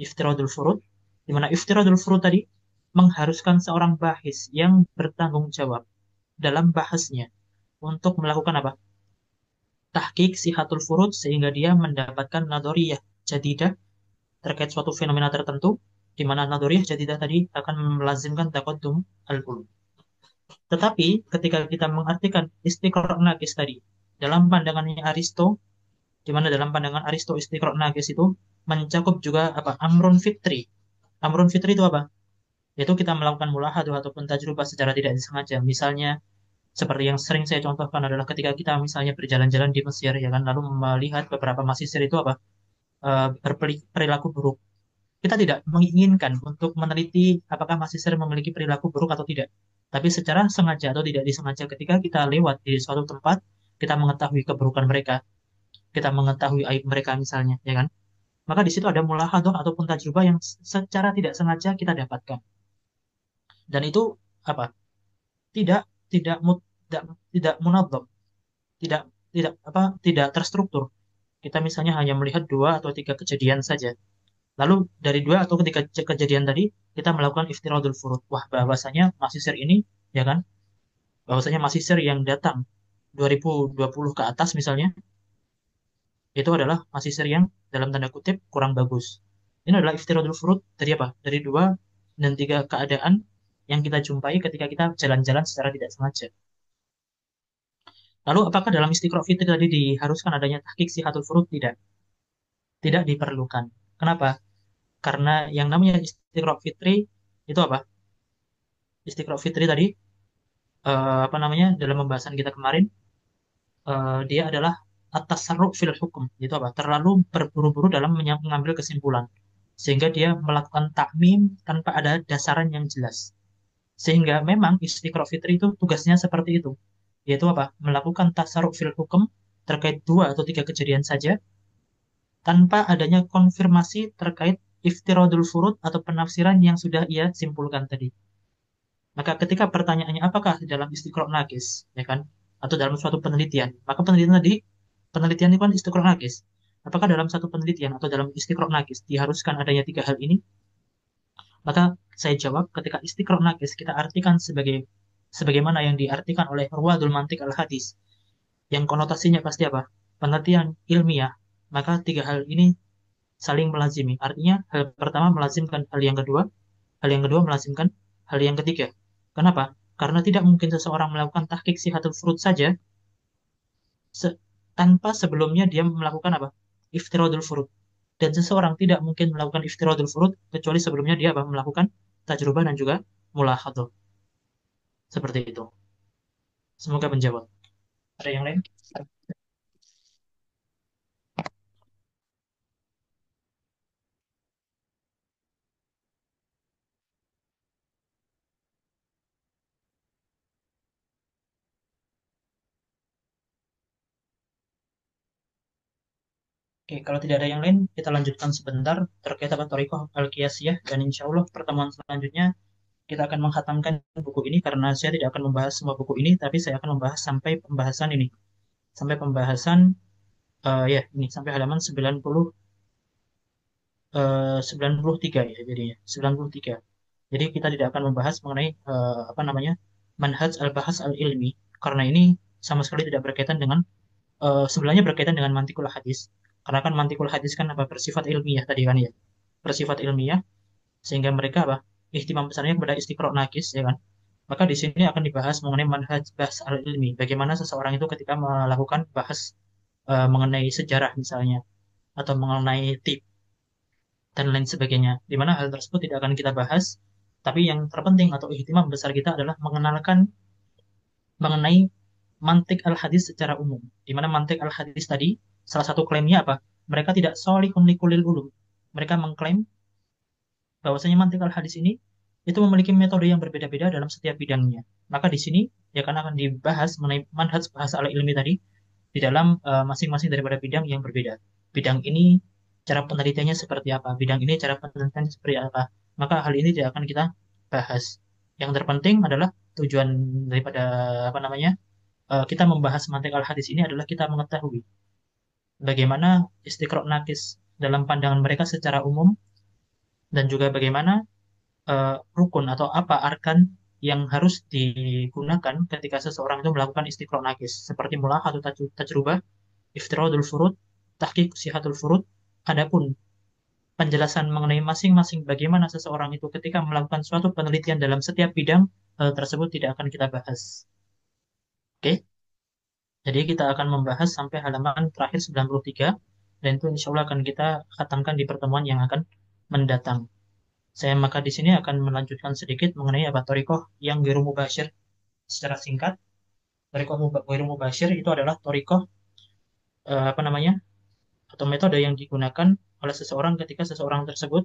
iftiradul furud, di mana iftiradul furud tadi mengharuskan seorang bahis yang bertanggung jawab dalam bahasnya untuk melakukan apa? tahqiq sihatul furud sehingga dia mendapatkan nadoriyah jadidah terkait suatu fenomena tertentu, di mana nadoriyah jadidah tadi akan melazimkan taqaddum al-ulum. Tetapi ketika kita mengartikan istiqra' naqis tadi dalam pandangannya Aristo, di mana dalam pandangan Aristo istiqra' naqis itu mencakup juga apa? Amrun fitri. Amrun fitri itu apa? Yaitu kita melakukan mulahadah ataupun tajrubah secara tidak disengaja. Misalnya seperti yang sering saya contohkan adalah ketika kita misalnya berjalan-jalan di Mesir ya kan, lalu melihat beberapa masisir itu apa? Berperilaku buruk. Kita tidak menginginkan untuk meneliti apakah masisir memiliki perilaku buruk atau tidak. Tapi secara sengaja atau tidak disengaja ketika kita lewat di suatu tempat, kita mengetahui keburukan mereka, kita mengetahui aib mereka misalnya, ya kan? Maka di situ ada mulahadah ataupun tajrubah yang secara tidak sengaja kita dapatkan. Dan itu apa? Tidak tidak tidak tidak munadzam, tidak tidak apa? Tidak terstruktur. Kita misalnya hanya melihat dua atau tiga kejadian saja. Lalu dari dua atau ketiga kejadian tadi kita melakukan iftiradul furud. Wah, bahwasanya masisir ini ya kan, bahwasanya masisir yang datang 2020 ke atas misalnya itu adalah masisir yang dalam tanda kutip kurang bagus. Ini adalah iftiradul furud dari apa? Dari dua dan tiga keadaan yang kita jumpai ketika kita jalan-jalan secara tidak sengaja. Lalu apakah dalam istiqra' fitri tadi diharuskan adanya tahqiq sihatul furud? Tidak. Tidak diperlukan. Kenapa? Karena yang namanya istiqra' fitri itu apa? Istiqra' fitri tadi apa namanya dalam pembahasan kita kemarin dia adalah atas tasarruf fil hukum itu apa terlalu berburu-buru dalam mengambil kesimpulan sehingga dia melakukan takmim tanpa ada dasaran yang jelas sehingga memang istiqra' fitri itu tugasnya seperti itu yaitu apa melakukan tasarruf fil hukum terkait dua atau tiga kejadian saja tanpa adanya konfirmasi terkait iftiradul furud atau penafsiran yang sudah ia simpulkan tadi. Maka ketika pertanyaannya apakah dalam istiqra' nakis, ya kan, atau dalam suatu penelitian, maka penelitian tadi, penelitian itu kan istiqra' nakis. Apakah dalam satu penelitian atau dalam istiqra' nakis diharuskan adanya tiga hal ini? Maka saya jawab ketika istiqra' nakis kita artikan sebagai sebagaimana yang diartikan oleh Ruwadul Mantik al-Hadis, yang konotasinya pasti apa? Penelitian ilmiah. Maka tiga hal ini saling melazimi. Artinya hal pertama melazimkan hal yang kedua melazimkan hal yang ketiga. Kenapa? Karena tidak mungkin seseorang melakukan tahqiq sihatul furud saja se- tanpa sebelumnya dia melakukan apa? Iftiradul furud. Dan seseorang tidak mungkin melakukan iftiradul furud kecuali sebelumnya dia apa? Melakukan tajrubah dan juga mulahadzah. Seperti itu. Semoga menjawab. Ada yang lain? Oke, kalau tidak ada yang lain, kita lanjutkan sebentar terkait apa Thariqah Al-Qiyasiyah dan insya Allah pertemuan selanjutnya kita akan menghatamkan buku ini karena saya tidak akan membahas semua buku ini, tapi saya akan membahas sampai pembahasan ini, sampai pembahasan ya ini sampai halaman 93 ya jadinya 93. Jadi kita tidak akan membahas mengenai apa namanya manhaj al-bahas al-ilmi karena ini sama sekali tidak berkaitan dengan sebenarnya berkaitan dengan mantikul hadis karena kan mantikul hadis kan apa bersifat ilmiah tadi kan ya bersifat ilmiah sehingga mereka apa ihtimam besarnya kepada istiqra' nakis ya kan maka di sini akan dibahas mengenai manhaj bahas al-ilmi bagaimana seseorang itu ketika melakukan bahas mengenai sejarah misalnya atau mengenai tip dan lain sebagainya di mana hal tersebut tidak akan kita bahas tapi yang terpenting atau ihtimam besar kita adalah mengenalkan mengenai mantik al-hadis secara umum di mana mantik al-hadis tadi salah satu klaimnya apa mereka tidak solihun likulil ulum mereka mengklaim bahwasanya mantik al-hadis ini itu memiliki metode yang berbeda-beda dalam setiap bidangnya. Maka di sini ya kan akan dibahas mengenai manhaj bahasa al-ilmi tadi di dalam masing-masing daripada bidang yang berbeda. Bidang ini cara penelitiannya seperti apa, bidang ini cara penelitiannya seperti apa. Maka hal ini tidak akan kita bahas. Yang terpenting adalah tujuan daripada apa namanya kita membahas mantik al-hadis ini adalah kita mengetahui bagaimana istiqra' nakis dalam pandangan mereka secara umum dan juga bagaimana rukun atau apa arkan yang harus digunakan ketika seseorang itu melakukan istiqra' nakis seperti mulah atau tajrubah iftiradul furud, tahqiq sihatul furud. Adapun penjelasan mengenai masing-masing bagaimana seseorang itu ketika melakukan suatu penelitian dalam setiap bidang, hal tersebut tidak akan kita bahas. Oke, jadi kita akan membahas sampai halaman terakhir 93, dan itu insya Allah akan kita khatamkan di pertemuan yang akan mendatang. Saya maka di sini akan melanjutkan sedikit mengenai apa torikoh yang ghairu mubashir secara singkat. Torikoh ghairu mubashir itu adalah torikoh apa namanya atau metode yang digunakan oleh seseorang ketika seseorang tersebut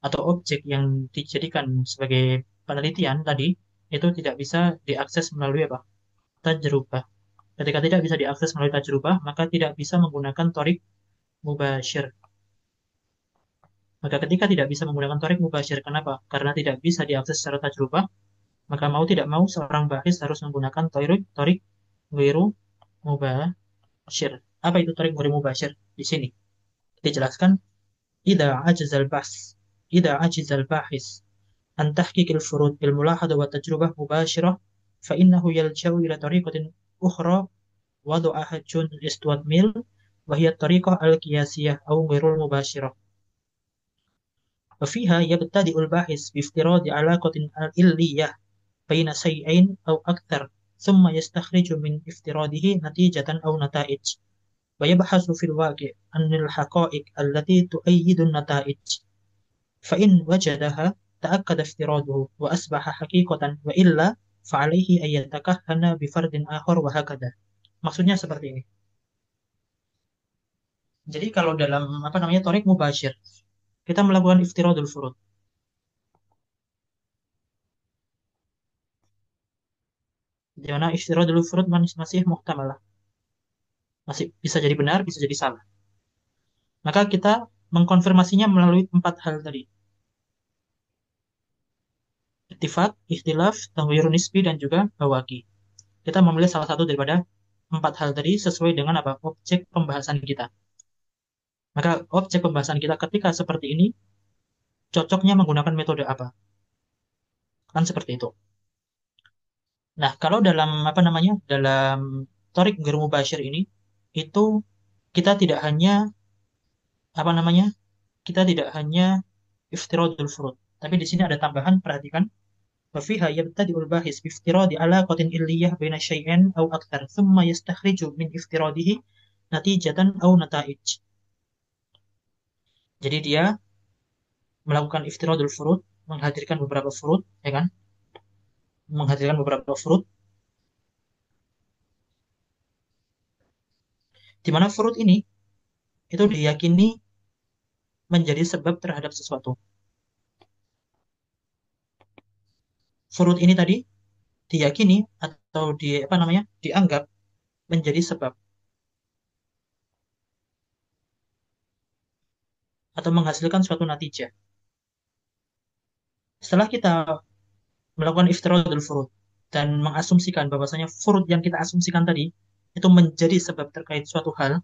atau objek yang dijadikan sebagai penelitian tadi itu tidak bisa diakses melalui apa? Tajrubah. Ketika tidak bisa diakses melalui tajrubah, maka tidak bisa menggunakan torik mubashir. Maka ketika tidak bisa menggunakan torik mubashir, kenapa? Karena tidak bisa diakses secara tajrubah, maka mau tidak mau seorang bahis harus menggunakan torik wiru mubashir. Apa itu torik wiru mubashir? Di sini dijelaskan, idza ajazal bahs, idza ajazal bahis an tahqiqil furud bil mulahadha wa tajrubah mubashirah, fa innahu yalja'u ila tariqatin ukhra wadu'aha John Stuart Mill wa hiya tariqah al-qiyasiyah aw ghairul mubashirah. وفيها يبتدئ الباحث بافتراض علاقة علية بين شيئين أو أكثر ثم يستخرج من افتراضه نتيجة أو نتائج ويبحث في الواقع عن الحقائق التي تؤيد النتائج فإن وجدها تأكد افتراضه وأصبح حقيقة وإلا فعليه أن يتكهن بفرد آخر وهكذا. Maksudnya seperti ini. Jadi kalau dalam apa namanya torik mubashir, kita melakukan iftiradul furud. Di mana iftiradul furud masih muhtamalah. Masih bisa jadi benar, bisa jadi salah. Maka kita mengkonfirmasinya melalui 4 hal tadi. Ittifaq, ikhtilaf, tanwir nisbi, dan juga bawaki. Kita memilih salah satu daripada 4 hal tadi sesuai dengan apa? Objek pembahasan kita. Maka objek pembahasan kita ketika seperti ini, cocoknya menggunakan metode apa? Kan seperti itu. Nah, kalau dalam apa namanya? Dalam Torik Ghairu Mubashir ini, itu kita tidak hanya apa namanya? Kita tidak hanya iftiradul furud. Tapi di sini ada tambahan, perhatikan. وفيها يبتدئ الباحث بافتراض علاقة علية بين شيئين أو أكثر ثم يستخرج من افتراضه نتيجة أو نتائج. Jadi dia melakukan iftiradul furud, menghadirkan beberapa furud, ya kan? Menghadirkan beberapa furud, di mana furud ini itu diyakini menjadi sebab terhadap sesuatu. Furud ini tadi diyakini atau di apa namanya? Dianggap menjadi sebab atau menghasilkan suatu natijah. Setelah kita melakukan iftiradul furud dan mengasumsikan bahwasanya furud yang kita asumsikan tadi itu menjadi sebab terkait suatu hal,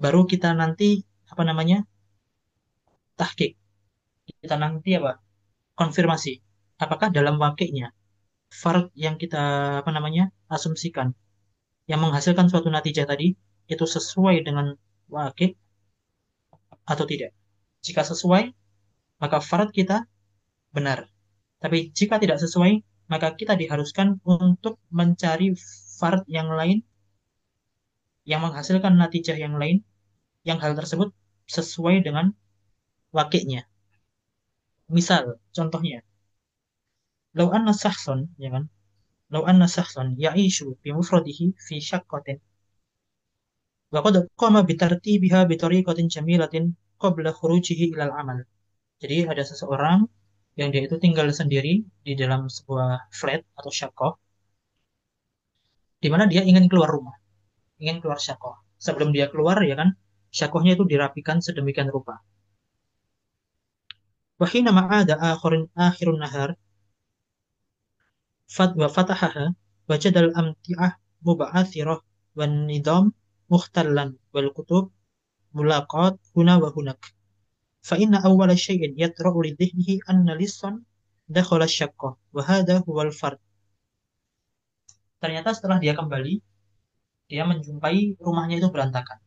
baru kita nanti apa namanya? Tahqiq. Kita nanti apa? Konfirmasi. Apakah dalam wakilnya fard yang kita apa namanya? Asumsikan yang menghasilkan suatu natijah tadi itu sesuai dengan wakil atau tidak. Jika sesuai, maka fard kita benar. Tapi jika tidak sesuai, maka kita diharuskan untuk mencari fard yang lain yang menghasilkan natijah yang lain yang hal tersebut sesuai dengan wakilnya. Misal, contohnya, lau anna sahson, ya kan? Lau anna sahson ya'ishu bimufradihi fi syaqqatin wa qad qama bitartibiha bitariqatin jamilatin qabla khurujihi ilal amal. Jadi ada seseorang yang dia itu tinggal sendiri di dalam sebuah flat atau syaqqah di mana dia ingin keluar rumah, ingin keluar syaqqah. Sebelum dia keluar ya kan, syaqqahnya itu dirapikan sedemikian rupa. Wa hina ma'ada akhirun nahar wa fatahaha wajadal amti'ah muba'athirah wan nidam mukhtallan wal kutub mulaqat huna wa hunak. Fa inna awwala syai'in yatra'u li dhihnihi anna lisan dakhala syaqqah wa hadha huwal fard. Ternyata setelah dia kembali, dia menjumpai rumahnya itu berantakan.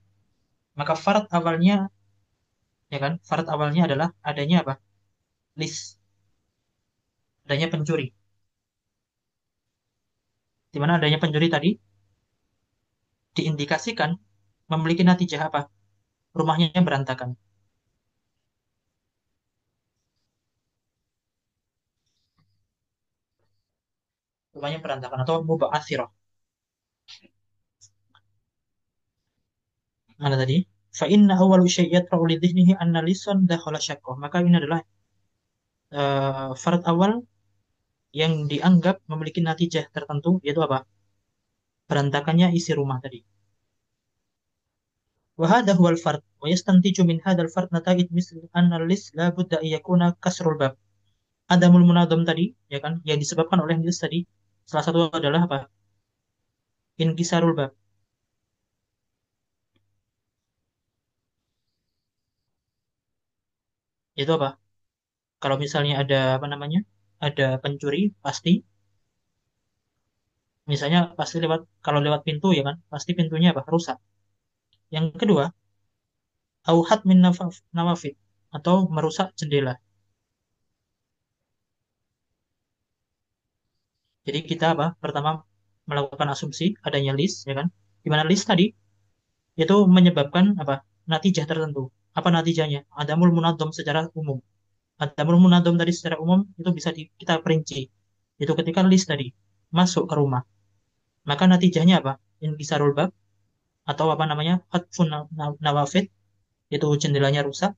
Maka syarat awalnya, ya kan, syarat awalnya adalah adanya apa? List, adanya pencuri. Di mana adanya pencuri tadi diindikasikan memiliki natijah apa? Rumahnya berantakan. Rumahnya berantakan atau muba'athirah. Mana tadi? Fa inna awwalu syai' yatra'u li dhihnihi anna lisan dakhala syaqqah. Maka ini adalah syarat awal yang dianggap memiliki natijah tertentu, yaitu apa? Berantakannya isi rumah tadi. Wa hadha huwal fard wa yastantiju min hadzal fard nata'ij misl anna lis la budda an yakuna kasrul bab. Adamul munadham tadi, ya kan, yang disebabkan oleh lis tadi, salah satu adalah apa? Inkisarul bab. Itu apa? Kalau misalnya ada apa namanya? Ada pencuri, pasti misalnya pasti lewat kalau lewat pintu ya kan, pasti pintunya apa? Rusak. Yang kedua, auhat min nawafid atau merusak jendela. Jadi kita apa? Pertama melakukan asumsi adanya list ya kan. Di mana list tadi itu menyebabkan apa? Natijah tertentu. Apa natijahnya? Adamul munadham secara umum. Adamul munadham tadi secara umum itu bisa kita perinci. Itu ketika list tadi masuk ke rumah, maka natijahnya apa? Inkisarul bab atau apa namanya? Hatfun nawafid, itu jendelanya rusak,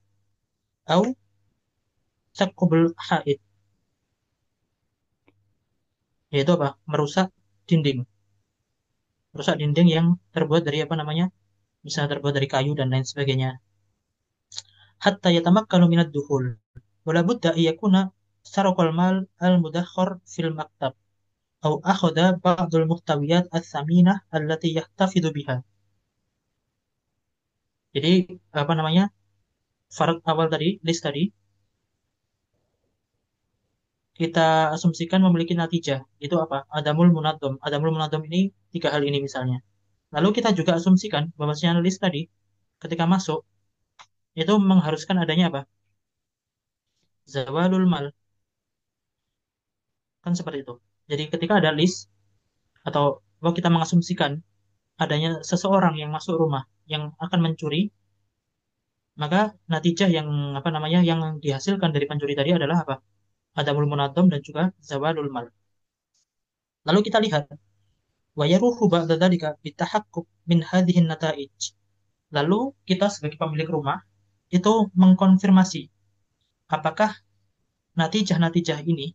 atau sakubul haid, yaitu apa? Merusak dinding yang terbuat dari apa namanya? Misalnya terbuat dari kayu dan lain sebagainya. Hatta yatamakkanu minad dukhul. Wala budda iyakuna sarakal mal al mudakhkhar fil maktab atau akhadha ba'dul muhtawiyat ats-tsaminah allati yahtafidu biha. Jadi apa namanya? Syarat awal tadi, list tadi, kita asumsikan memiliki natijah. Itu apa? Adamul munadham. Adamul munadham ini tiga hal ini misalnya. Lalu kita juga asumsikan bahwa si analis tadi ketika masuk itu mengharuskan adanya apa? Zawalul mal. Kan seperti itu. Jadi ketika ada list atau bahwa kita mengasumsikan adanya seseorang yang masuk rumah yang akan mencuri, maka natijah yang apa namanya yang dihasilkan dari pencuri tadi adalah apa? Adamul munadham dan juga zawalul mal. Lalu kita lihat wa yaruhu ba'da dzalika bitahaqquk min hadhihi nataij. Lalu kita sebagai pemilik rumah itu mengkonfirmasi apakah natijah-natijah ini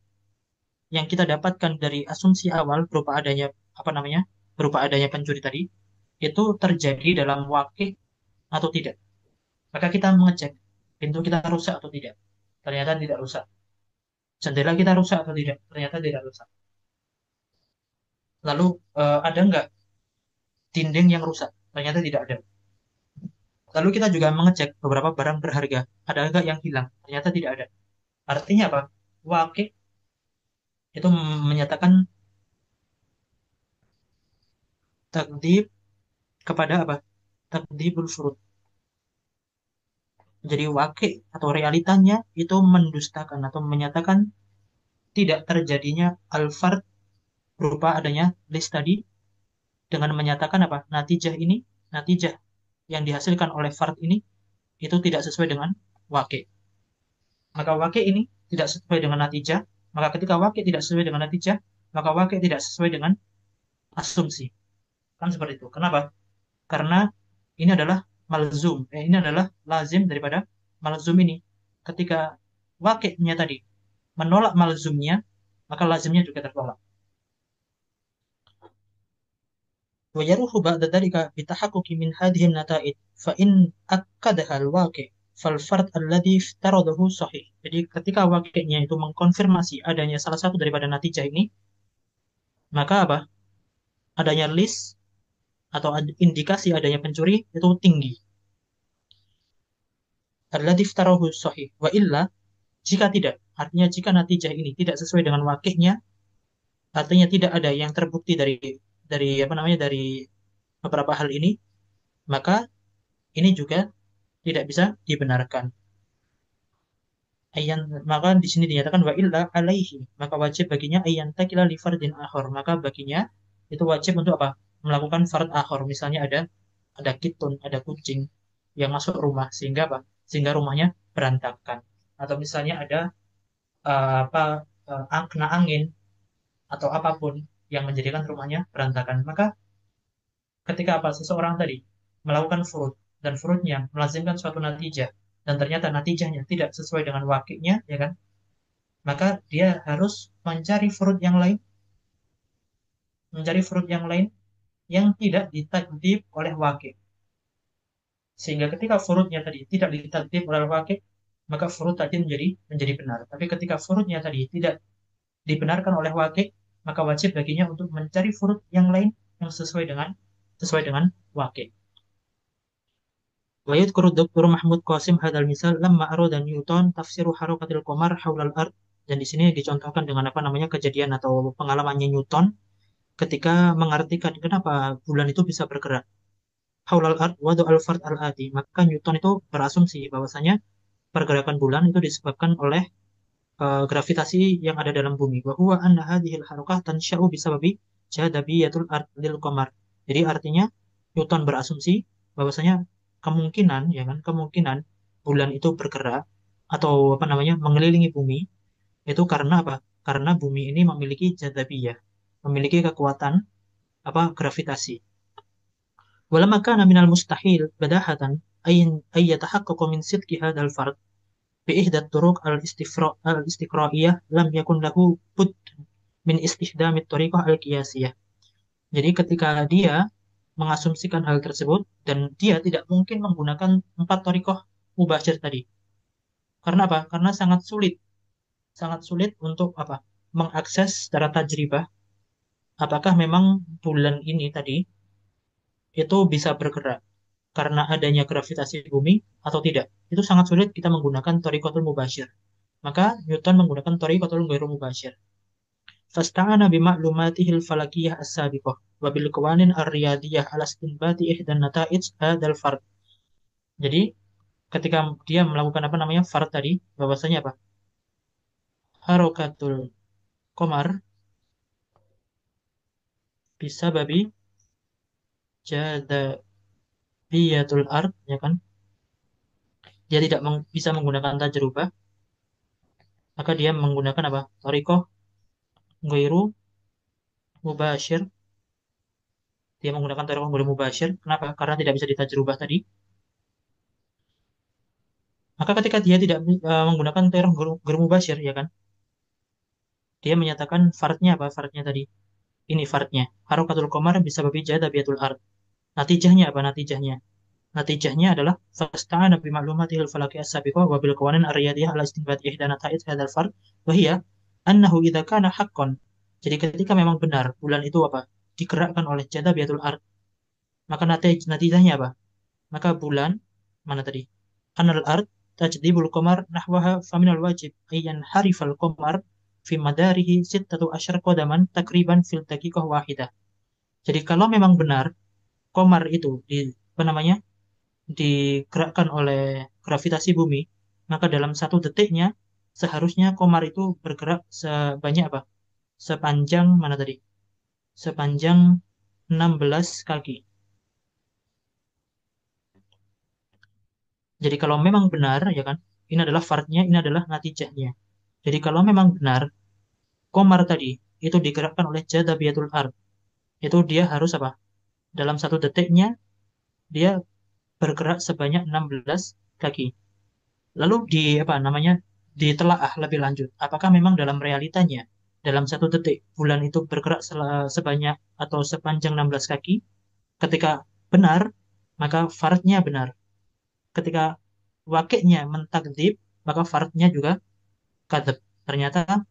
yang kita dapatkan dari asumsi awal berupa adanya apa namanya berupa adanya pencuri tadi itu terjadi dalam wakil atau tidak. Maka kita mengecek pintu kita rusak atau tidak. Ternyata tidak rusak. Jendela kita rusak atau tidak. Ternyata tidak rusak. Lalu ada nggak dinding yang rusak? Ternyata tidak ada. Lalu kita juga mengecek beberapa barang berharga. Ada nggak yang hilang? Ternyata tidak ada. Artinya apa? Wakil itu menyatakan takdib kepada apa? Takdibul furud. Jadi wakil atau realitanya itu mendustakan atau menyatakan tidak terjadinya al-fard berupa adanya list tadi dengan menyatakan apa? Natijah ini, natijah yang dihasilkan oleh fard ini itu tidak sesuai dengan wakil. Maka wakil ini tidak sesuai dengan natijah. Maka ketika wakil tidak sesuai dengan natijah, maka wakil tidak sesuai dengan asumsi. Kan seperti itu. Kenapa? Karena ini adalah malzum. Ini adalah lazim daripada malzum ini. Ketika wakilnya tadi menolak malzumnya, maka lazimnya juga tertolak. ويروح بعد ذلك بتحقق من هذه النتائج فإن أكدها الواقع فالفرد الذي افترضه صحيح. Jadi ketika wakilnya itu mengkonfirmasi adanya salah satu daripada natijah ini, maka apa? Adanya list atau indikasi adanya pencuri itu tinggi. Alladzi iftarahu sahih. Wa illa, jika tidak, artinya jika natijah ini tidak sesuai dengan wakilnya, artinya tidak ada yang terbukti dari apa namanya dari beberapa hal ini, maka ini juga tidak bisa dibenarkan. Ayan, maka di sini dinyatakan wa illa alaihi, maka wajib baginya ayan takila li fardin akhor, maka baginya itu wajib untuk apa? Melakukan fard akhor. Misalnya ada kitun, ada kucing yang masuk rumah sehingga apa? Sehingga rumahnya berantakan. Atau misalnya ada apa kena angin atau apapun yang menjadikan rumahnya berantakan. Maka ketika apa seseorang tadi melakukan furud dan furudnya melazimkan suatu natijah dan ternyata natijahnya tidak sesuai dengan wakilnya, ya kan? Maka dia harus mencari furud yang lain yang tidak ditakdib oleh wakil. Sehingga ketika furudnya tadi tidak ditakdib oleh wakil, maka furud tadi menjadi benar. Tapi ketika furudnya tadi tidak dibenarkan oleh wakil, maka wajib baginya untuk mencari furud yang lain yang sesuai dengan wakil. ويذكر الدكتور محمود قاسم هذا المثال لما أراد نيوتن تفسير حركة القمر حول الأرض. Dan di sini dicontohkan dengan apa namanya kejadian atau pengalamannya Newton ketika mengartikan kenapa bulan itu bisa bergerak. Haulal ard wadu al fard al ati. Maka Newton itu berasumsi bahwasanya pergerakan bulan itu disebabkan oleh gravitasi yang ada dalam bumi. Wa huwa anna hadhil harakah tansya'u bisababi jadabiyatul ard lil qamar. Jadi artinya Newton berasumsi bahwasanya kemungkinan ya kan kemungkinan bulan itu bergerak atau apa namanya mengelilingi bumi itu karena apa? Karena bumi ini memiliki jadabiyah, memiliki kekuatan apa gravitasi. Walamma kana minal mustahil badahatan ay yatahaqqaqu min sidqi hadzal fard bi ihda turuq al-istiqra'iyah lam yakun lahu bud min istihdami tariqah al-qiyasiyah. Jadi ketika dia mengasumsikan hal tersebut dan dia tidak mungkin menggunakan empat tariqah mubasyir tadi. Karena apa? Karena sangat sulit untuk apa? Mengakses secara tajribah apakah memang bulan ini tadi itu bisa bergerak karena adanya gravitasi bumi atau tidak. Itu sangat sulit kita menggunakan thoriqatul mubasyir. Maka Newton menggunakan thoriqatul ghairu mubasyir. Fasta'ana bima'lumatihil falakiyah as-sabiqah wa bil qawanin ar-riyadiyah ala istinbati ihdan nata'ij hadzal fard. Jadi ketika dia melakukan apa namanya fard tadi, bahwasanya apa? Harokatul komar bisa babi jadabiyatul ard, ya kan? Dia tidak bisa menggunakan tajrubah, maka dia menggunakan apa? Thoriqah ghairu mubashir. Dia menggunakan thoriqah ghairu mubashir. Kenapa? Karena tidak bisa ditajrubah tadi. Maka ketika dia tidak menggunakan thoriqah ghairu mubashir, ya kan? Dia menyatakan fardnya apa? Fardnya tadi. Ini fardnya. Harokatul qamar bisa berbija dabiatul ard. Natijahnya apa? Natijahnya adalah fasta'ana bi ma'lumatihil falaki as-sabiqah wa bil qawanin ar-riyadiyah ala istinbat ihda nata'id hadzal fard wa hiya annahu idza kana haqqan. Jadi ketika memang benar bulan itu apa? Digerakkan oleh jadabiatul ard, maka natijahnya apa? Maka bulan mana tadi? Anal ard tajdibul qamar nahwaha faminal wajib ayyan harifal qamar fi madarihi sittatu asyar qadaman takriban fil daqiqah wahidah. Jadi kalau memang benar qamar itu apa namanya? Digerakkan oleh gravitasi bumi, maka dalam satu detiknya seharusnya qamar itu bergerak sebanyak apa? Sepanjang mana tadi? Sepanjang 16 kaki. Jadi kalau memang benar, ya kan, ini adalah fardnya, ini adalah natijahnya. Jadi kalau memang benar, komar tadi itu digerakkan oleh jadabiyatul ard, itu dia harus apa? Dalam satu detiknya dia bergerak sebanyak 16 kaki. Lalu di apa namanya? Ditelaah lebih lanjut. Apakah memang dalam realitanya dalam satu detik bulan itu bergerak sebanyak atau sepanjang 16 kaki? Ketika benar, maka fardnya benar. Ketika wakilnya mentakdib, maka fardnya juga kadzab. Ternyata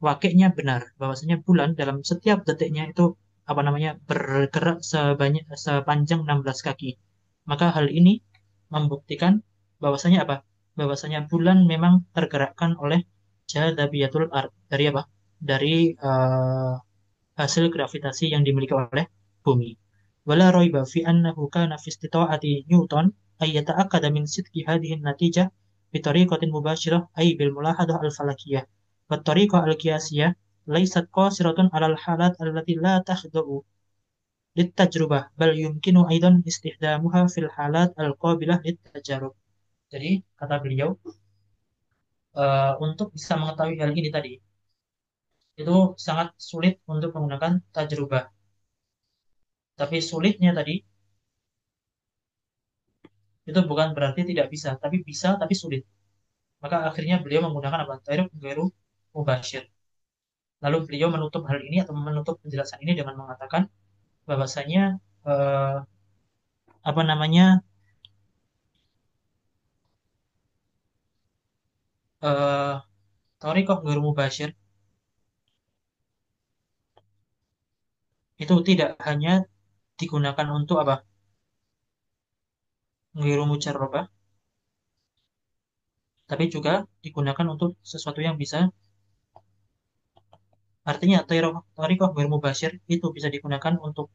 wakilnya benar bahwasanya bulan dalam setiap detiknya itu apa namanya bergerak sepanjang 16 kaki. Maka hal ini membuktikan bahwasanya apa? Bahwasanya bulan memang tergerakkan oleh jadabiyatul ard dari apa? Dari hasil gravitasi yang dimiliki oleh bumi. ولا ريب في أنه كان في استطاعة نيوتن أن يتأكد من صدق هذه النتيجة بطريقة مباشرة أي بالملاحظة الفلكية. فالطريقة القياسية ليست قاصرة على الحالات التي لا تخضع للتجربة بل يمكن أيضا استخدامها في الحالات القابلة للتجارب. Jadi kata beliau, untuk bisa mengetahui hal ini tadi itu sangat sulit untuk menggunakan tajrubah. Tapi sulitnya tadi itu bukan berarti tidak bisa tapi sulit. Maka akhirnya beliau menggunakan apa? Tairuk Gairu Mubashir. Lalu beliau menutup hal ini atau menutup penjelasan ini dengan mengatakan bahwasanya eh, apa namanya eh Tairuk Gairu Mubashir itu tidak hanya digunakan untuk apa? Gairu Mujarrabah, tapi juga digunakan untuk sesuatu yang bisa. Artinya Tairuk Gairu Mubashir itu bisa digunakan untuk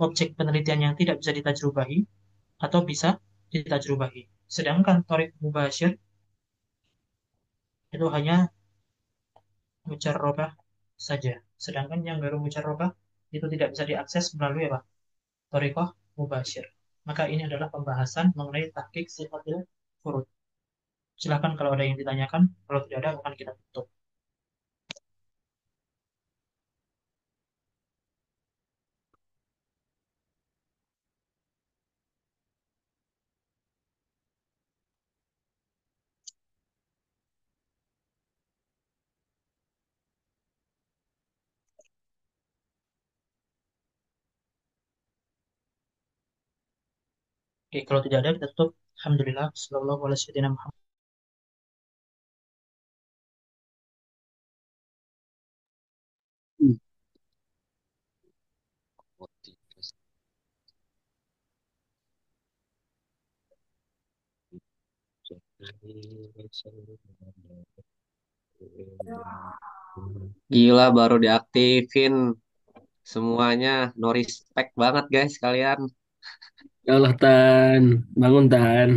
objek penelitian yang tidak bisa ditajrubahi atau bisa ditajrubahi. Sedangkan Tarik Mubashir itu hanya mujarrabah saja. Sedangkan yang baru mujarrabah itu tidak bisa diakses melalui apa? Thariqah Mubashir. Maka ini adalah pembahasan mengenai tahqiq sifatil furud. Silakan kalau ada yang ditanyakan, kalau tidak ada akan kita tutup. Oke, kalau tidak ada kita tutup. Alhamdulillah, sallallahu alaihi wasallam. Gila baru diaktifin semuanya. No respect banget guys kalian. Ya Allah, Tan. Bangun, Tan.